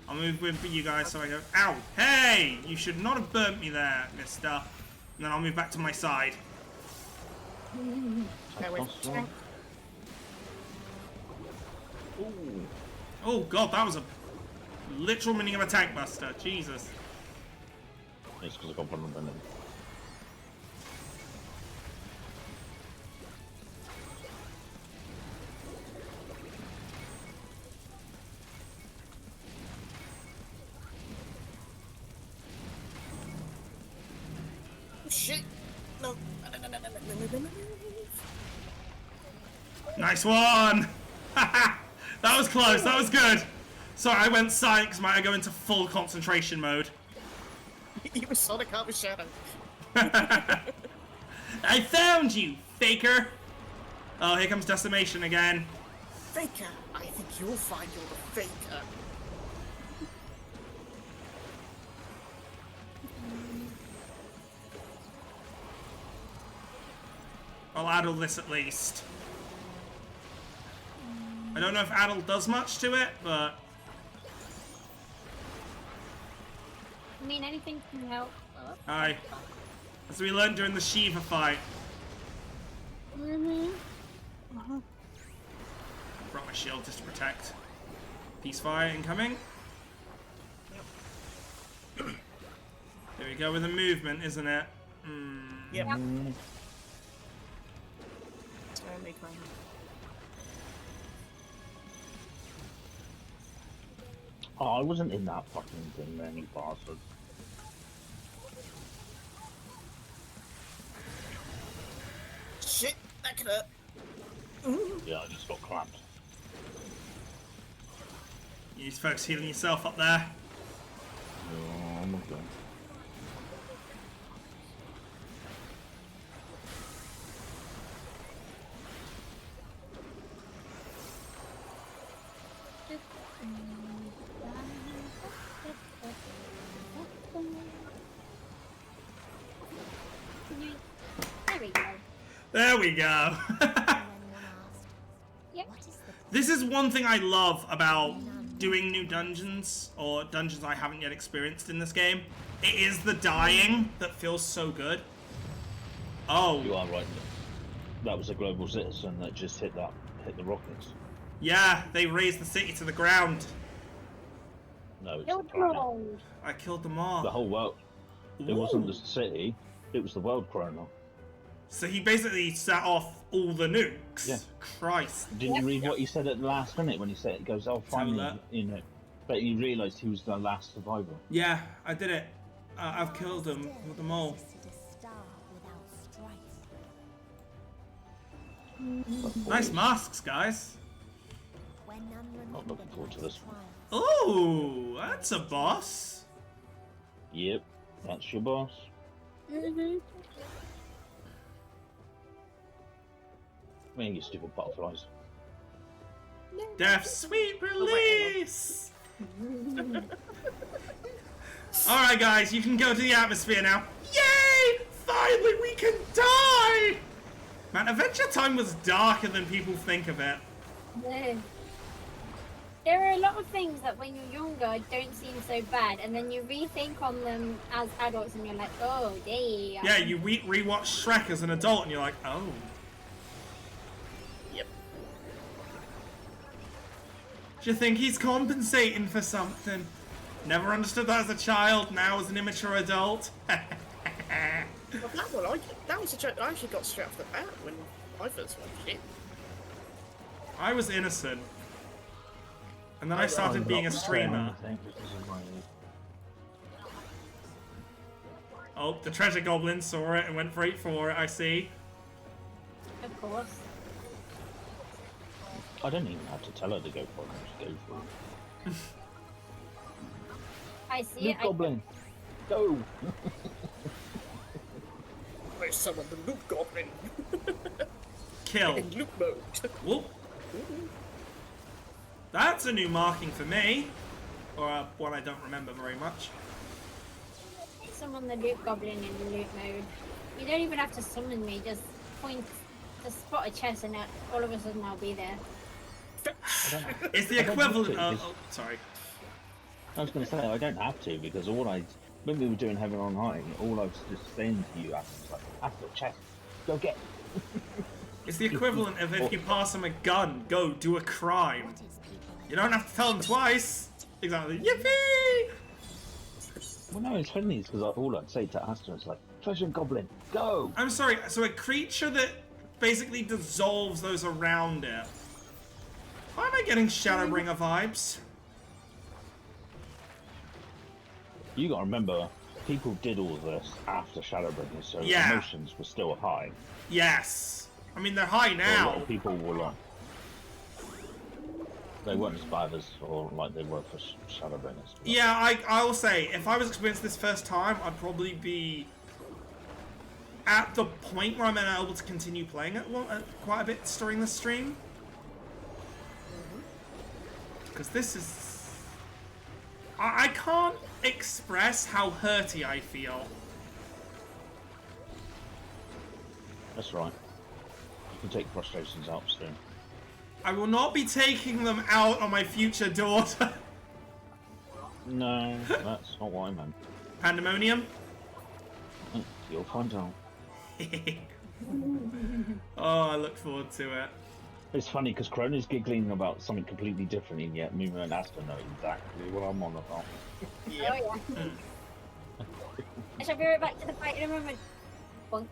I'll move with you guys so I go. Ow! Hey! You should not have burnt me there, mister. And then I'll move back to my side. Oh god, that was a literal meaning of a tank buster. Jesus. It's because I got one of them. Oh shit! No. Nice one! That was close, that was good. Sorry, I went silent because I go into full concentration mode. You were Sonic out of shadow. I found you, faker! Oh, here comes decimation again. Faker? I think you'll find you're the faker. I'll addle this at least. I don't know if addle does much to it, but... I mean, anything can help. Aye. As we learned during the Shiva fight. Mm-hmm. Brought my shield just to protect. Peace fire incoming. There we go with the movement, isn't it? Yep. Oh, I wasn't in that fucking thing, man, you bastard. Shit, that could hurt. Yeah, I just got clamped. You need to focus healing yourself up there. Oh, I'm okay. There we go. There we go. Yep. This is one thing I love about doing new dungeons, or dungeons I haven't yet experienced in this game. It is the dying that feels so good. Oh. You are right. That was a global citizen that just hit the rockets. Yeah, they razed the city to the ground. No, it's the planet. I killed them all. The whole world. It wasn't the city, it was the world chrono. So he basically set off all the nukes. Yeah. Christ. Didn't you read what he said at the last minute when he said it goes, oh, finally, you know, but he realised he was the last survivor. Yeah, I did it. I've killed them with them all. Nice masks, guys. Not looking forward to this one. Oh, that's a boss. Yep, that's your boss. Mm-hmm. Man, you stupid butterflies. Death's sweet release. Alright guys, you can go to the atmosphere now. Yay! Finally we can die! Man, Adventure Time was darker than people think of it. No. There are a lot of things that when you're younger don't seem so bad, and then you rethink on them as adults and you're like, oh, damn. Yeah, you rewatch Shrek as an adult and you're like, oh. Yep. Do you think he's compensating for something? Never understood that as a child, now as an immature adult. Well, that one, that was a joke I actually got straight off the bat when I first watched it. I was innocent. And then I started being a streamer. Oh, the treasure goblin saw it and went straight for it, I see. Of course. I don't even have to tell her to go for it, just go for it. I see Loot it. goblin, go! I summoned the loot goblin. Kill. In loot mode. Whoop. That's a new marking for me. Or one I don't remember very much. Summon the loot goblin in loot mode. You don't even have to summon me, just point, just spot a chest and all of a sudden I'll be there. It's the equivalent of... Oh, sorry. I was going to say, I don't have to, because when we were doing Heaven on High, all I was just saying to you, Adam, was like, I've got a chest, go get it. It's the equivalent of if you pass them a gun, go do a crime. You don't have to tell them twice. Exactly. Yippee! Well, no, it's funny, because all I'd say to Aston is like, treasure goblin, go! I'm sorry, so a creature that basically dissolves those around it. Why am I getting Shadowbringer vibes? You gotta remember, people did all this after Shadowbringer, so Yeah. emotions were still high. Yes. I mean, they're high So a now. lot of people were like, they weren't as bad as, or like they were for Shadowbringers. Yeah, I will say, if I was experiencing this first time, I'd probably be at the point where I'm able to continue playing it quite a bit during the stream. Because this is... I can't express how hurty I feel. That's right. You can take frustrations out soon. I will not be taking them out on my future daughter. No, that's not what I meant. Pandemonium? You'll find out. Oh, I look forward to it. It's funny because Krona's giggling about something completely different, and yet me and Aston know exactly what I'm on about. Yeah. Oh, yeah. I shall be right back to the fight in a moment. Bonk.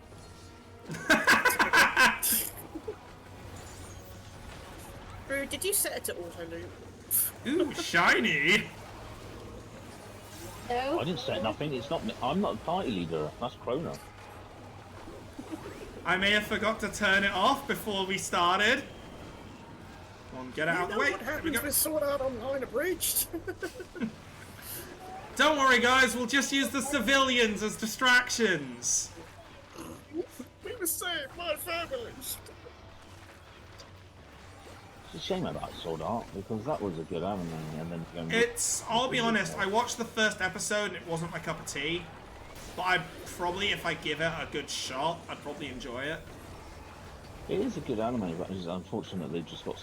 Brew, did you set it to auto loop? Ooh, shiny! though. I didn't say nothing. It's not me. I'm not the party leader. That's Krona. I may have forgot to turn it off before we started. Come on, get it out of the way. What There we happens go. with Sword Art Online abridged? Don't worry, guys. We'll just use the civilians as distractions. We were saved, my families. It's a shame about Sword Art because that was a good anime, and then It's. I'll be honest. I watched the first episode and it wasn't my cup of tea. But I probably, if I give it a good shot, I'd probably enjoy it. It is a good anime, but it's unfortunately just got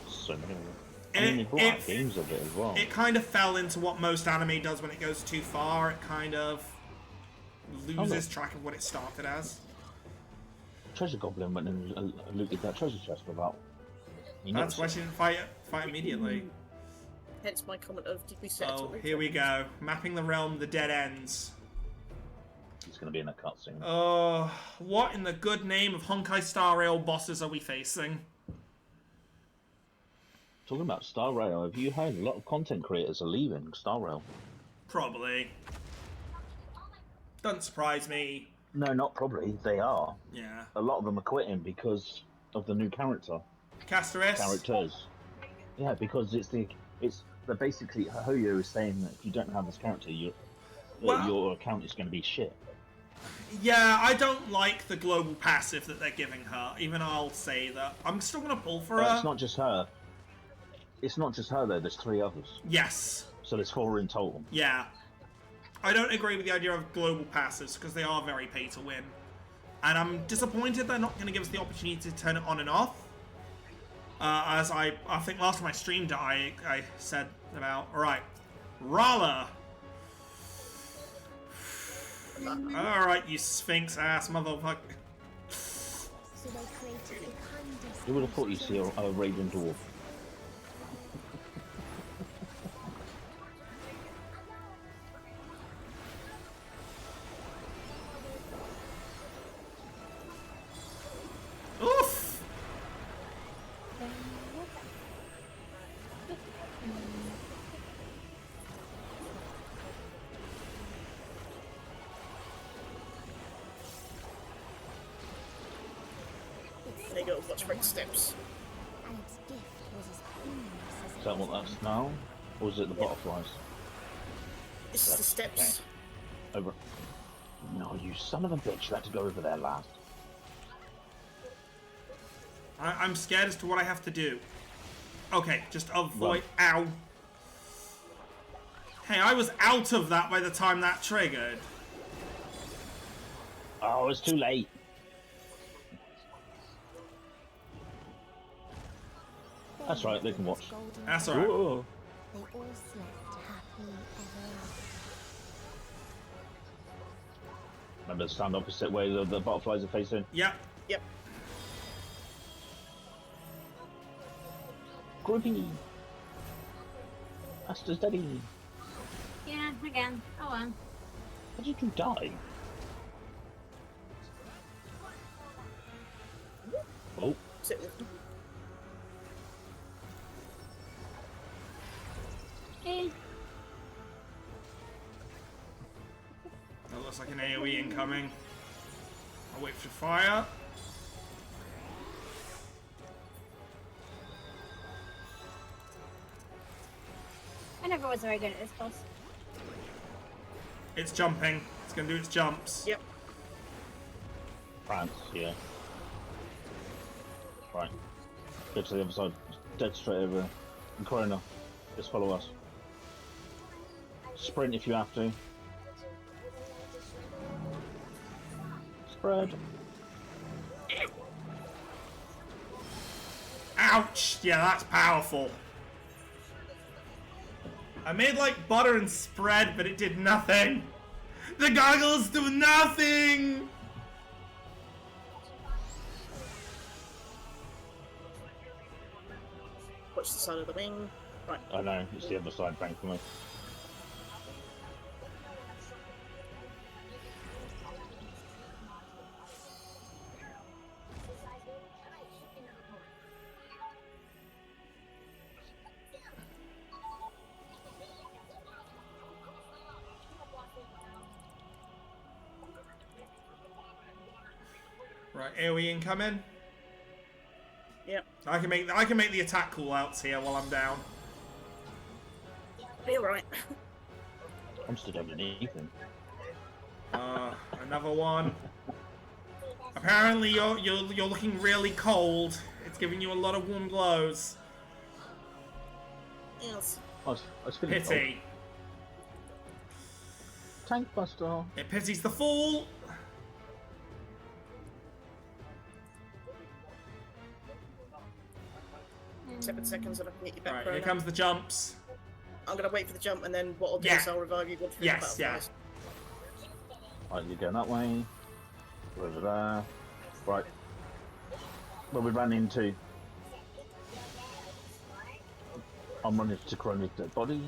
so many of it. I mean, they brought out games of it as well. It kind of fell into what most anime does when it goes too far. It kind of loses track of what it started as. Treasure Goblin went and looted that treasure chest for about. That's why she didn't fight immediately. Hence my comment of, did we set Oh, here we go. Mapping the realm, the dead ends. It's going to be in a cutscene. Oh, what in the good name of Honkai Star Rail bosses are we facing? Talking about Star Rail, have you heard a lot of content creators are leaving Star Rail? Probably. Doesn't surprise me. No, not probably. They are. Yeah. A lot of them are quitting because of the new character. Characters. Yeah, because they're basically Hoyo is saying that if you don't have this character, your account is going to be shit. Yeah, I don't like the global passive that they're giving her. Even I'll say that. I'm still going to pull for her. It's not just her. It's not just her though. There's 3 others. Yes. So there's 4 in total. Yeah. I don't agree with the idea of global passives because they are very pay to win. And I'm disappointed they're not going to give us the opportunity to turn it on and off. As I think last time I streamed it, I said about, alright, Rala. Alright, you Sphinx ass motherfucker. You would have thought you'd see a Raven Dwarf. Oof! There you go, watch break steps. Is that what that's now? Or is it the butterflies? This is the steps. Over. No, you son of a bitch, you had to go over there last. I'm scared as to what I have to do. Okay, just avoid. Ow. Hey, I was out of that by the time that triggered. Oh, it's too late. That's right, they can watch. That's alright. Whoa. They all slept happily ever after. Remember the stand opposite way the butterflies are facing? Yep. Yep. Groovy. Asta's daddy. Yeah, again. Oh well. How did you die? Oh. Okay. That looks like an AoE incoming. I'll wait for fire. I never was very good at this boss. It's jumping. It's going to do its jumps. Yep. France, yeah. Right. Go to the other side. Dead straight over. And Corona, just follow us. Sprint if you have to. Spread. Ouch! Yeah, that's powerful. I made like butter and spread, but it did nothing. The goggles do nothing! Watch the side of the wing. Right. I know, it's the other side, thankfully. Right, AoE incoming. Yep. I can make the attack callouts here while I'm down. Be alright. I'm stood underneath him. Another one. Apparently you're looking really cold. It's giving you a lot of warm glows. Yes. I was feeling Pity. cold. Tank buster. It pities the fool. 7 seconds and I can get you back. Right, Chrono. here comes the jumps. I'm gonna wait for the jump and then what I'll do is I'll revive you once through the butterflies. Right, you're going that way. Over there. Right. Where we ran into. I'm running to Chrono's dead body.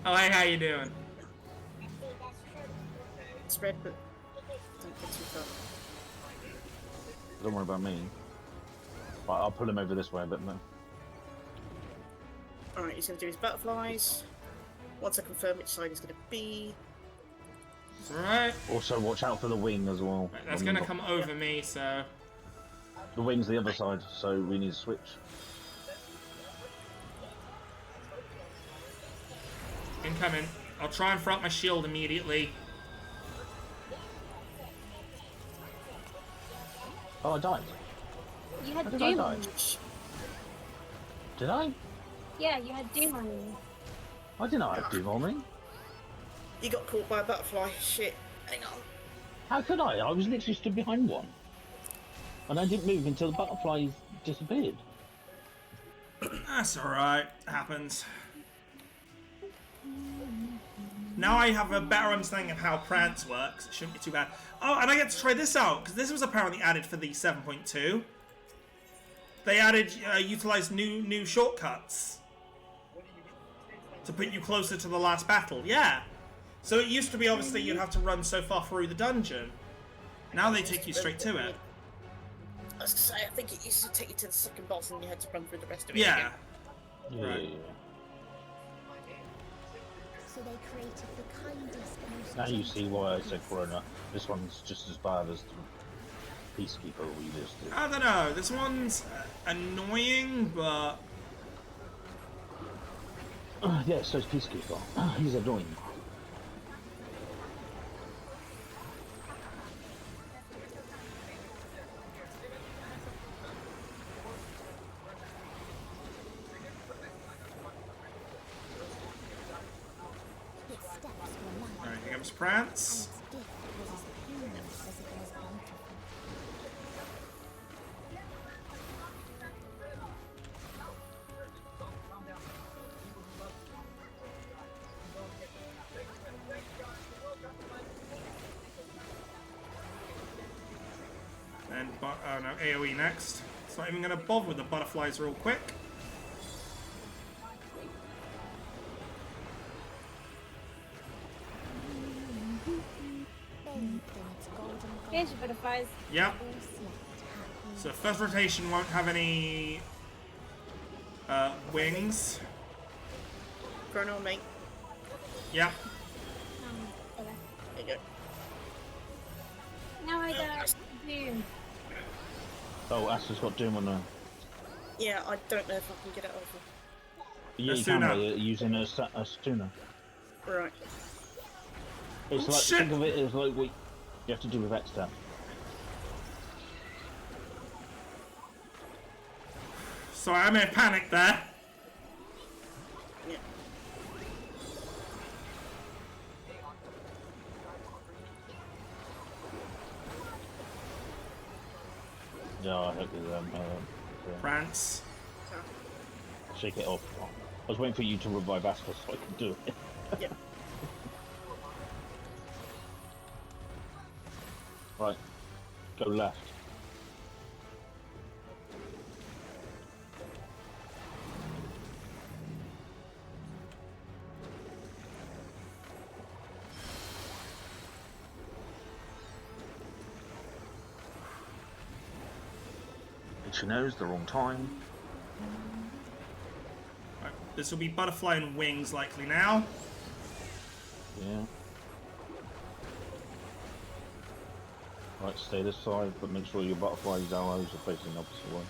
Oh, hey, how you doing? Spread, but don't get too far. Don't worry about me. Right, I'll pull him over this way a bit more. Alright, he's gonna do his butterflies. Once I confirm which side he's gonna be. It's alright. Also, watch out for the wing as well. Right, that's gonna come over me, so. The wing's the other side, so we need to switch. Incoming. I'll try and throw up my shield immediately. Oh, I died. You had How did Doom I on die? you. Did I? Yeah, you had Doom on you. I didn't know I had Doom on me. You got caught by a butterfly. Shit. Hang on. How could I? I was literally stood behind one. And I didn't move until the butterflies disappeared. That's alright. Happens. Now I have a better understanding of how Prance works. It shouldn't be too bad. Oh, and I get to try this out, because this was apparently added for the 7.2. They added, utilized new shortcuts to put you closer to the last battle. Yeah. So it used to be, obviously, you'd have to run so far through the dungeon. Now they take you straight to it. I was gonna say, I think it used to take you to the second boss and you had to run through the rest of it. Yeah. Yeah. Right. So they created the kindest, most Now you see why I said Corona. This one's just as bad as the Peacekeeper we just did. I don't know. This one's annoying, but... Yeah, so it's Peacekeeper. He's annoying. Alright, here comes Prance. And, oh no, AoE next. It's not even going to bother with the butterflies real quick. Here's your butterflies. Yep. So first rotation won't have any wings. Chrono, mate. Yep. There you go. No, I don't. Doom. Oh, Astra's got Doom on her. Yeah, I don't know if I can get it over. Yeah, you can by using a Stuna. Right. It's like, think of it as like what you have to do with X-Tap. Sorry, I may have panicked there. Yeah. Yeah, I hope that France. Shake it off. I was waiting for you to revive Astra so I could do it. Yep. Right. Go left. She knows the wrong time. Right, this will be butterfly and wings likely now. Yeah. Right, stay this side, but make sure your butterfly's arrows are facing the opposite way.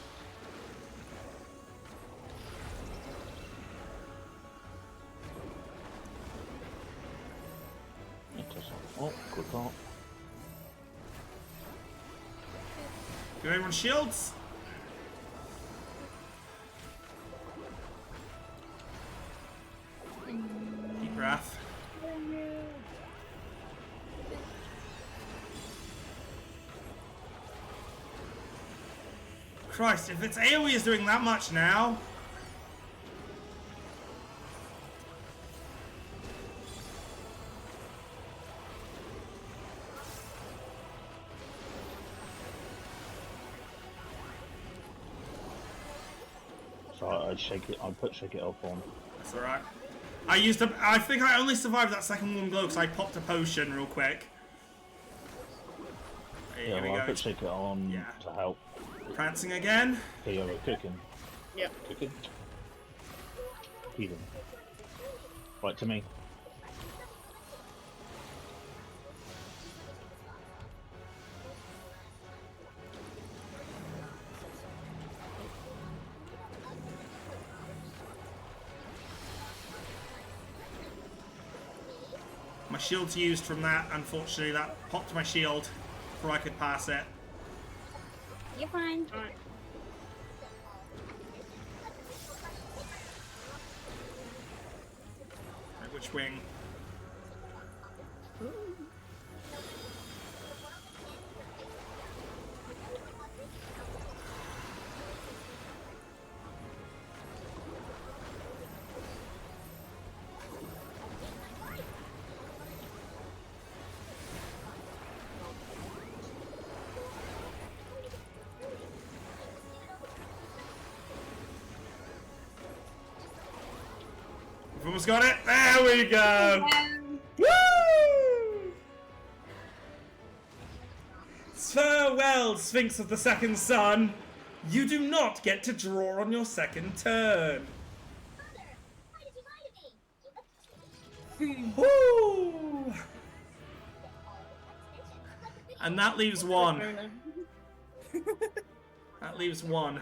Oh, good thought. Give everyone shields! Deep breath. Christ, if its AoE is doing that much now... So I'd shake it. I'd put shake it up on. That's alright. I think I only survived that second warm glow because I popped a potion real quick. Yeah, well, I put shake it on to help. Prancing again. Okay, we're cooking. Yep. Cooking. Healing. Right to me. My shield's used from that. Unfortunately, that popped my shield before I could pass it. You're fine. Right, which wing? We've almost got it. There we go. Woo! Farewell, Sphinx of the Second Sun. You do not get to draw on your second turn. Woo! And that leaves one. That leaves one.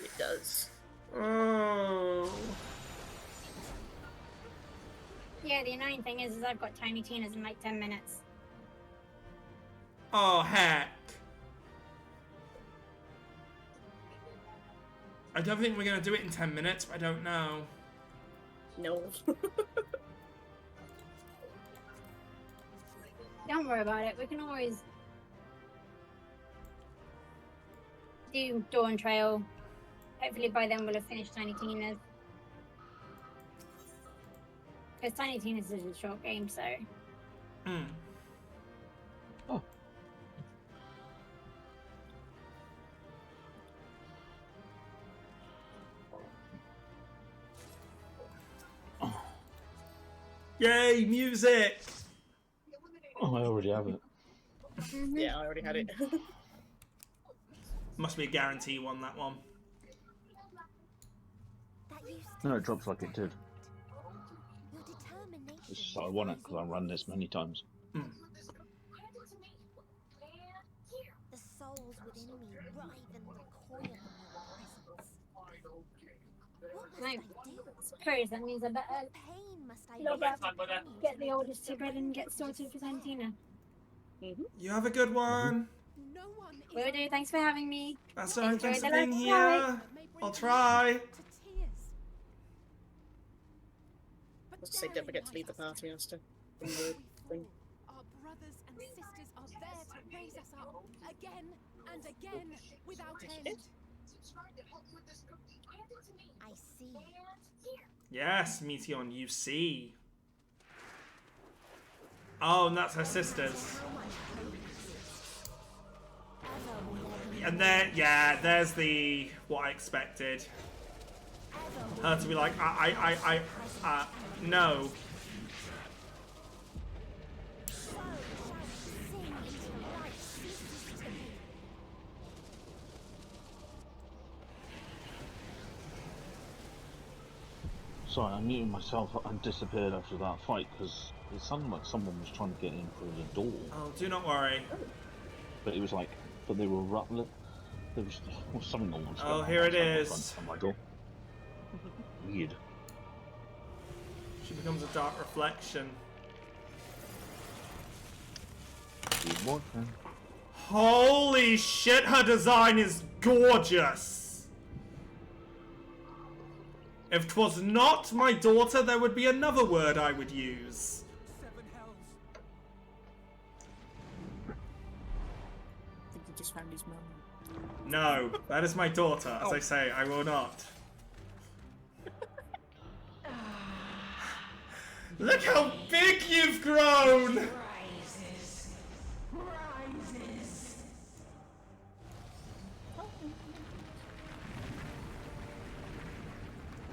It does. Oh. Yeah, the annoying thing is I've got Tiny Tina's in like 10 minutes. Oh, heck. I don't think we're going to do it in 10 minutes, but I don't know. No. Don't worry about it. We can always do Dawn Trail. Hopefully by then we'll have finished Tiny Tina's. Because Tiny Tina's is a short game, so... Oh. Yay, music! Oh, I already have it. Yeah, I already had it. Must be a guarantee one, that one. No, it drops like it did. It's just I want it because I run this many times. The souls within me writhe and recoil in your presence. What must I do? Suppose that means I better Pain must I log out, get the oldest to bed and get sorted for Tiny Tina. You have a good one. Will do, thanks for having me. That's alright, Enjoy thanks for the being last here. night. I'll try. Let's say don't forget to leave the party, Asta. In the thing. Our brothers and sisters are there to raise us up again and again without end. I see. Yes, Meteon, you see. Oh, and that's her sisters. And there, yeah, there's the what I expected. Her to be like, no. Sorry, I muted myself and disappeared after that fight because it sounded like someone was trying to get in through the door. Oh, do not worry. But it was like, but they were rattling. There was something almost. Oh, here it is. Oh my god. Weird. She becomes a dark reflection. Holy shit, her design is gorgeous! If 'twas not my daughter, there would be another word I would use. I think he just found his mum. No, that is my daughter. As I say, I will not. Look how big you've grown! Rises. Rises.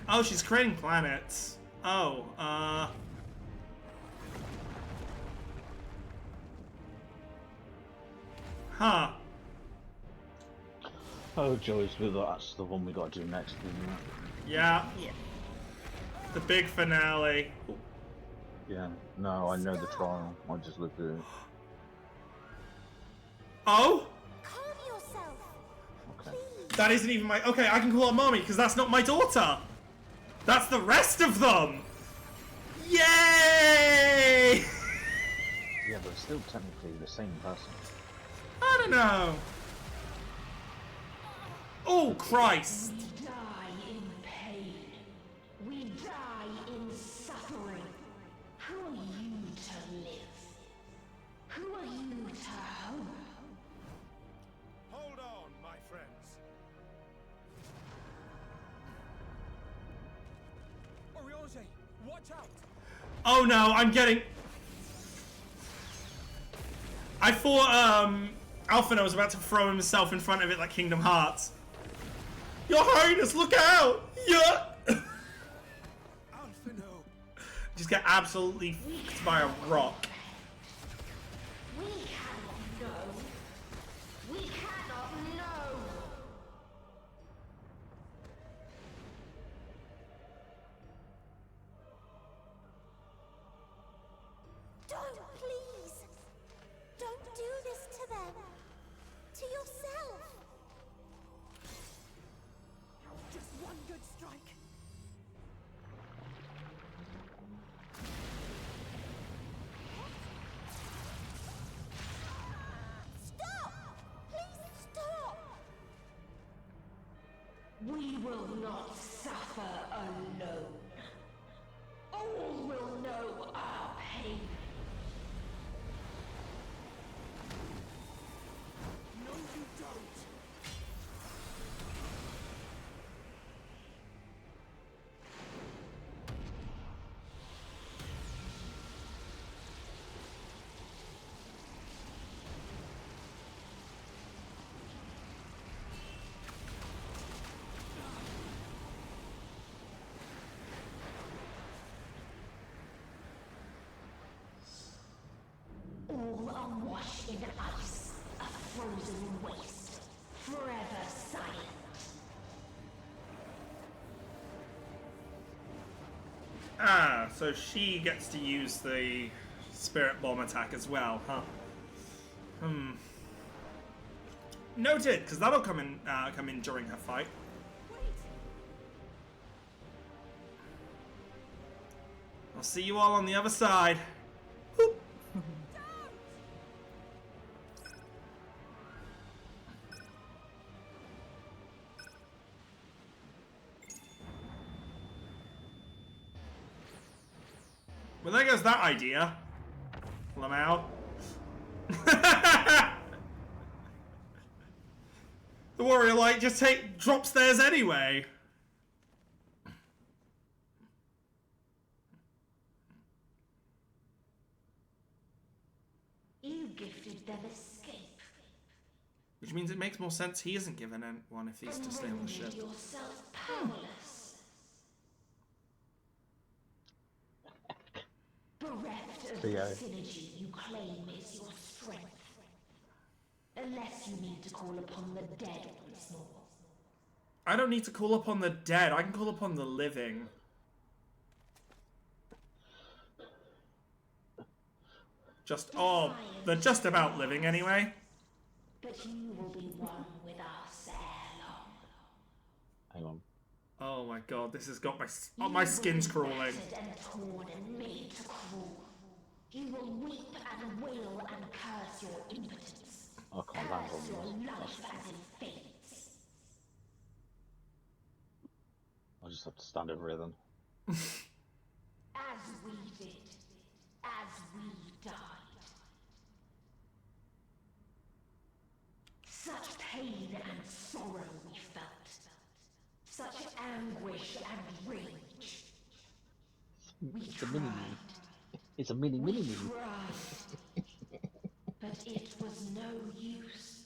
Oh, she's creating planets. Oh, huh. Oh, Joey's with that's the one we got to do next. Isn't it? Yeah. The big finale. Yeah. No, I know the trial. I just looked at it. Oh? Calm yourself. Okay. That isn't even my... Okay, I can call her mommy, because that's not my daughter. That's the rest of them. Yay! Yeah, but still technically the same person. I don't know. Oh, Christ. We die in pain. We die in suffering. Who are you to live? Who are you to hope? Hold on, my friends. Oriange, watch out! Oh no, I'm getting... I thought, Alphino was about to throw himself in front of it like Kingdom Hearts. Your Highness, look out! Yeah! Alphino! Just get absolutely fucked by a rock. We cannot know. We cannot know. Don't, please. Don't do this to them. To yourself. Just one good strike. Stop! Please stop! We will not suffer alone. All will know our pain. No, you don't. All awash in ice, a frozen waste, forever silent. Ah, so she gets to use the Spirit Bomb attack as well, huh? Noted, because that'll come in during her fight. I'll see you all on the other side. Whoop. Well, there goes that idea. Lamau. The warrior light just drops theirs anyway. You gifted them escape. Which means it makes more sense he isn't given one if he's to stay on the ship. Render yourself powerless. Bereft of the synergy you claim is your strength. Unless you need to call upon the dead once more. I don't need to call upon the dead. I can call upon the living. They're just about living anyway. But you will be one with us ere long. Hang on. Oh my god, this has got my skin's crawling. And torn and made to crawl. You will weep and wail and curse your impotence. I can't land Curse your on life this. as it fades. I just have to stand over here then. As we did, as we died. Such pain and sorrow we felt. Such anguish and rage. It's a mini me. It's a mini me. Tried. But it was no use.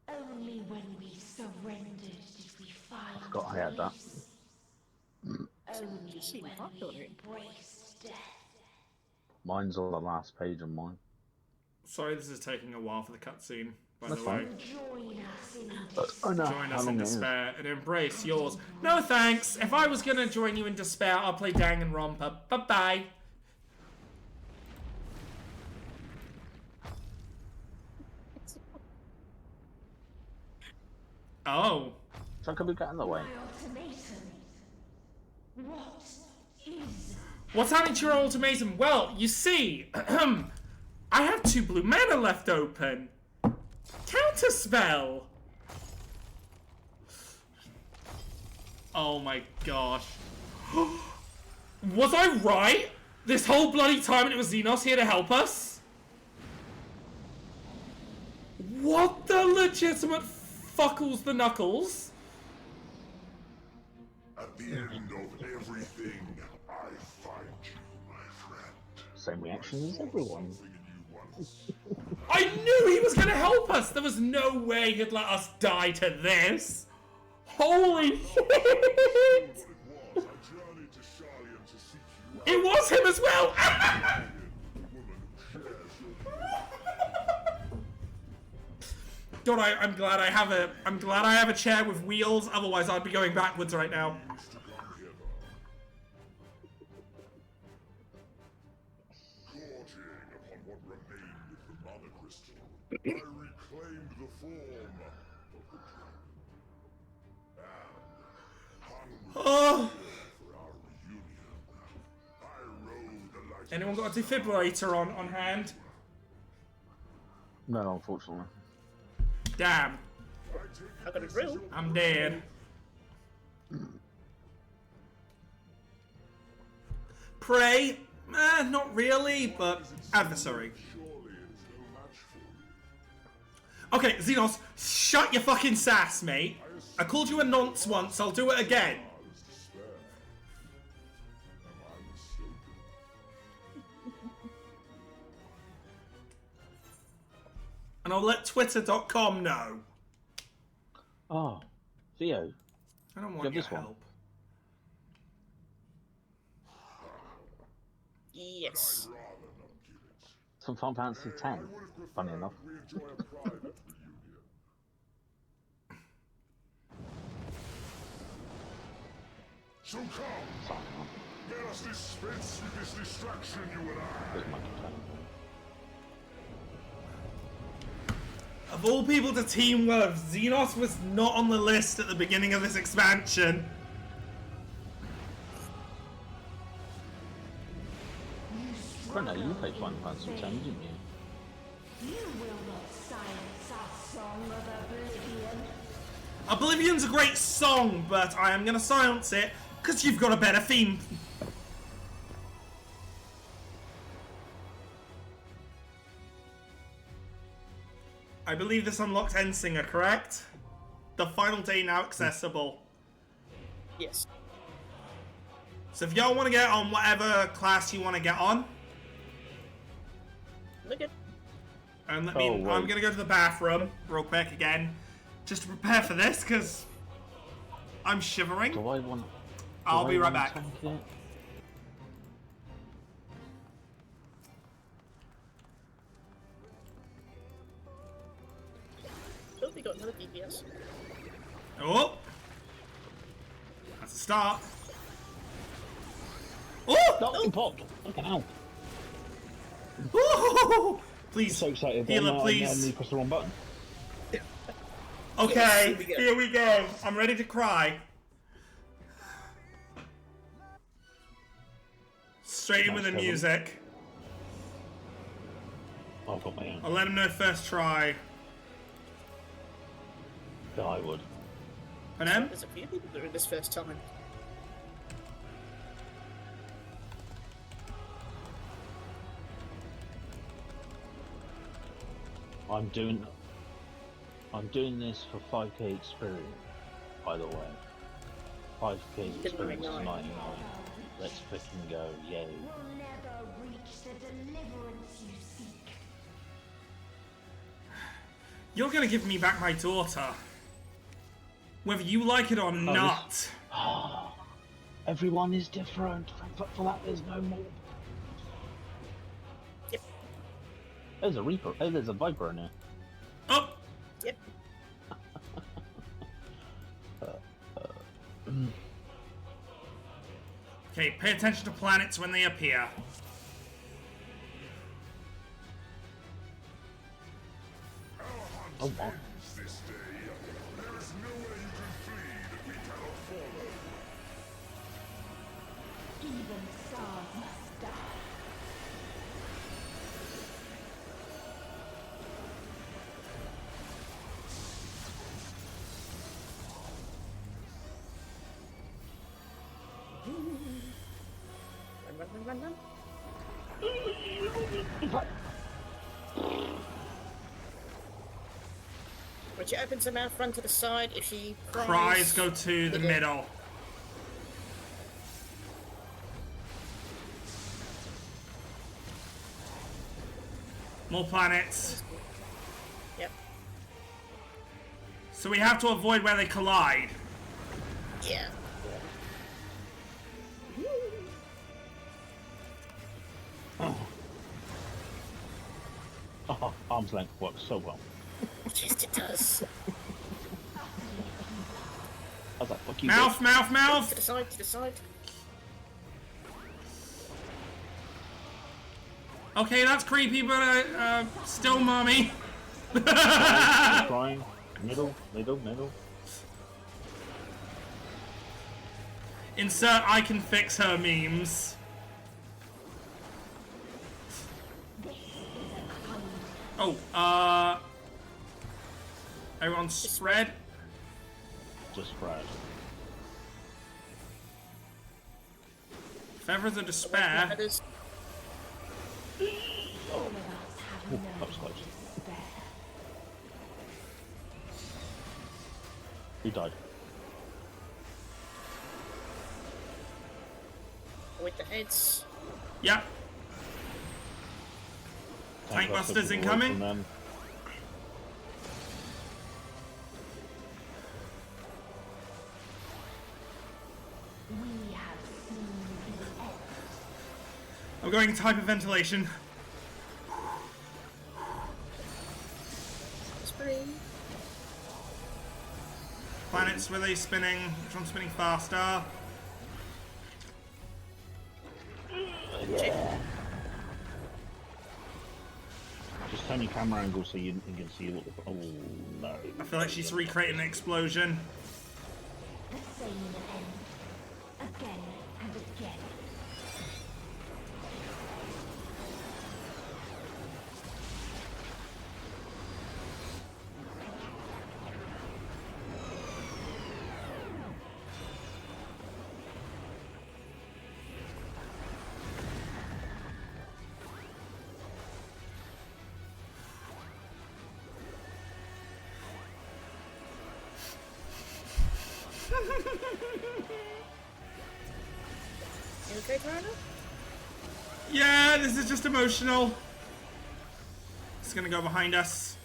Only when we surrendered did we find I forgot I had that. Only when we embraced death. Mine's on the last page on mine. Sorry, this is taking a while for the cutscene, by That's the way. Join us in Oh no, Join us how in long it is. despair and embrace yours. No thanks. If I was gonna join you in despair, I'll play Danganronpa. Bye-bye. Oh. So can we get in the way? What is What's happening to your ultimatum? Well, you see, I have 2 blue mana left open. Counterspell. Oh my gosh. Was I right? This whole bloody time and it was Xenos here to help us? What the legitimate fuckles the knuckles? At the end of everything, I find you, my friend. Same reaction as everyone. I knew he was going to help us. There was no way he'd let us die to this. Holy shit. It was him as well. God, I'm glad I have a chair with wheels. Otherwise, I'd be going backwards right now. I reclaimed the form of the Oh. Anyone got a defibrillator on hand? No, unfortunately. Damn. I got a drill. I'm dead. Prey? Not really, but adversary. Okay, Xenos, shut your fucking sass, mate. I called you a nonce once, I'll do it again. And I'll let Twitter.com know. Oh, Theo. I don't want your help. Yes. Some Final Fantasy X, funny enough. So come, let us dispense with this distraction, you and I. Of all people to team with, Xenos was not on the list at the beginning of this expansion. Brenna, you played Final Fantasy X, didn't you? You will not silence our song of oblivion. Oblivion's a great song, but I am gonna silence it because you've got a better theme. I believe this unlocked Endsinger, correct? The final day now accessible. Yes. So if y'all want to get on whatever class you want to get on. Look at. And let me. I'm gonna go to the bathroom real quick again, just to prepare for this, because I'm shivering. Do I want? I'll be right back. Oh, we got another DPS. Oh, that's a start. Oh. No, he popped. Okay, now. Please, I'm so excited. healer, please. I pressed the wrong button. Okay, here we go. I'm ready to cry. Straight in with the music. Oh, I've got my own. I'll let him know first try. Yeah, I would. Pardon? There's a few people doing this first time. I'm doing this for 5k experience, by the way. 5k experience is 99. Let's freaking go, yay. Will never reach the deliverance you seek. You're gonna give me back my daughter. Whether you like it or not. Everyone is different. For that, there's no more. Yep. There's a Reaper. Oh, there's a Viper in there. Oh! Yep. Okay, pay attention to planets when they appear. Oh, wow. This day, there is nowhere you can flee that we cannot follow. Even stars must die. Run. When she opens her mouth, run to the side. If she Cries go to the middle. More planets. Yep. So we have to avoid where they collide. Yeah. Oh, arm's length works so well. Yes, it does. I was like, fuck you. Mouth! To the side. Okay, that's creepy, but still mommy. Trying. Middle. Insert I can fix her memes. Oh, everyone spread. Just spread. Feathers of Despair. Oh, that was close. He died. With the heads. Yeah. Tank busters incoming. We have seen the end. I'm going to hyperventilation. Spring. Planets, were they spinning? Which one's spinning faster? Yeah. Just turn your camera angle so you can see what the... Oh, no. I feel like she's recreating an explosion. The same end. Again and again. You okay, Tyler? Yeah, this is just emotional. It's gonna go behind us.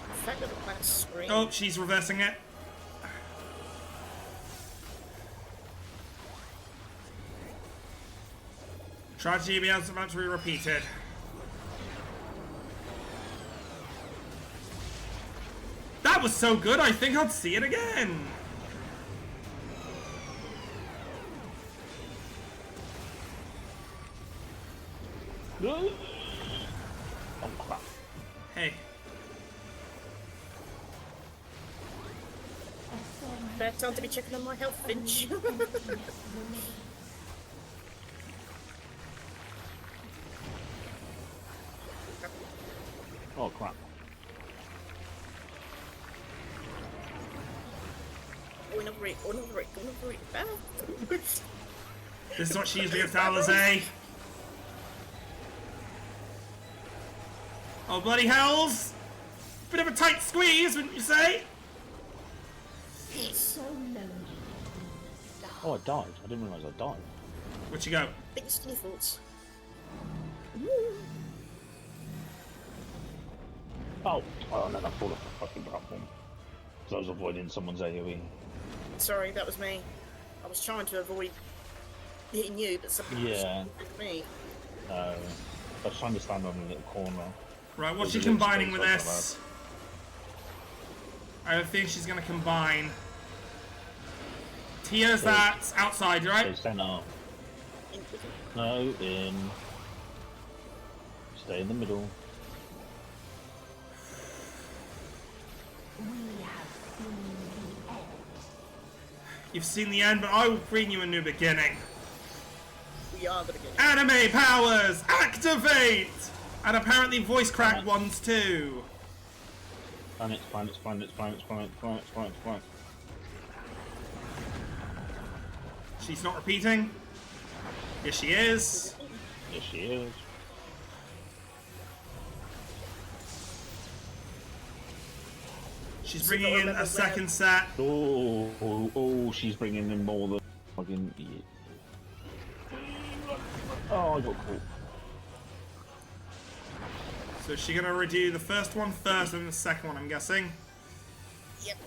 The fact that the planets scream. Oh, she's reversing it. Tragedy is about to be repeated. That That was so good, I think I'd see it again. Oh crap. Hey. Bad time to be checking on my health, Finch. Oh crap. Going over it, going over it, going over it. Ah. This is what she usually gets down, Alizé. Oh, bloody hells! Bit of a tight squeeze, wouldn't you say? It's so lonely. Oh, I died. I didn't realise I died. Where'd you go? Biggest skinny thoughts. Oh, no, I fall off the fucking platform. So I was avoiding someone's AoE. Sorry, that was me. I was trying to avoid hitting you, but something was hitting me. I was trying to stand on a little corner. Right, what's she combining with this? I don't think she's gonna combine. Tia's that outside, right? Stay center. No, in. Stay in the middle. You've seen the end, but I will bring you a new beginning. We are the beginning. Anime powers, activate! And apparently voice crack ones too. Fine, it's fine, it's fine, it's fine, it's fine, it's fine, it's fine, it's fine. She's not repeating. Yes, she is. Yes, she is. She's bringing in a second set. Oh, she's bringing in more than fucking. Oh, I got caught. So is she gonna redo the first one first and the second one, I'm guessing? Yep.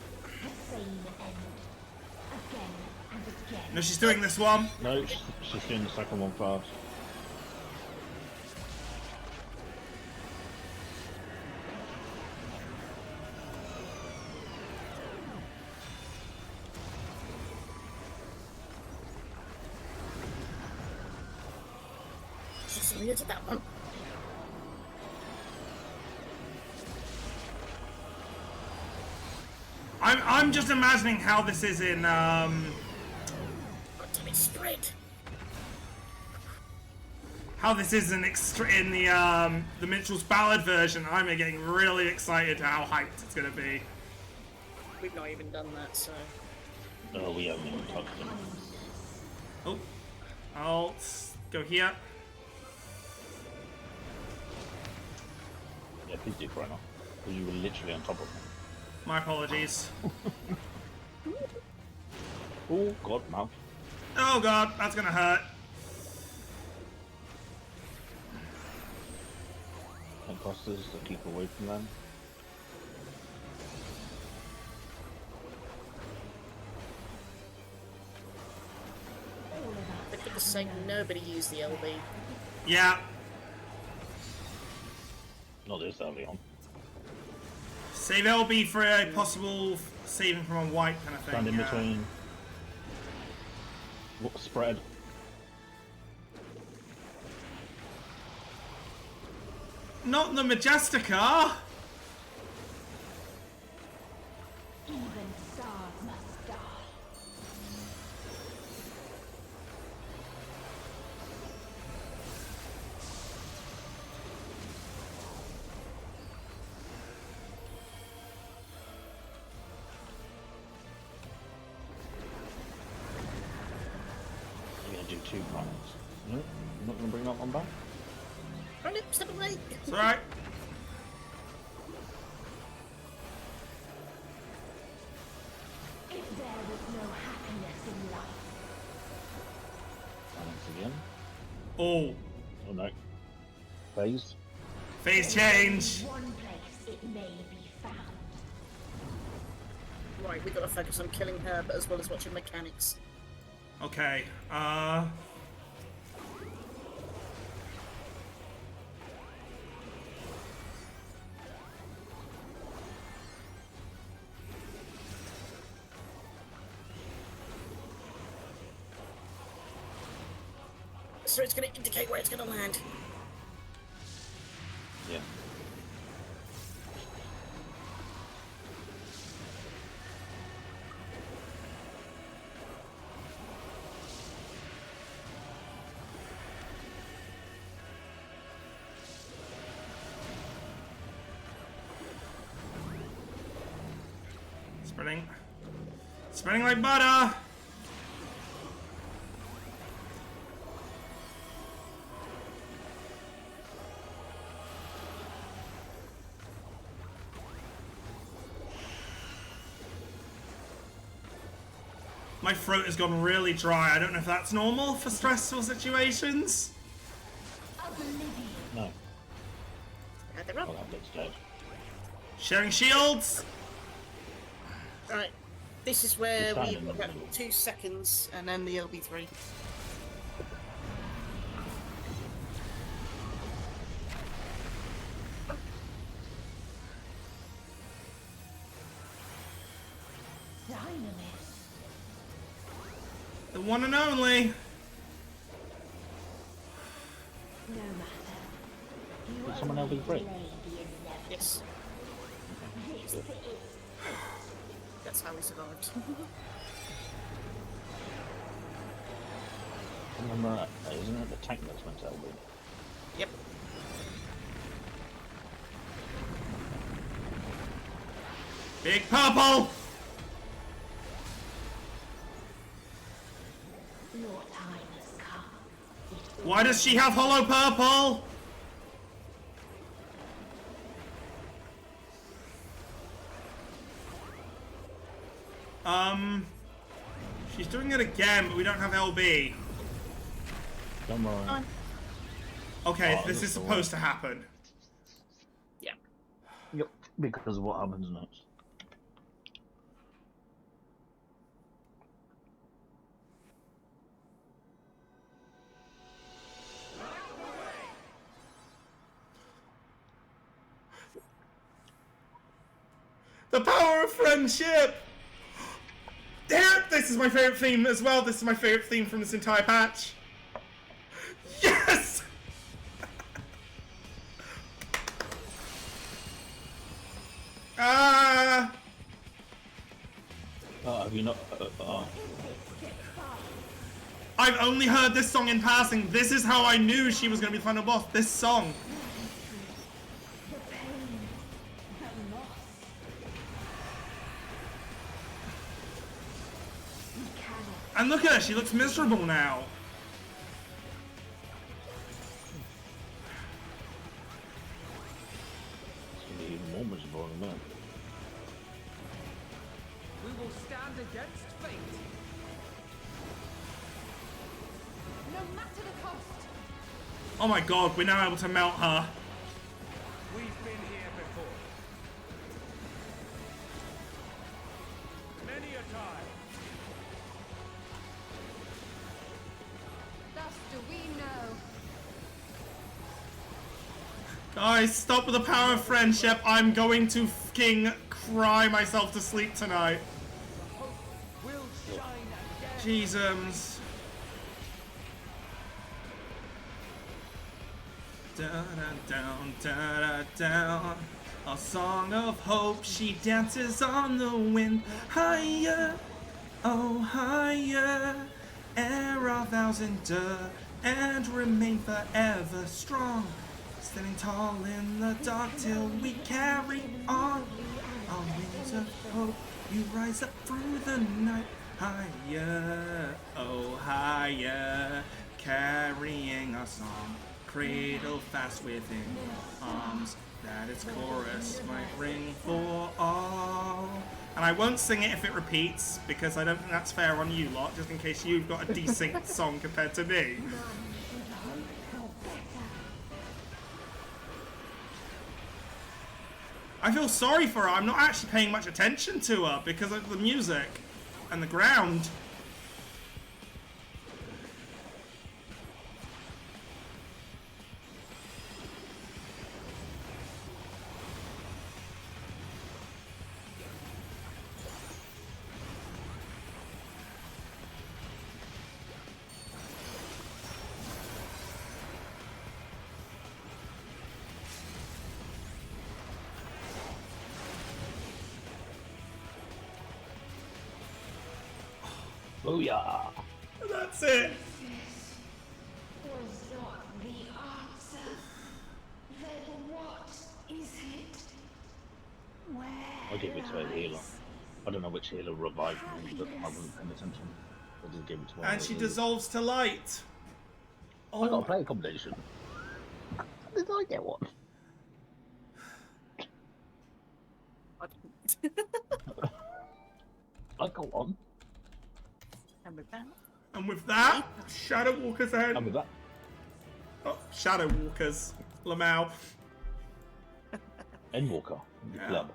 No, she's doing this one. No, she's doing the second one first. She's weird at that one. I'm just imagining how this is in Spread. How this is in the Mitchell's Ballad version. I'm getting really excited how hyped it's gonna be. We've not even done that, so. No, we haven't even touched them. Oh, I'll go here. Yeah, please do, Brenner. Because you were literally on top of me. My apologies. Oh, God, mouth. Oh god, that's gonna hurt. Imposters to keep away from them. For goodness sake, nobody used the LB. Yeah. Not this early on. Save LB for a possible saving from a white kind of thing. Stand in between. What spread? Not the Majestica! Even stars must die. You're gonna do 2 planets. No? You're not gonna bring that one back? Run it, step away! It's alright. If there was no happiness in life, Planets again. Oh. Oh no. Phase. Phase change! one place it may be found. Right, we gotta focus on killing her, but as well as watching mechanics. Okay, so it's going to indicate where it's going to land. Yeah. Spreading. Spreading like butter! My throat has gone really dry. I don't know if that's normal for stressful situations. No. They're up. Well, that bit's dead. Sharing shields! Right. This is where we've got 2 seconds and then the LB3. The one and only. Did someone else be free? Yes. That's how we survived. Remember, isn't it the tank that's meant to help me? Yep. Big purple! Your time has come. Why does she have hollow purple? She's doing it again, but we don't have LB. Don't worry. Okay, Oh, this is supposed to happen. Yeah. Yep, because of what happens next. The power of friendship! Damn, this is my favorite theme as well. This is my favorite theme from this entire patch. Yes! Have you not? I've only heard this song in passing. This is how I knew she was going to be the final boss. This song. And look at her, she looks miserable now. It's going to be even more miserable than that. We will stand against fate. No matter the cost. Oh my god, we're now able to melt her. We've been here before. Many a time. Thus do we know. Guys, stop with the power of friendship. I'm going to fucking cry myself to sleep tonight. Jesus. Down, down, down, down. A song of hope, she dances on the wind. Higher, oh higher. Ere our vows endure and remain forever strong. Standing tall in the dark till we carry on. On wings of hope, you rise up through the night. Higher, oh higher, carrying our song, cradle fast within arms, that its chorus might ring for all. And I won't sing it if it repeats, because I don't think that's fair on you lot, just in case you've got a decent song compared to me. I feel sorry for her. I'm not actually paying much attention to her because of the music and the ground. Booyah! That's it. Was not the answer. Then what is it? Where I'll give it to a healer. lies I don't know which healer revived me, but I wasn't paying attention. I just gave it to one And of she the- dissolves to light. I got a player combination. Did I get one? I got one. And with that, Shadow Walkers ahead. And with that. Oh, Shadow Walkers. Lamau. Endwalker. The club.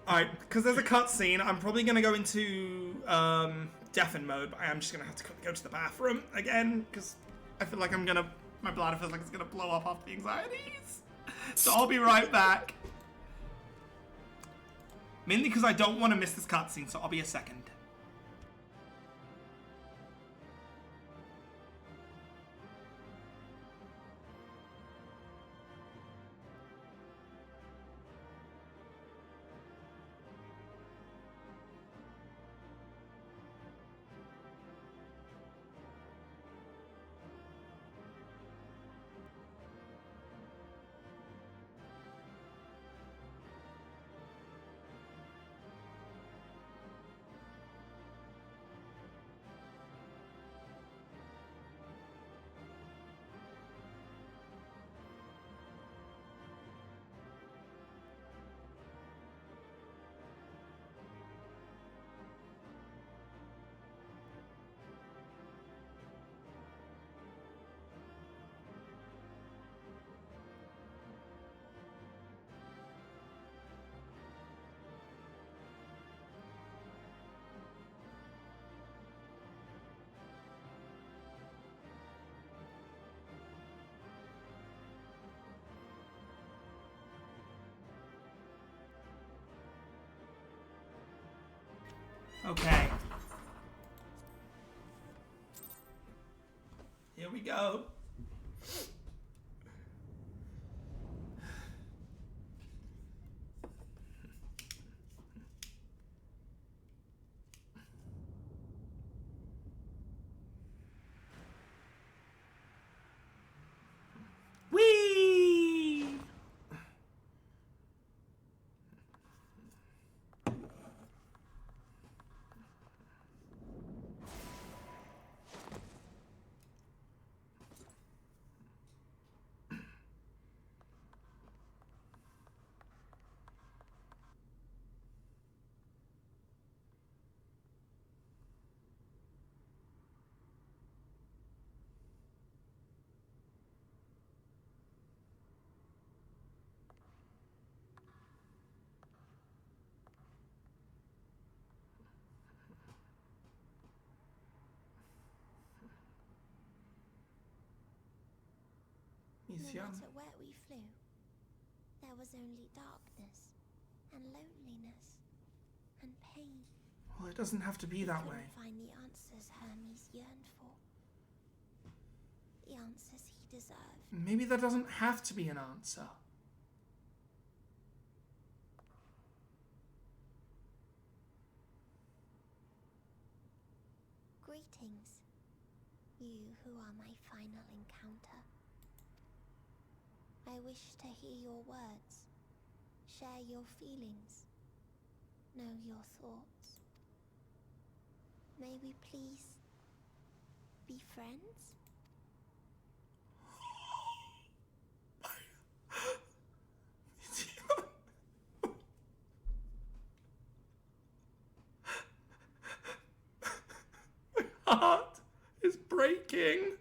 Alright, because there's a cutscene, I'm probably going to go into deafen mode, but I am just going to have to go to the bathroom again, because I feel like my bladder feels like it's going to blow up after the anxieties. So I'll be right back. Mainly because I don't want to miss this cutscene, so I'll be a second. Okay. Here we go. Whee! No matter where we flew, there was only darkness and loneliness and pain. Well, it doesn't have to be that way. Find the answers Hermes yearned for. The answers he deserved. Maybe there doesn't have to be an answer. Greetings, you who are my final encounter. I wish to hear your words, share your feelings, know your thoughts. May we please be friends? My heart is breaking.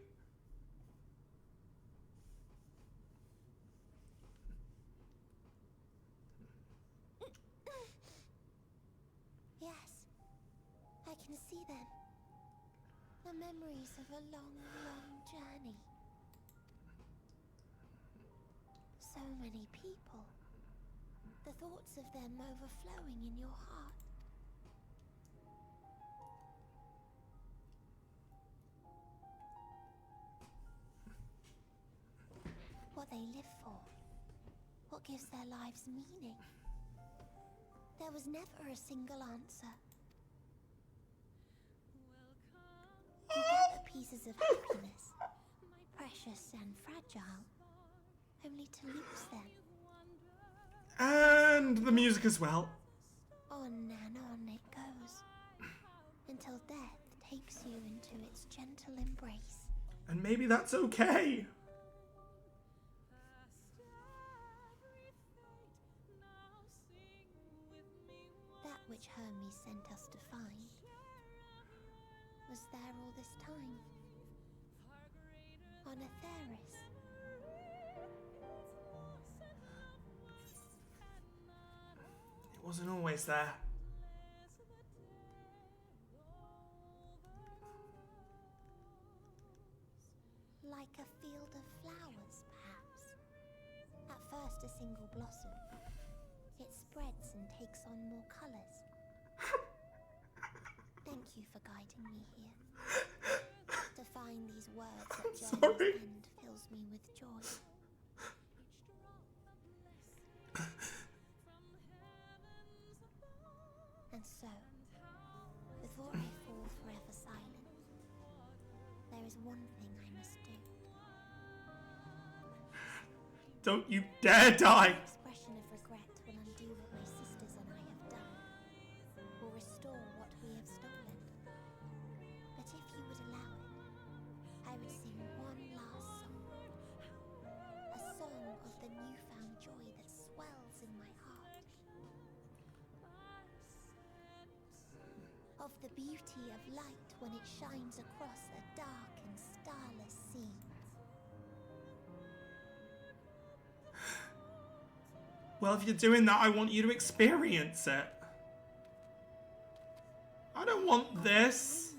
Yes, I can see them. The memories of a long, long journey. So many people. The thoughts of them overflowing in your heart. What they live for. What gives their lives meaning. There was never a single answer. pieces of happiness, precious and fragile, only to lose them. And the music as well. On and on it goes, until death takes you into its gentle embrace. And maybe that's okay. That which Hermes sent us to find was there all this time, on Atheris. It wasn't always there. Like a field of flowers, perhaps. At first a single blossom. It spreads and takes on more colors. Thank you for guiding me here. To find these words at journey's end fills me with joy. And so, before I fall forever silent, there is one thing I must do. Don't you dare die! An expression of regret will undo what my sisters and I have done, will restore what we have stolen. But if you would allow it, I would sing one last song. A song of the newfound joy that swells in my heart. Of the beauty of light when it shines across a dark and starless sea. Well, if you're doing that, I want you to experience it. I don't want this.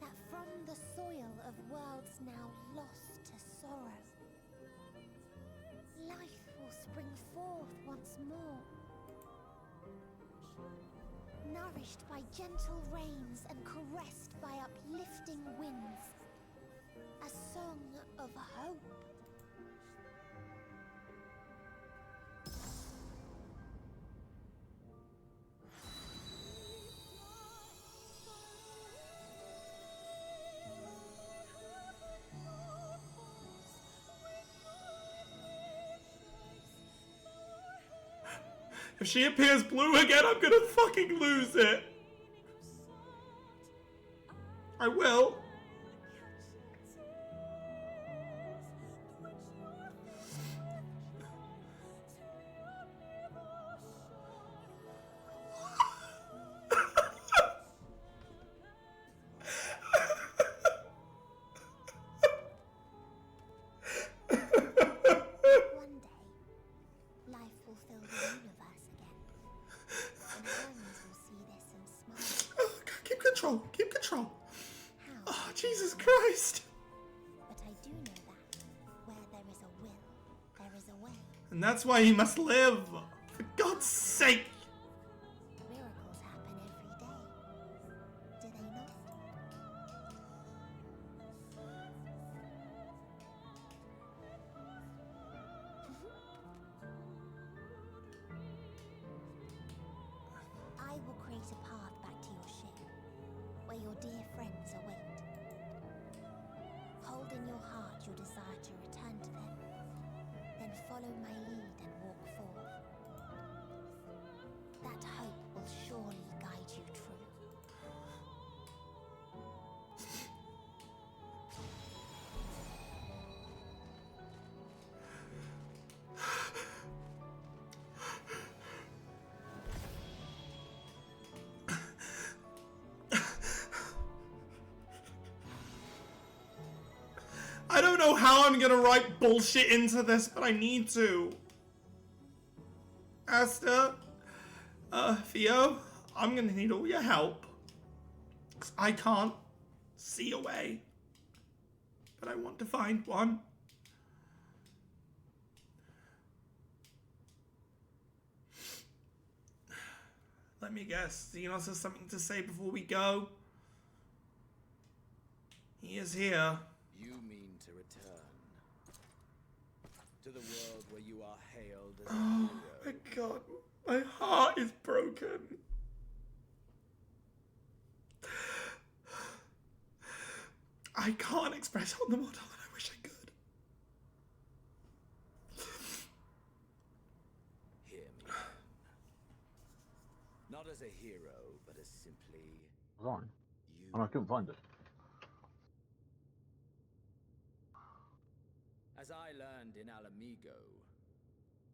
That from the soil of worlds now lost to sorrow, life will spring forth once more. Nourished by gentle rains and caressed by uplifting winds. A song of hope. If she appears blue again, I'm gonna fucking lose it. I will. One day, life will fill the universe again. And Hermes will see this and smile. Oh, God, keep control. Keep control. Oh, Jesus Christ. But I do know that where there is a will, there is a way. And that's why he must live. For God's sake. Miracles happen every day. Do they not? I will create a path back to your ship, where your dear friends await. Hold in your heart your desire to return to them, then follow my lead and walk forth. That hope will surely guide you true. I don't know how I'm gonna write bullshit into this, but I need to. Asta, Theo, I'm gonna need all your help. 'Cause I can't see a way. But I want to find one. Let me guess, Xenos has something to say before we go. He is here. You mean to return to the world where you are hailed as a Oh hero. my God, my heart is broken. I can't express on the model, and I wish I could. Hear me. Not as a hero, but as simply Right. And I couldn't find it. As I learned in Alamigo,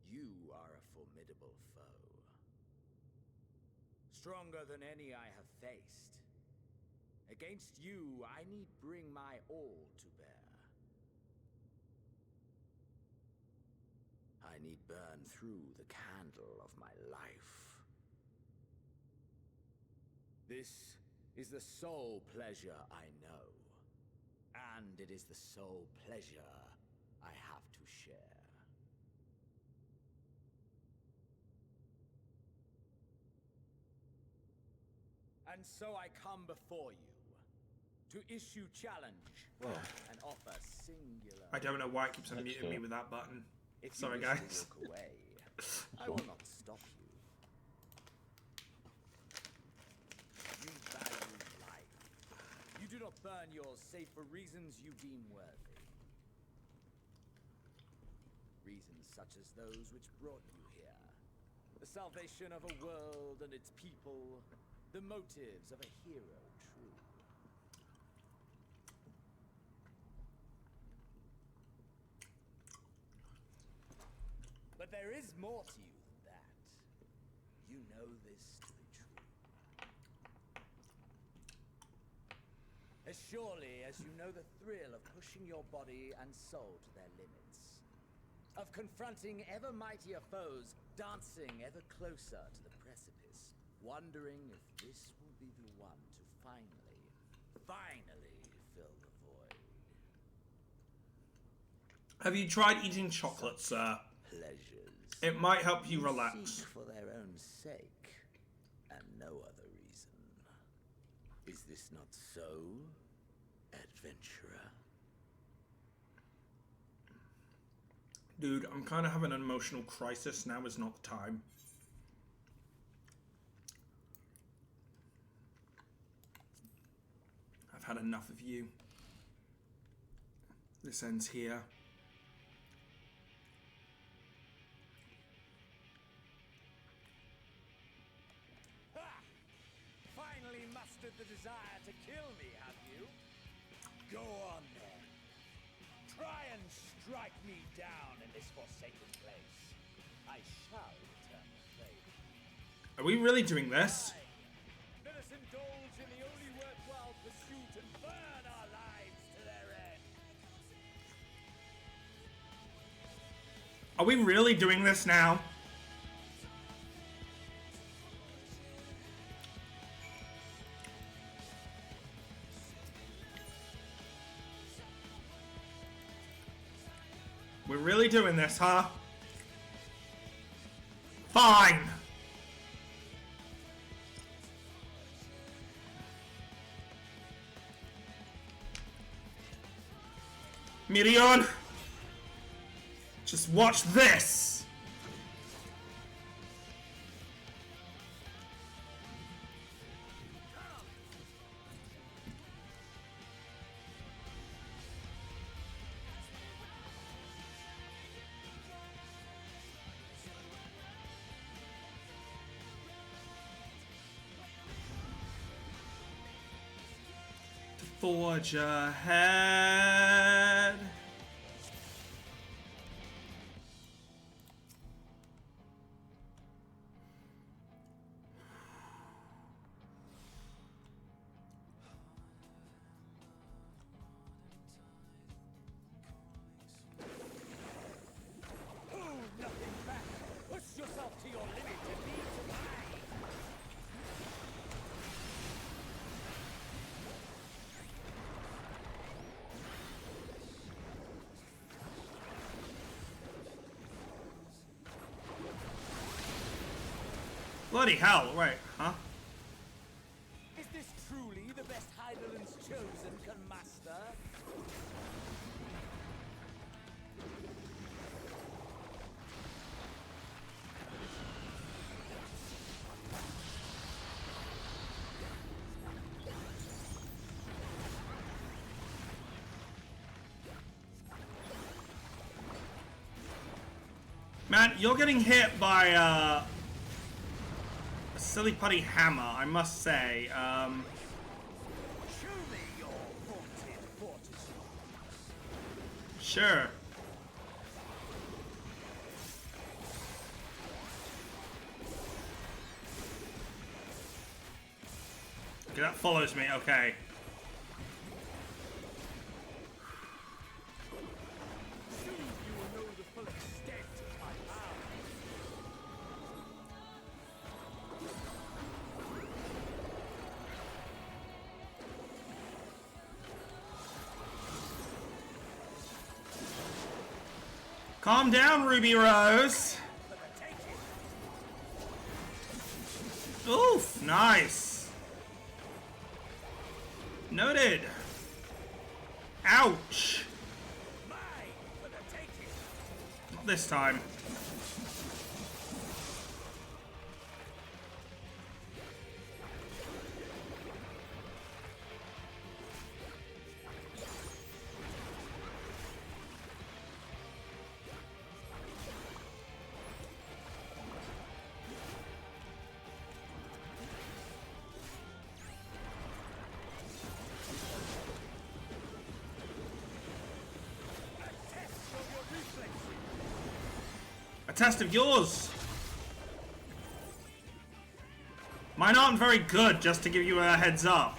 you are a formidable foe. Stronger than any I have faced. Against you, I need bring my all to bear. I need burn through the candle of my life. This is the sole pleasure I know. And it is the sole pleasure I have to share. And so I come before you to issue challenge and offer singular. I don't know why it keeps unmuting me with that button. If Sorry, you wish guys. to walk away, I will not stop you. You value life. You do not burn yours save for reasons you deem worthy. Reasons such as those which brought you here. The salvation of a world and its people. The motives of a hero true. But there is more to you than that. You know this to be true. As surely as you know the thrill of pushing your body and soul to their limits. Of confronting ever mightier foes, dancing ever closer to the precipice. Wondering if this will be the one to finally fill the void. Have you tried eating chocolate, sir? Pleasures. It might help you relax. Seek for their own sake, and no other reason. Is this not so, adventurer? Dude, I'm kind of having an emotional crisis. Now is not the time. I've had enough of you. This ends here. Ha! Finally mustered the desire to kill me, have you? Go on then. Try and strike me down in this forsaken place. I shall return the favor. Are we really doing this? Let us indulge in the only worthwhile pursuit and burn our lives to their end. Are we really doing this now? We're really doing this, huh? Fine! Mirion! Just watch this! Forge ahead. Hold nothing back. Push yourself to your limit and be to mine. Bloody hell, wait, huh? Is this truly the best Heidelland's chosen can master? Man, you're getting hit by a silly putty hammer, I must say. Sure. Okay, that follows me, okay. Calm down, Ruby Rose. Oof, nice. Noted. Ouch. Not this time. A test of yours. Mine aren't very good, just to give you a heads up.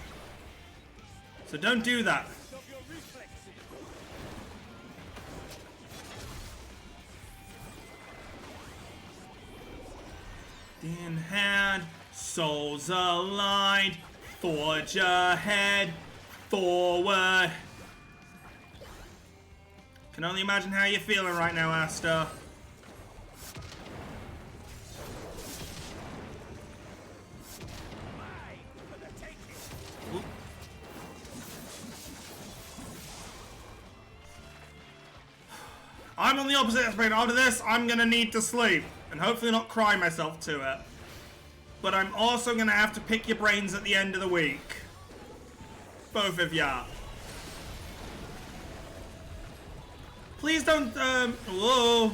So don't do that. In hand, souls aligned, forge ahead, forward. Can only imagine how you're feeling right now, Asta. I'm on the opposite aspect. After this, I'm gonna need to sleep and hopefully not cry myself to it. But I'm also gonna have to pick your brains at the end of the week. Both of ya. Please don't, whoa.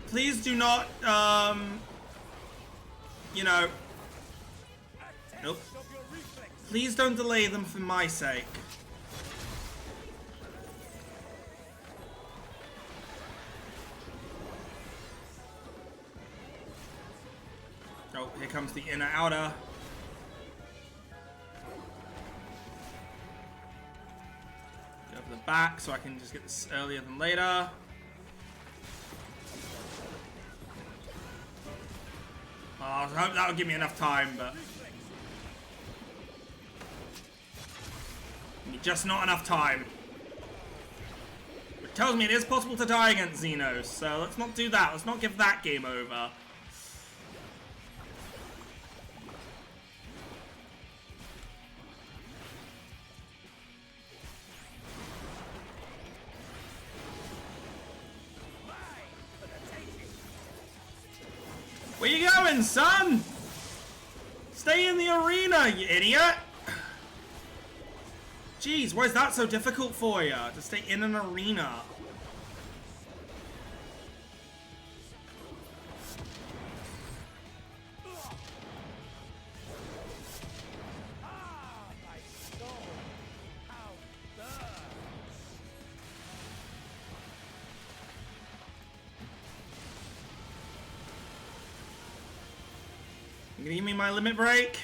Please do not, you know. Nope. Please don't delay them for my sake. Oh, here comes the inner outer. Go over the back so I can just get this earlier than later. Oh, I hope that'll give me enough time, but just not enough time. Which tells me it is possible to die against Xenos, so let's not do that. Let's not give that game over. Where you going, son? Stay in the arena, you idiot! Jeez, why is that so difficult for you? To stay in an arena? You gonna give me my limit break?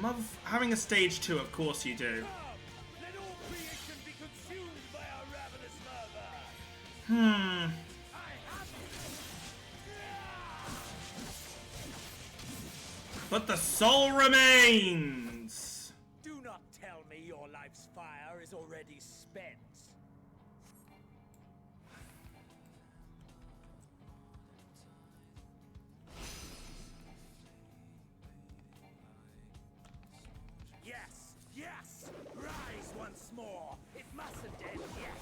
Love having a stage 2, of course you do. But the soul remains! Do not tell me your life's fire is already spent. Yes, yes! Rise once more! It mustn't end yet!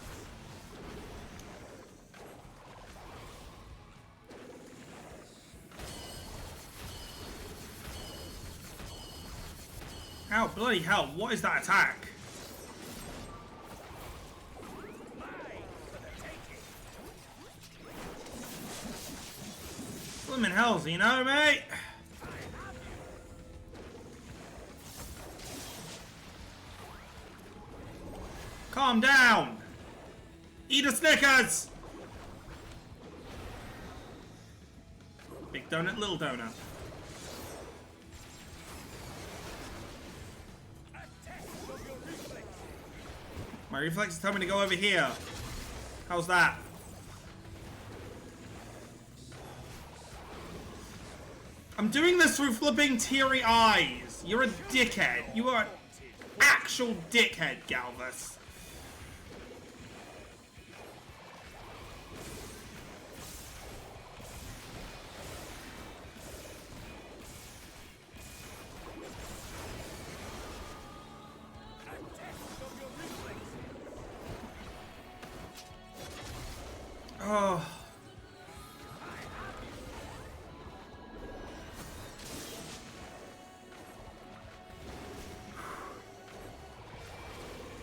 Ow, bloody hell, what is that attack? Slimming hells, you know, mate? Calm down! Eat a Snickers! Big donut, little donut. My reflexes tell me to go over here. How's that? I'm doing this through flipping teary eyes. You're a dickhead. You are an actual dickhead, Galvus. Oh.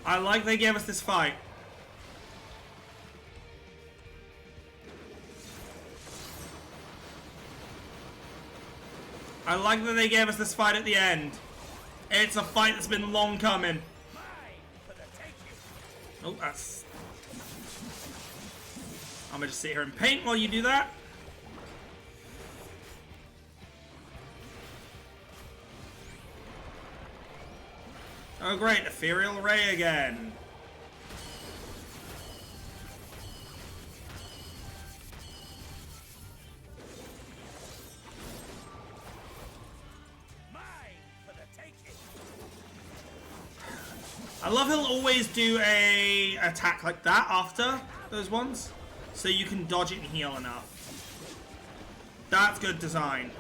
I like they gave us this fight. I like that they gave us this fight at the end. It's a fight that's been long coming. Oh, that's... I'm gonna just sit here and paint while you do that. Oh great, Ethereal Ray again. I love he'll always do a attack like that after those ones, so you can dodge it and heal enough. That's good design.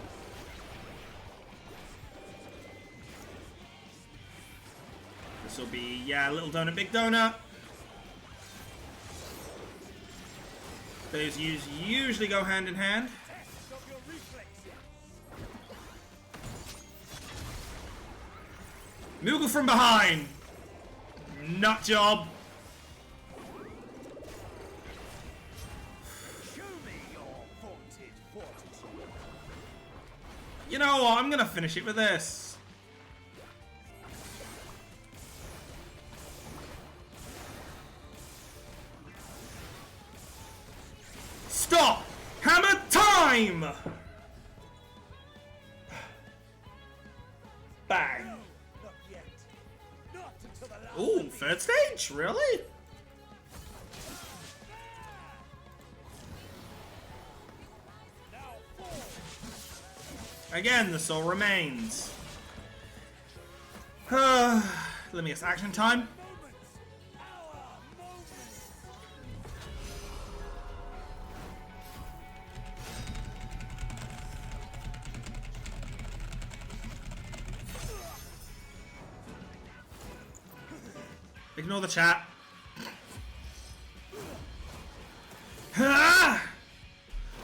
This will be, yeah, little donut, big donut. Those usually go hand in hand. Moogle from behind. Nut job. You know what? I'm gonna finish it with this. Stop! Hammer time! Bang. Ooh, third stage? Really? Again, the soul remains. Let me guess, action time? Ignore the chat. Ah!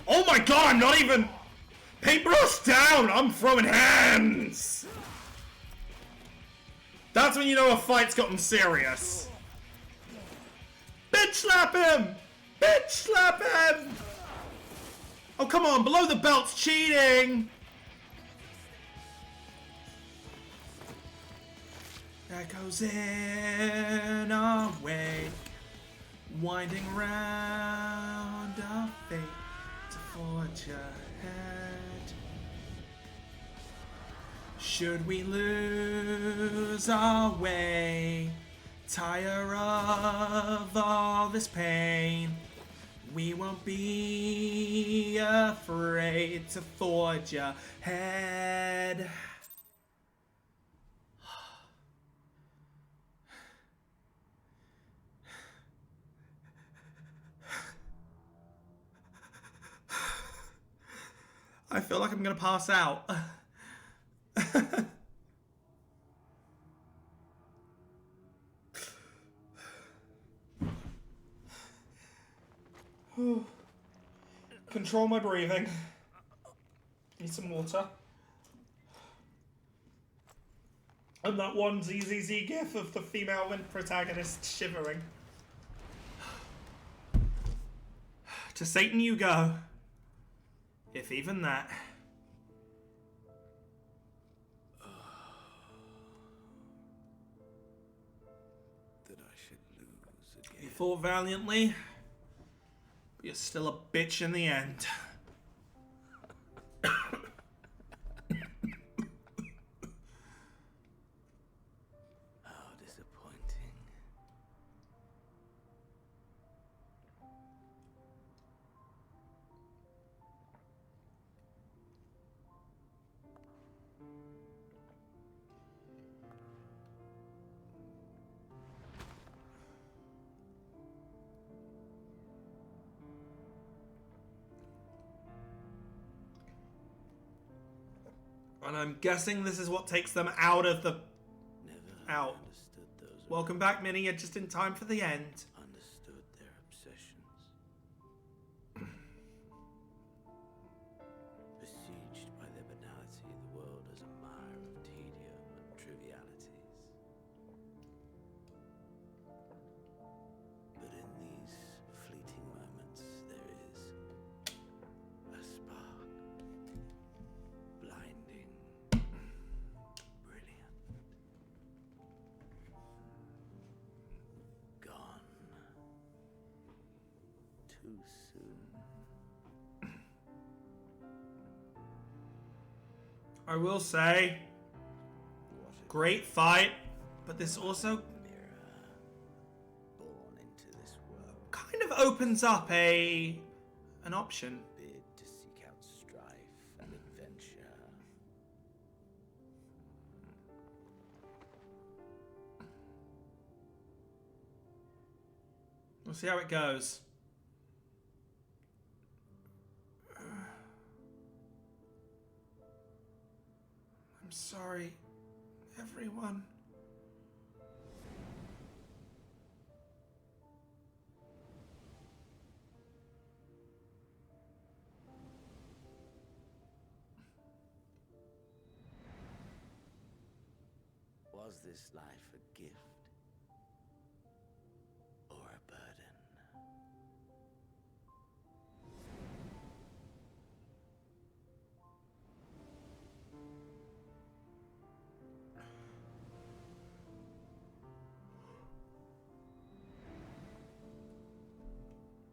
Oh my god, I'm not even... Paintbrush down! I'm throwing hands! That's when you know a fight's gotten serious. Bitch slap him! Bitch slap him! Oh, come on, below the belt's cheating! Echoes in our wake, winding round our fate to forge ahead. Should we lose our way, tire of all this pain, we won't be afraid to forge ahead. I feel like I'm gonna pass out. Control my breathing. Need some water. And that one ZZZ gif of the female protagonist shivering. To Satan you go. If even that. That I should lose again. You fought valiantly, but you're still a bitch in the end. How disappointing. And I'm guessing this is what takes them out of the... out. Welcome back, Minnie. You're just in time for the end. Understood their obsessions. Besieged by their banality, the world is a mire of tedium and trivialities. But in these fleeting moments, there is a spark. Blinding. Brilliant. Gone. Too soon. I will say, great fight, but this also Born into this world. kind of opens up an option. Bid to seek out strife and adventure. We'll see how it goes. I'm sorry, everyone. Was this life a gift or a burden?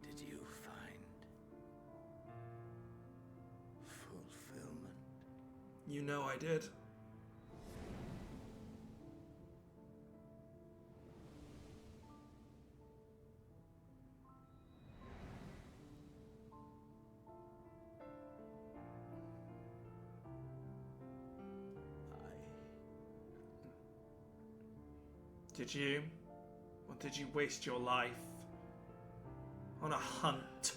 Did you find fulfillment? You know I did. Did you? Or did you waste your life on a hunt?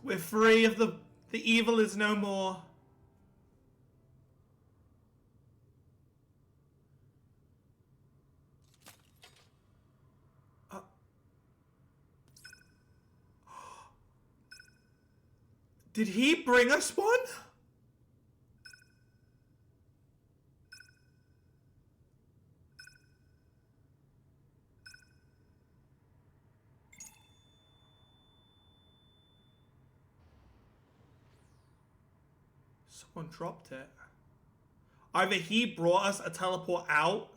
We're free of the evil is no more. Did he bring us one? Someone dropped it. Either he brought us a teleport out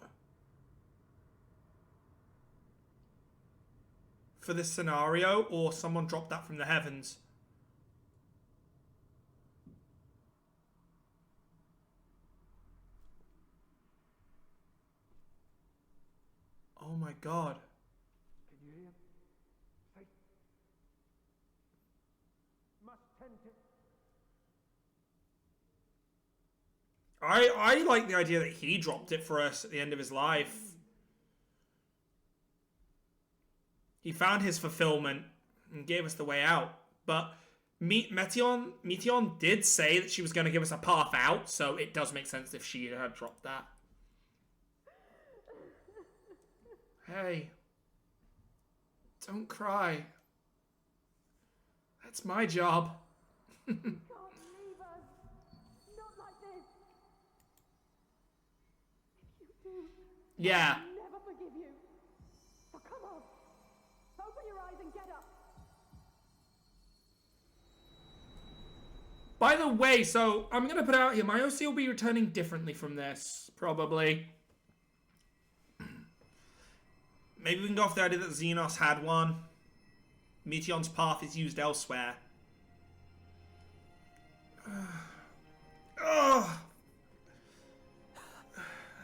for this scenario, or someone dropped that from the heavens. Oh my god. Can you hear him? Say. Must tend to. I like the idea that he dropped it for us at the end of his life. He found his fulfillment and gave us the way out. But Meteon did say that she was going to give us a path out, so it does make sense if she had dropped that. Hey. Don't cry. That's my job. Can't leave us. Not like this. If you do, Yeah. I'll never forgive you. So come on. Open your eyes and get up. By the way, so I'm going to put it out here. My OC will be returning differently from this, probably. Maybe we can go off the idea that Xenos had one. Meteon's path is used elsewhere. Oh,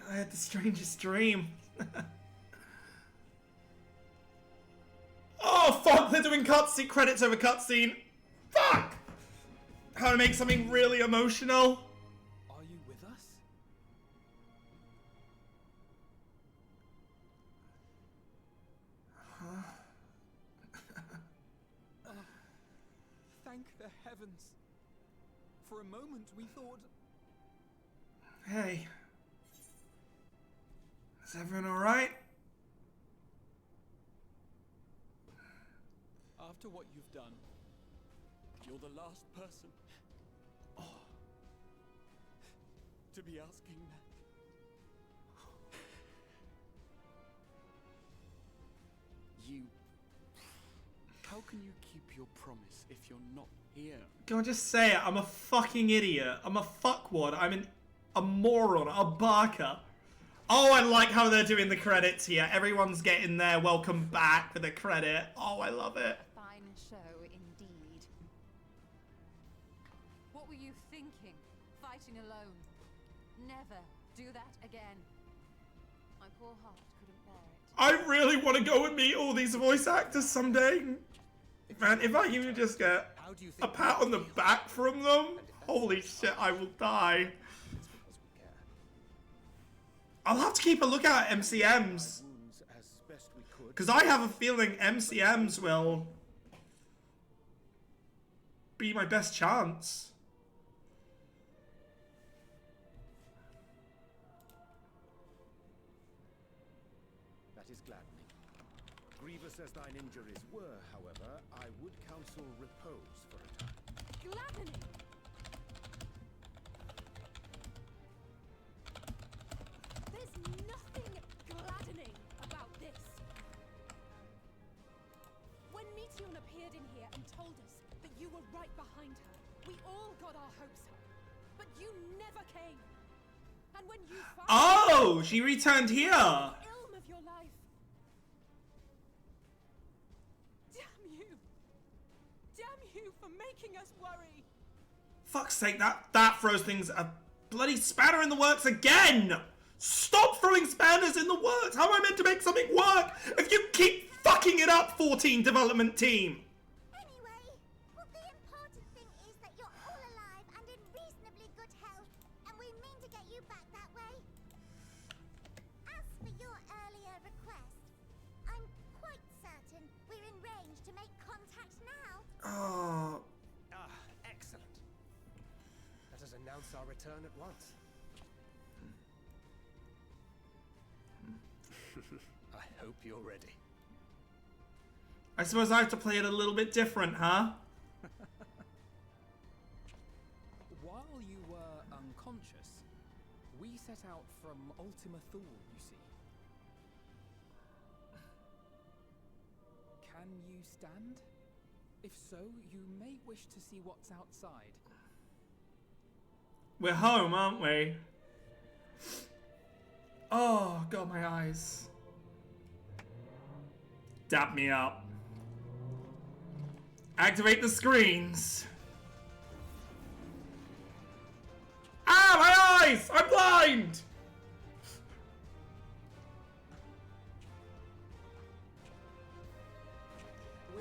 I had the strangest dream. Oh, fuck, they're doing cutscene credits over cutscene. Fuck! How to make something really emotional. Are you with us? Thank the heavens. For a moment we thought... Hey. Is everyone alright? After what you've done, you're the last person to be asking that. You... How can you keep your promise if you're not here? Can I just say it? I'm a fucking idiot. I'm a fuckwad. I'm a moron. A barker. Oh, I like how they're doing the credits here. Everyone's getting their welcome back for the credit. Oh, I love it. A fine show indeed. What were you thinking? Fighting alone? Never do that again. My poor heart couldn't bear it. I really want to go and meet all these voice actors someday. Man, if I even just get a pat on the back from them, holy shit, I will die. I'll have to keep a lookout at MCMs. Because I have a feeling MCMs will be my best chance. That is gladdening. Grievous as thine injuries were, however, I would counsel repose for a time. Gladdening. There's nothing gladdening about this. When Meteon appeared in here and told us that you were right behind her, we all got our hopes up. But you never came. And when you Oh, she returned here. ilm of your life. Damn you. Damn you for making us worry. Fuck's sake, that throws things a bloody spanner in the works again! Stop throwing spanners in the works! How am I meant to make something work if you keep fucking it up, 14 development team? Anyway, well, the important thing is that you're all alive and in reasonably good health, and we mean to get you back that way. As for your earlier request, I'm quite certain we're in range to make contact now. Oh. Excellent. Let us announce our return at once. I hope you're ready. I suppose I have to play it a little bit different, huh? While you were unconscious, we set out from Ultima Thule, you see. Can you stand? If so, you may wish to see what's outside. We're home, aren't we? Oh, God, my eyes. Dap me up. Activate the screens. Ah, my eyes! I'm blind!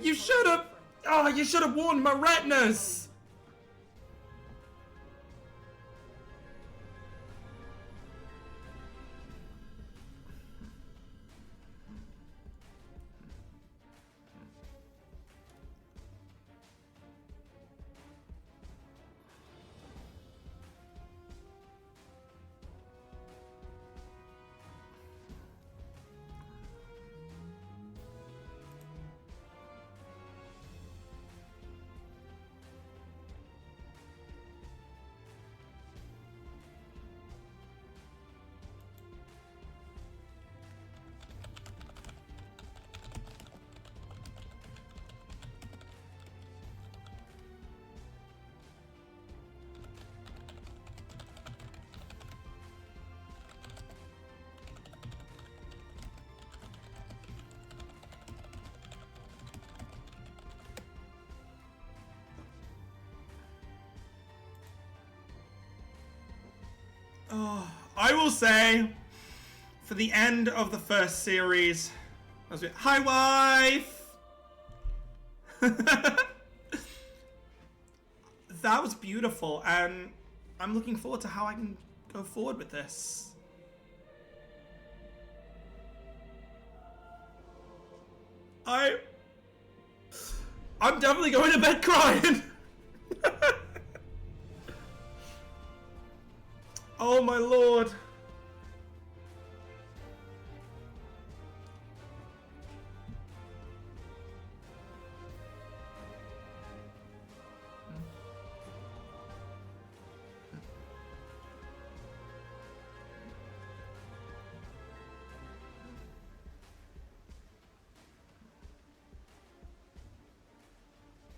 You should have... Oh, you should have warned my retinas! I will say, for the end of the first series, I was like, hi, wife! That was beautiful, and I'm looking forward to how I can go forward with this. I'm definitely going to bed crying. Oh my lord.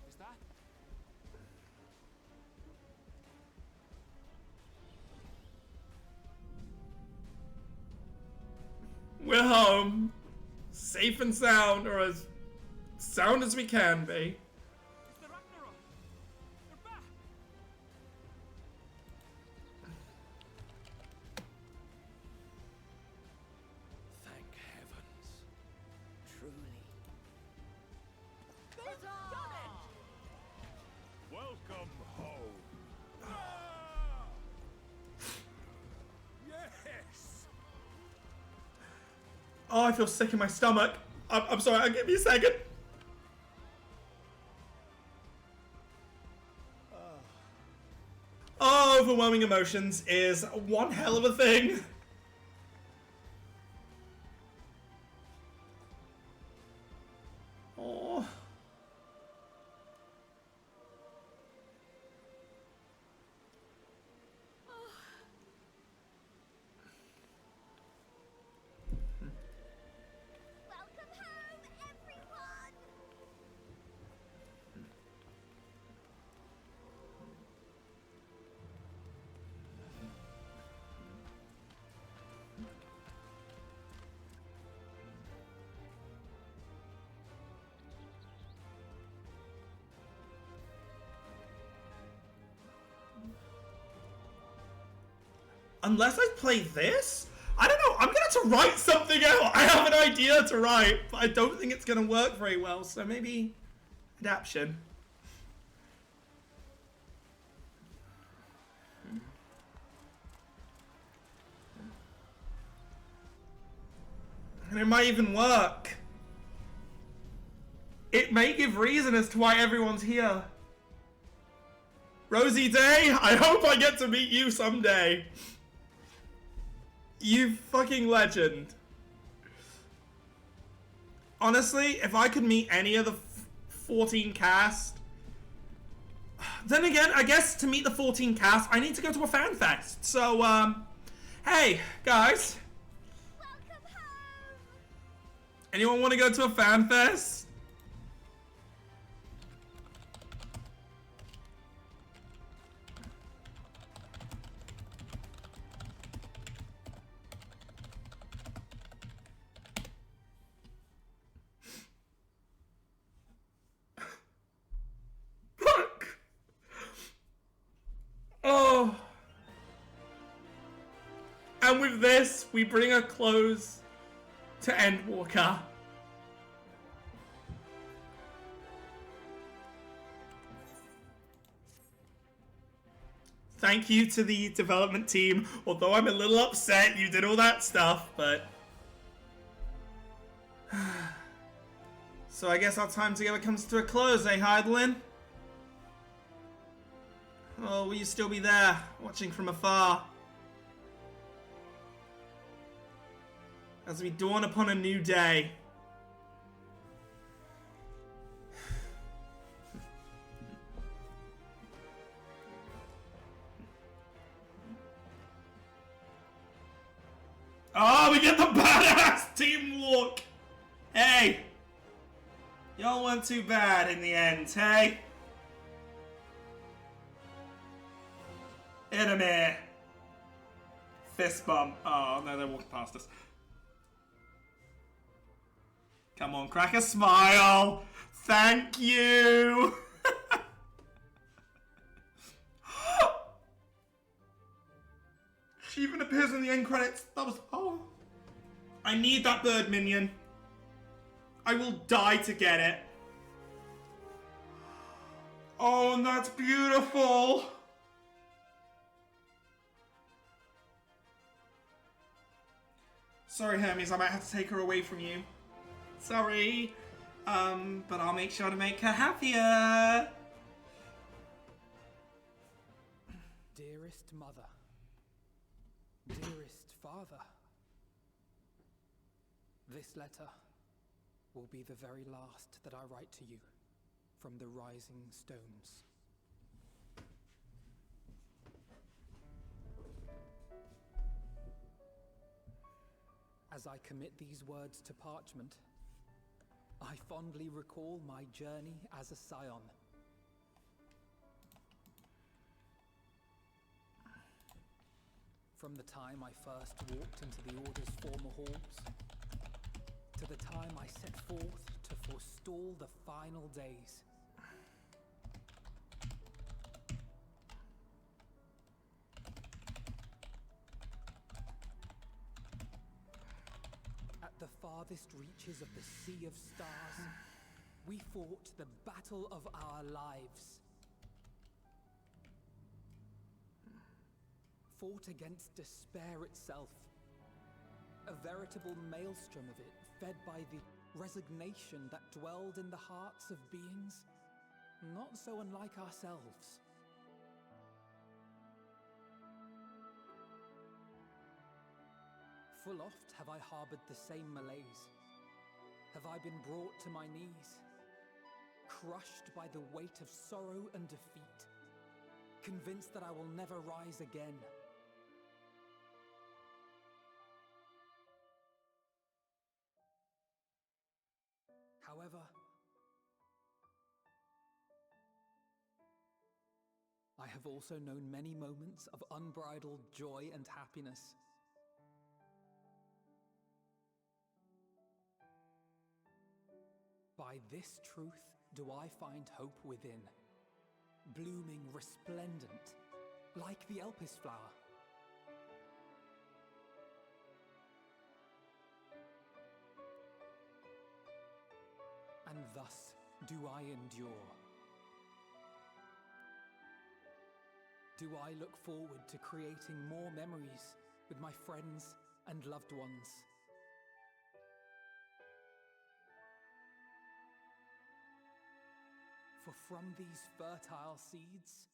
Is that? We're home. Safe and sound, or as sound as we can be. Thank heavens. Truly. They've done it! Welcome home. Yes. Oh, I feel sick in my stomach. I'm sorry, give me a second. Oh, overwhelming emotions is one hell of a thing. Oh. Welcome home, everyone! Unless I play this? I don't know, I'm gonna have to write something out. I have an idea to write, but I don't think it's gonna work very well, so maybe adaption. And it might even work. It may give reason as to why everyone's here. Rosie Day, I hope I get to meet you someday. You fucking legend. Honestly, if I could meet any of the 14 cast... Then again, I guess to meet the 14 cast, I need to go to a fan fest. So, hey, guys. Welcome home! Anyone want to go to a fan fest? Fuck! Oh. And with this, we bring a close to Endwalker. Thank you to the development team, although I'm a little upset you did all that stuff, but... So I guess our time together comes to a close, eh, Heidelin? Oh, will you still be there, watching from afar? As we dawn upon a new day. Oh, we get the badass teamwork! Hey! Y'all weren't too bad in the end, hey? Enemy! Fist bump. Oh, no, they're walking past us. Come on, crack a smile! Thank you! She even appears in the end credits. That was... Oh. I need that bird minion. I will die to get it. Oh, and that's beautiful. Sorry, Hermes, I might have to take her away from you. Sorry. But I'll make sure to make her happier. Dearest mother. Dearest father. This letter will be the very last that I write to you from the Rising Stones. As I commit these words to parchment, I fondly recall my journey as a scion. From the time I first walked into the Order's former halls, to the time I set forth to forestall the final days. At the farthest reaches of the Sea of Stars, we fought the battle of our lives. Fought against despair itself. A veritable maelstrom of it, fed by the resignation that dwelled in the hearts of beings not so unlike ourselves. Full oft have I harbored the same malaise. Have I been brought to my knees, crushed by the weight of sorrow and defeat, convinced that I will never rise again. However, I have also known many moments of unbridled joy and happiness. By this truth do I find hope within, blooming resplendent, like the Elpis flower. And thus do I endure. Do I look forward to creating more memories with my friends and loved ones. For from these fertile seeds,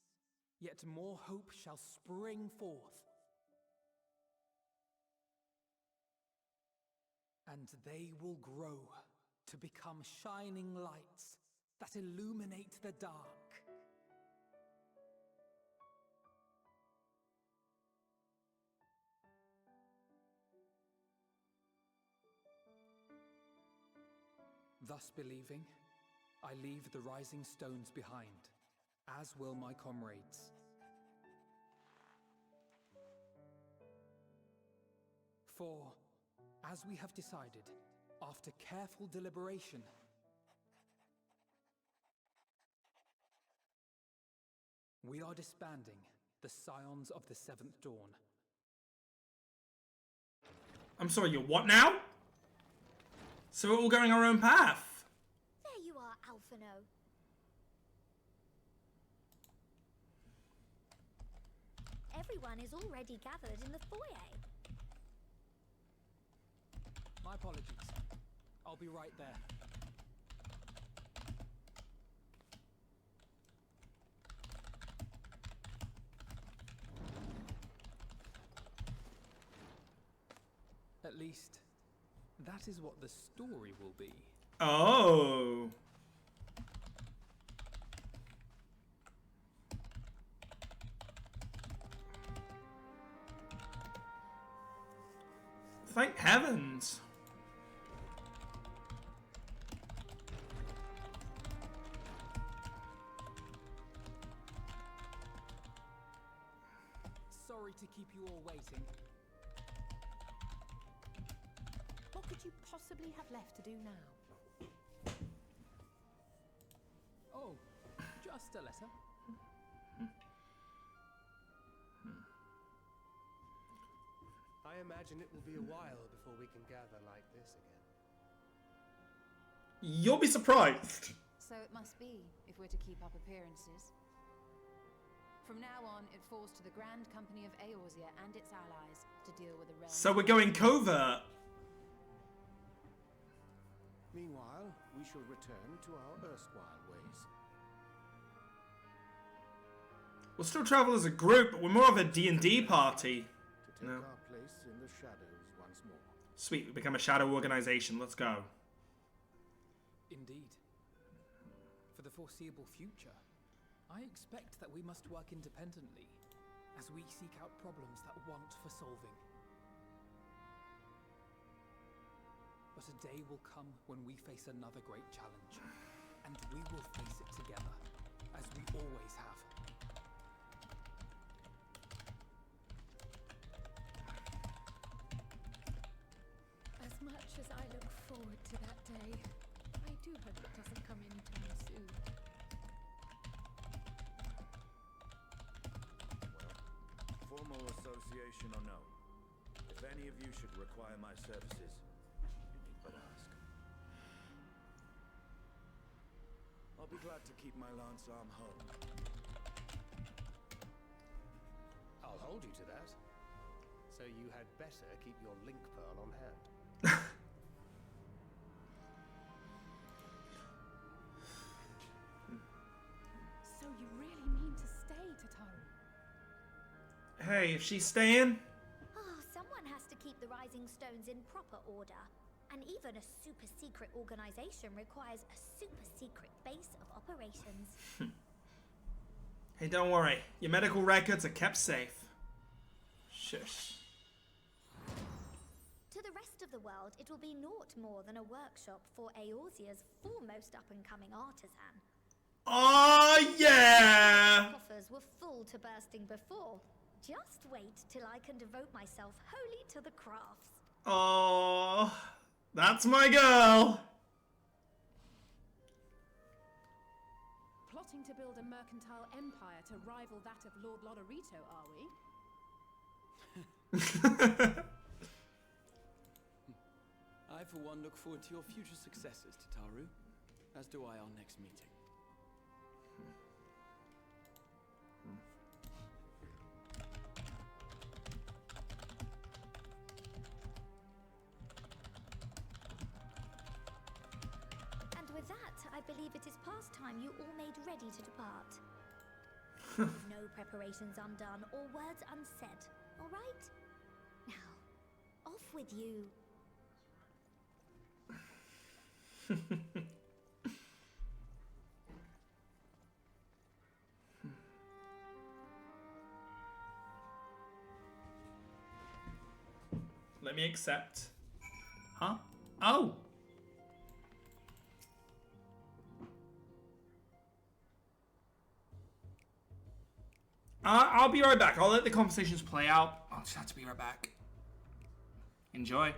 yet more hope shall spring forth. And they will grow to become shining lights that illuminate the dark. Thus believing, I leave the rising stones behind, as will my comrades. For, as we have decided, after careful deliberation, we are disbanding the Scions of the Seventh Dawn. I'm sorry, you're what now? So we're all going our own path. There you are, Alphino. Everyone is already gathered in the foyer. My apologies. I'll be right there. At least, that is what the story will be. Oh. Thank heavens. Sorry to keep you all waiting. What could you possibly have left to do now? Oh, just a letter. I imagine it will be a while before we can gather like this again. You'll be surprised. So it must be, if we're to keep up appearances. From now on, it falls to the Grand Company of Eorzea and its allies to deal with the realm. So we're going covert. Meanwhile, we shall return to our erstwhile ways. We'll still travel as a group, but we're more of a D&D party. To take our place in the shadows once more. Sweet, we become a shadow organization. Let's go. Indeed. For the foreseeable future, I expect that we must work independently as we seek out problems that want for solving. But a day will come when we face another great challenge, and we will face it together, as we always have. As much as I look forward to that day, I do hope it doesn't come anytime soon. Formal association or no, if any of you should require my services, you need but ask. I'll be glad to keep my lance arm home. I'll hold you to that. So you had better keep your link pearl on hand. So you really mean to stay, Tataru? Hey, if she's staying... Oh, someone has to keep the Rising Stones in proper order. And even a super-secret organization requires a super-secret base of operations. Hey, don't worry. Your medical records are kept safe. Shush. To the rest of the world, it will be naught more than a workshop for Eorzea's foremost up-and-coming artisan. Oh, yeah! Coffers were full to bursting before. Just wait till I can devote myself wholly to the crafts. Oh, that's my girl. Plotting to build a mercantile empire to rival that of Lord Lodorito, are we? I, for one, look forward to your future successes, Tataru, as do I our next meeting. And with that, I believe it is past time you all made ready to depart. Leave no preparations undone or words unsaid, all right? Now, off with you. Let me accept. Huh? Oh! I'll be right back. I'll let the conversations play out. I'll just have to be right back. Enjoy.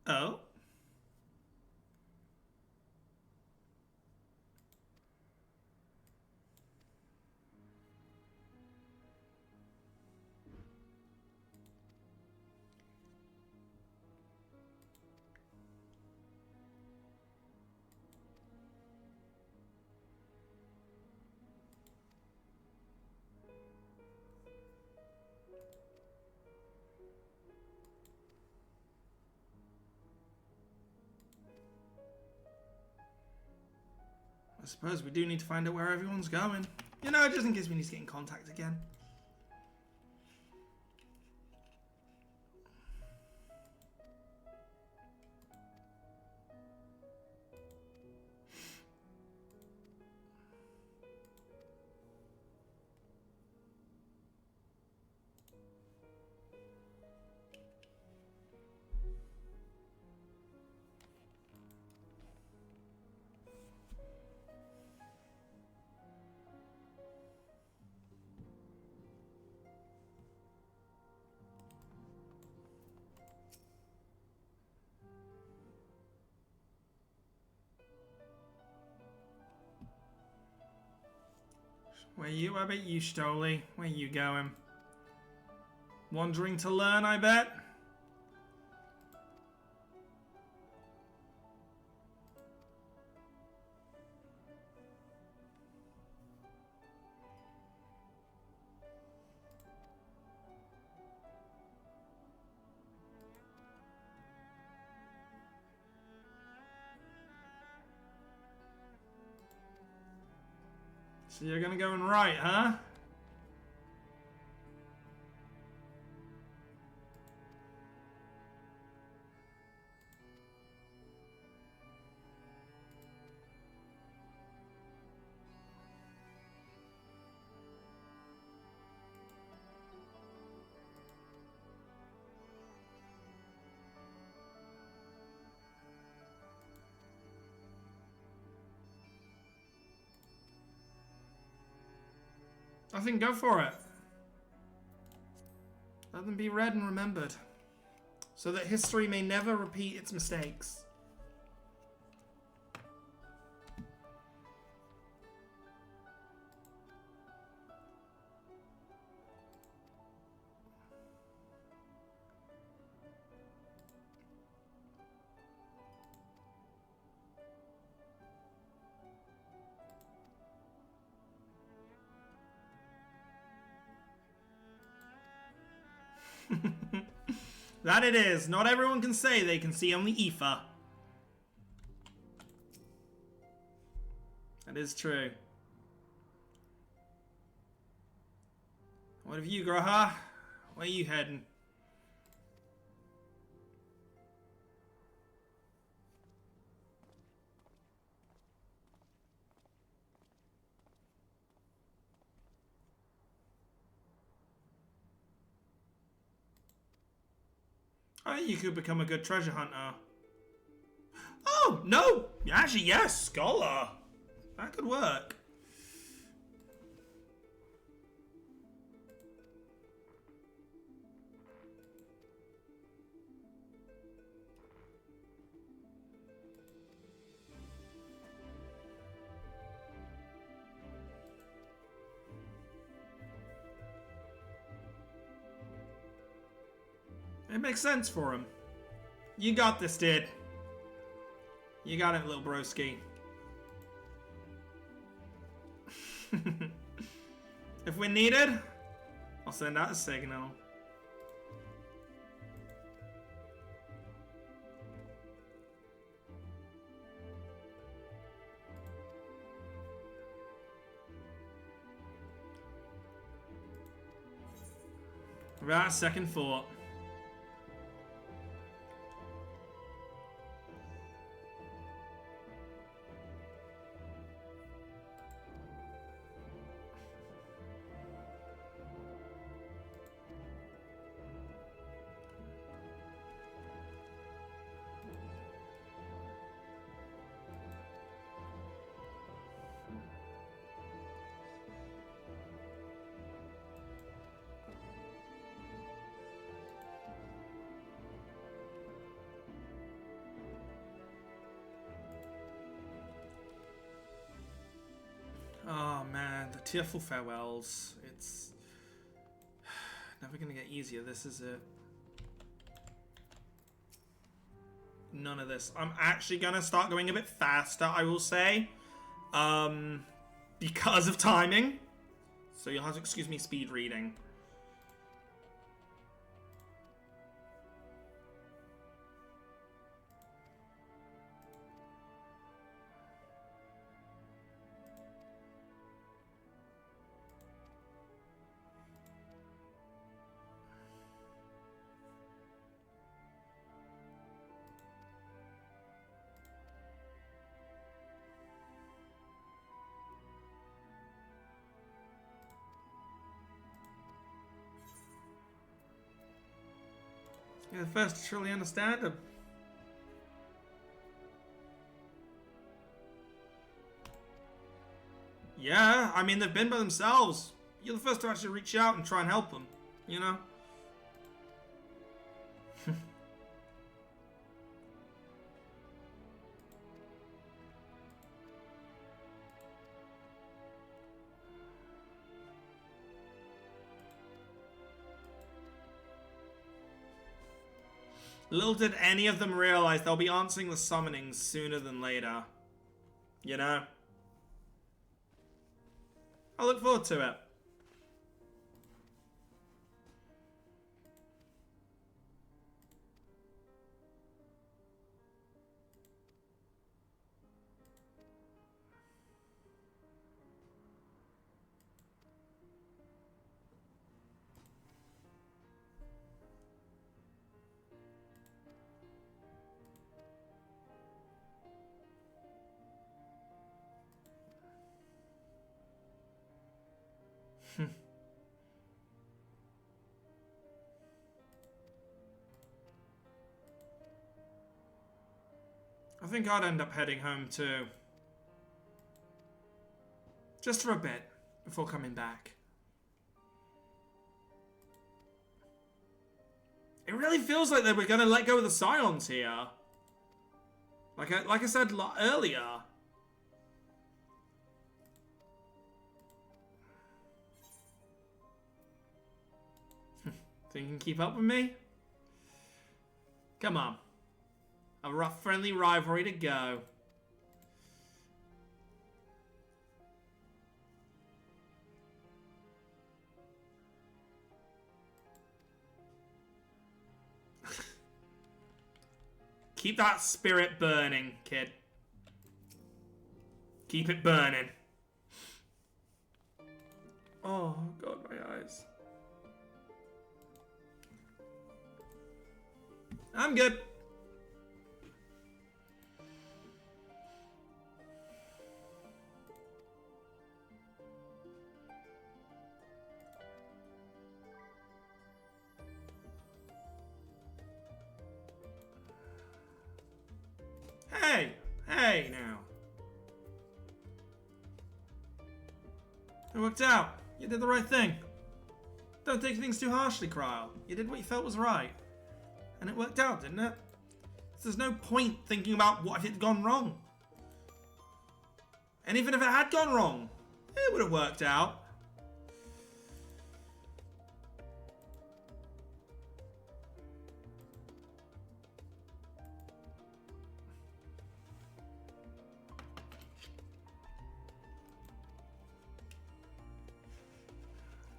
Oh? I suppose we do need to find out where everyone's going. You know, just in case we need to get in contact again. How about you, Stoli? Where you going? Wandering to learn, I bet? So you're gonna go and right, huh? I think go for it. Let them be read and remembered, so that history may never repeat its mistakes. That it is. Not everyone can say they can see only Aoife. That is true. What have you, Graha? Where are you heading? I think you could become a good treasure hunter. Oh, no! Actually, yes, scholar. That could work. It makes sense for him. You got this, dude. You got it, little broski. If we're needed, I'll send out a signal. Without second thought. Oh man, the tearful farewells. It's never gonna get easier, this is it. None of this. I'm actually gonna start going a bit faster, I will say. Because of timing. So you'll have to excuse me speed reading. You're the first to truly understand them. Yeah, I mean, they've been by themselves. You're the first to actually reach out and try and help them, you know? Little did any of them realize they'll be answering the summonings sooner than later. You know? I look forward to it. I think I'd end up heading home too. Just for a bit, before coming back. It really feels like they were gonna let go of the Scions here. Like I said earlier. Think you can keep up with me? Come on. A rough, friendly rivalry to go. Keep that spirit burning, kid. Keep it burning. Oh, God, my eyes. I'm good. Hey, now. It worked out. You did the right thing. Don't take things too harshly, Cryle. You did what you felt was right. And it worked out, didn't it? So there's no point thinking about what if it had gone wrong. And even if it had gone wrong, it would have worked out.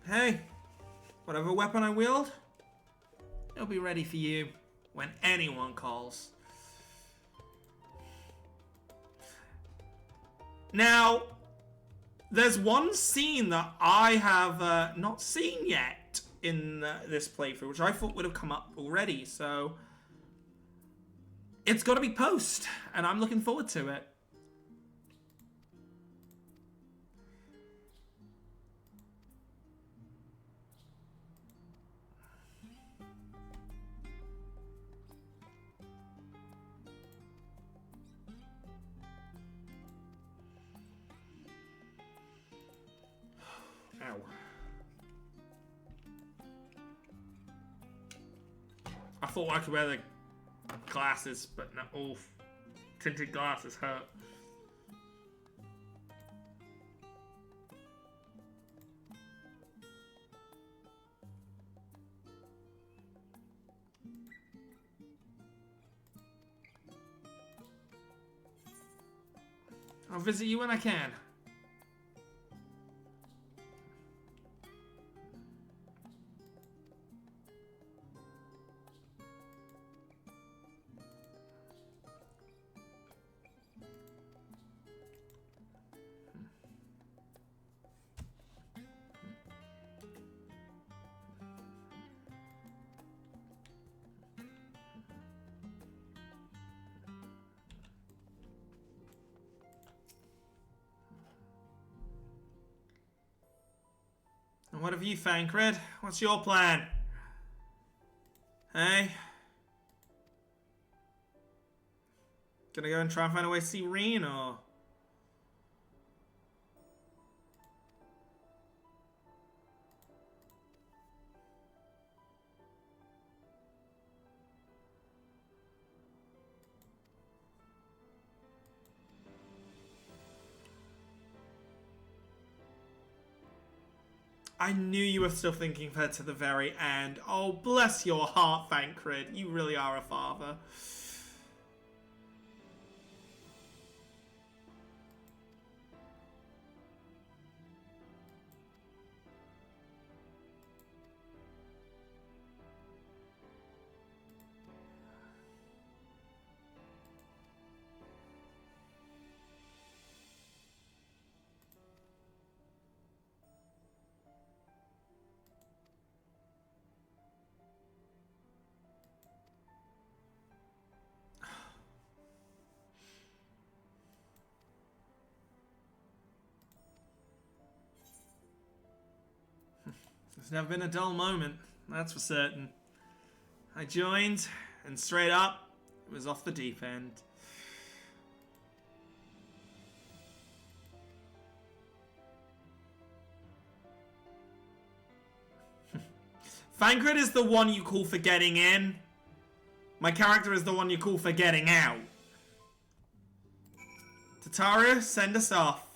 Hey, whatever weapon I wield, it'll be ready for you when anyone calls. Now, there's one scene that I have not seen yet in this playthrough, which I thought would have come up already, so it's got to be post, and I'm looking forward to it. Ow. I thought I could wear the glasses, but no. Oh, tinted glasses hurt. I'll visit you when I can. And what have you found, Cred? What's your plan? Hey? Gonna go and try and find a way to see Reen, or... I knew you were still thinking of her to the very end. Oh, bless your heart, Thancred. You really are a father. There's never been a dull moment, that's for certain. I joined, and straight up, it was off the deep end. Thancred is the one you call for getting in. My character is the one you call for getting out. Tataru, send us off.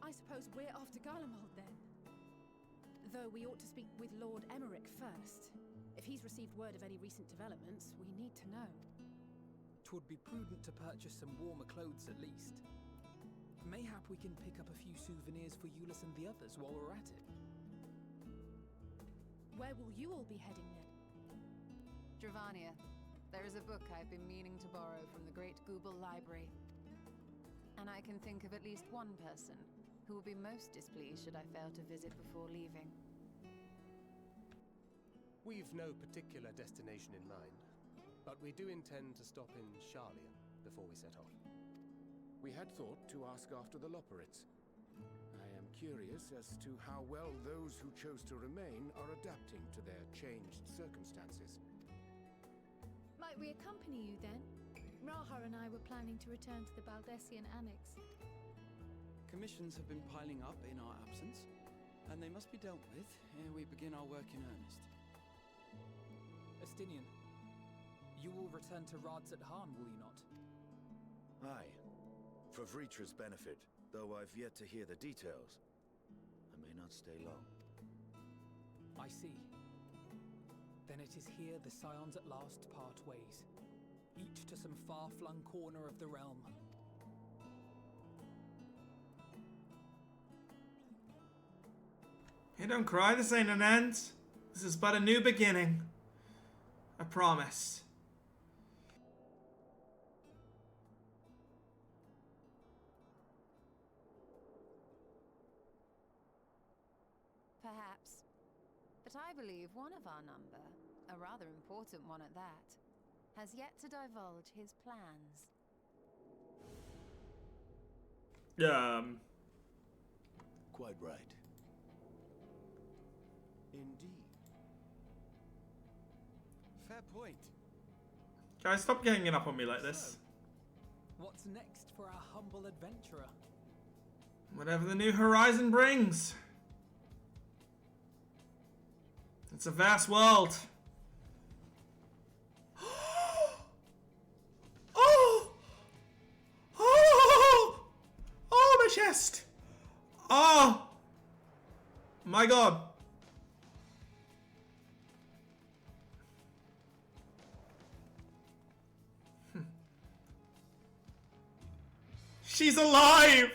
I suppose we're after Garlemald then. Though we ought to speak with Lord Emmerich first. If he's received word of any recent developments, we need to know. 'Twould be prudent to purchase some warmer clothes at least. Mayhap we can pick up a few souvenirs for Euless and the others while we're at it. Where will you all be heading then? Dravania, there is a book I've been meaning to borrow from the Great Google Library. And I can think of at least one person who will be most displeased should I fail to visit before leaving. We've no particular destination in mind, but we do intend to stop in Sharlayan before we set off. We had thought to ask after the Loporrits. I am curious as to how well those who chose to remain are adapting to their changed circumstances. Might we accompany you then? Raha and I were planning to return to the Baldessian Annex. Commissions have been piling up in our absence, and they must be dealt with ere we begin our work in earnest. Estinian, you will return to Rads at Han, will you not? Aye. For Vritra's benefit, though I've yet to hear the details. I may not stay long. I see. Then it is here the Scions at last part ways, each to some far-flung corner of the realm. Hey, don't cry, this ain't an end. This is but a new beginning. I promise. Perhaps. But I believe one of our number, a rather important one at that, has yet to divulge his plans. Quite right. Indeed. Fair point. Guys, stop ganging up on me like this. What's next for our humble adventurer? Whatever the new horizon brings. It's a vast world. Oh! Oh! Oh, my chest! Oh! My God. She's alive!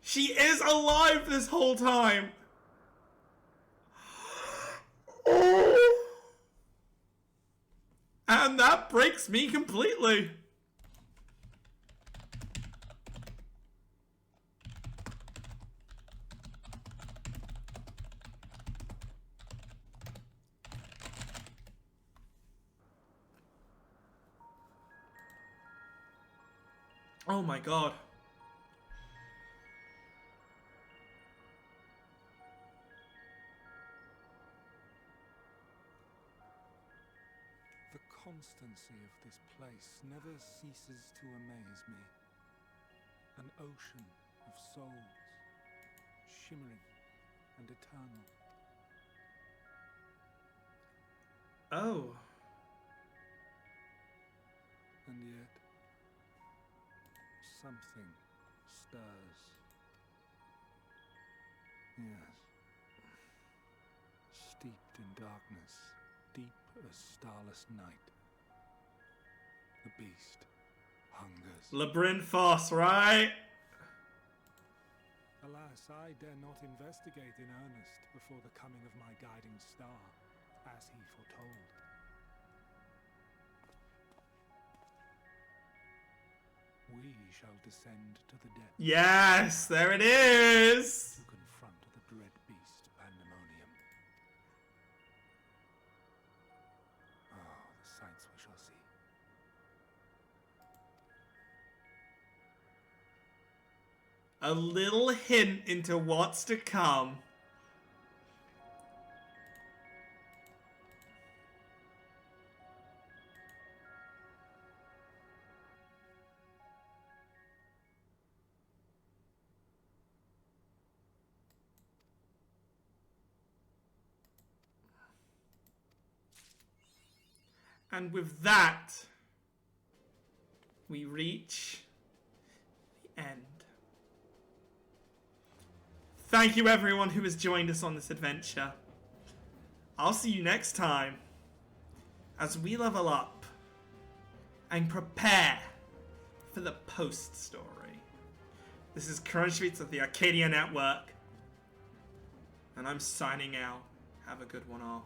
She is alive this whole time! Oh. And that breaks me completely. Oh my god. The constancy of this place never ceases to amaze me. An ocean of souls, shimmering and eternal. Oh. And yet, something stirs. Yes. Steeped in darkness, deep as starless night. The beast hungers. Labyrinthos, right? Alas, I dare not investigate in earnest before the coming of my guiding star, as he foretold. We shall descend to the depths. Yes, there it is! To confront the dread beast Pandemonium. Oh, the sights we shall see. A little hint into what's to come. And with that, we reach the end. Thank you everyone who has joined us on this adventure. I'll see you next time as we level up and prepare for the post-story. This is Current Streets of the Arcadia Network, and I'm signing out. Have a good one all.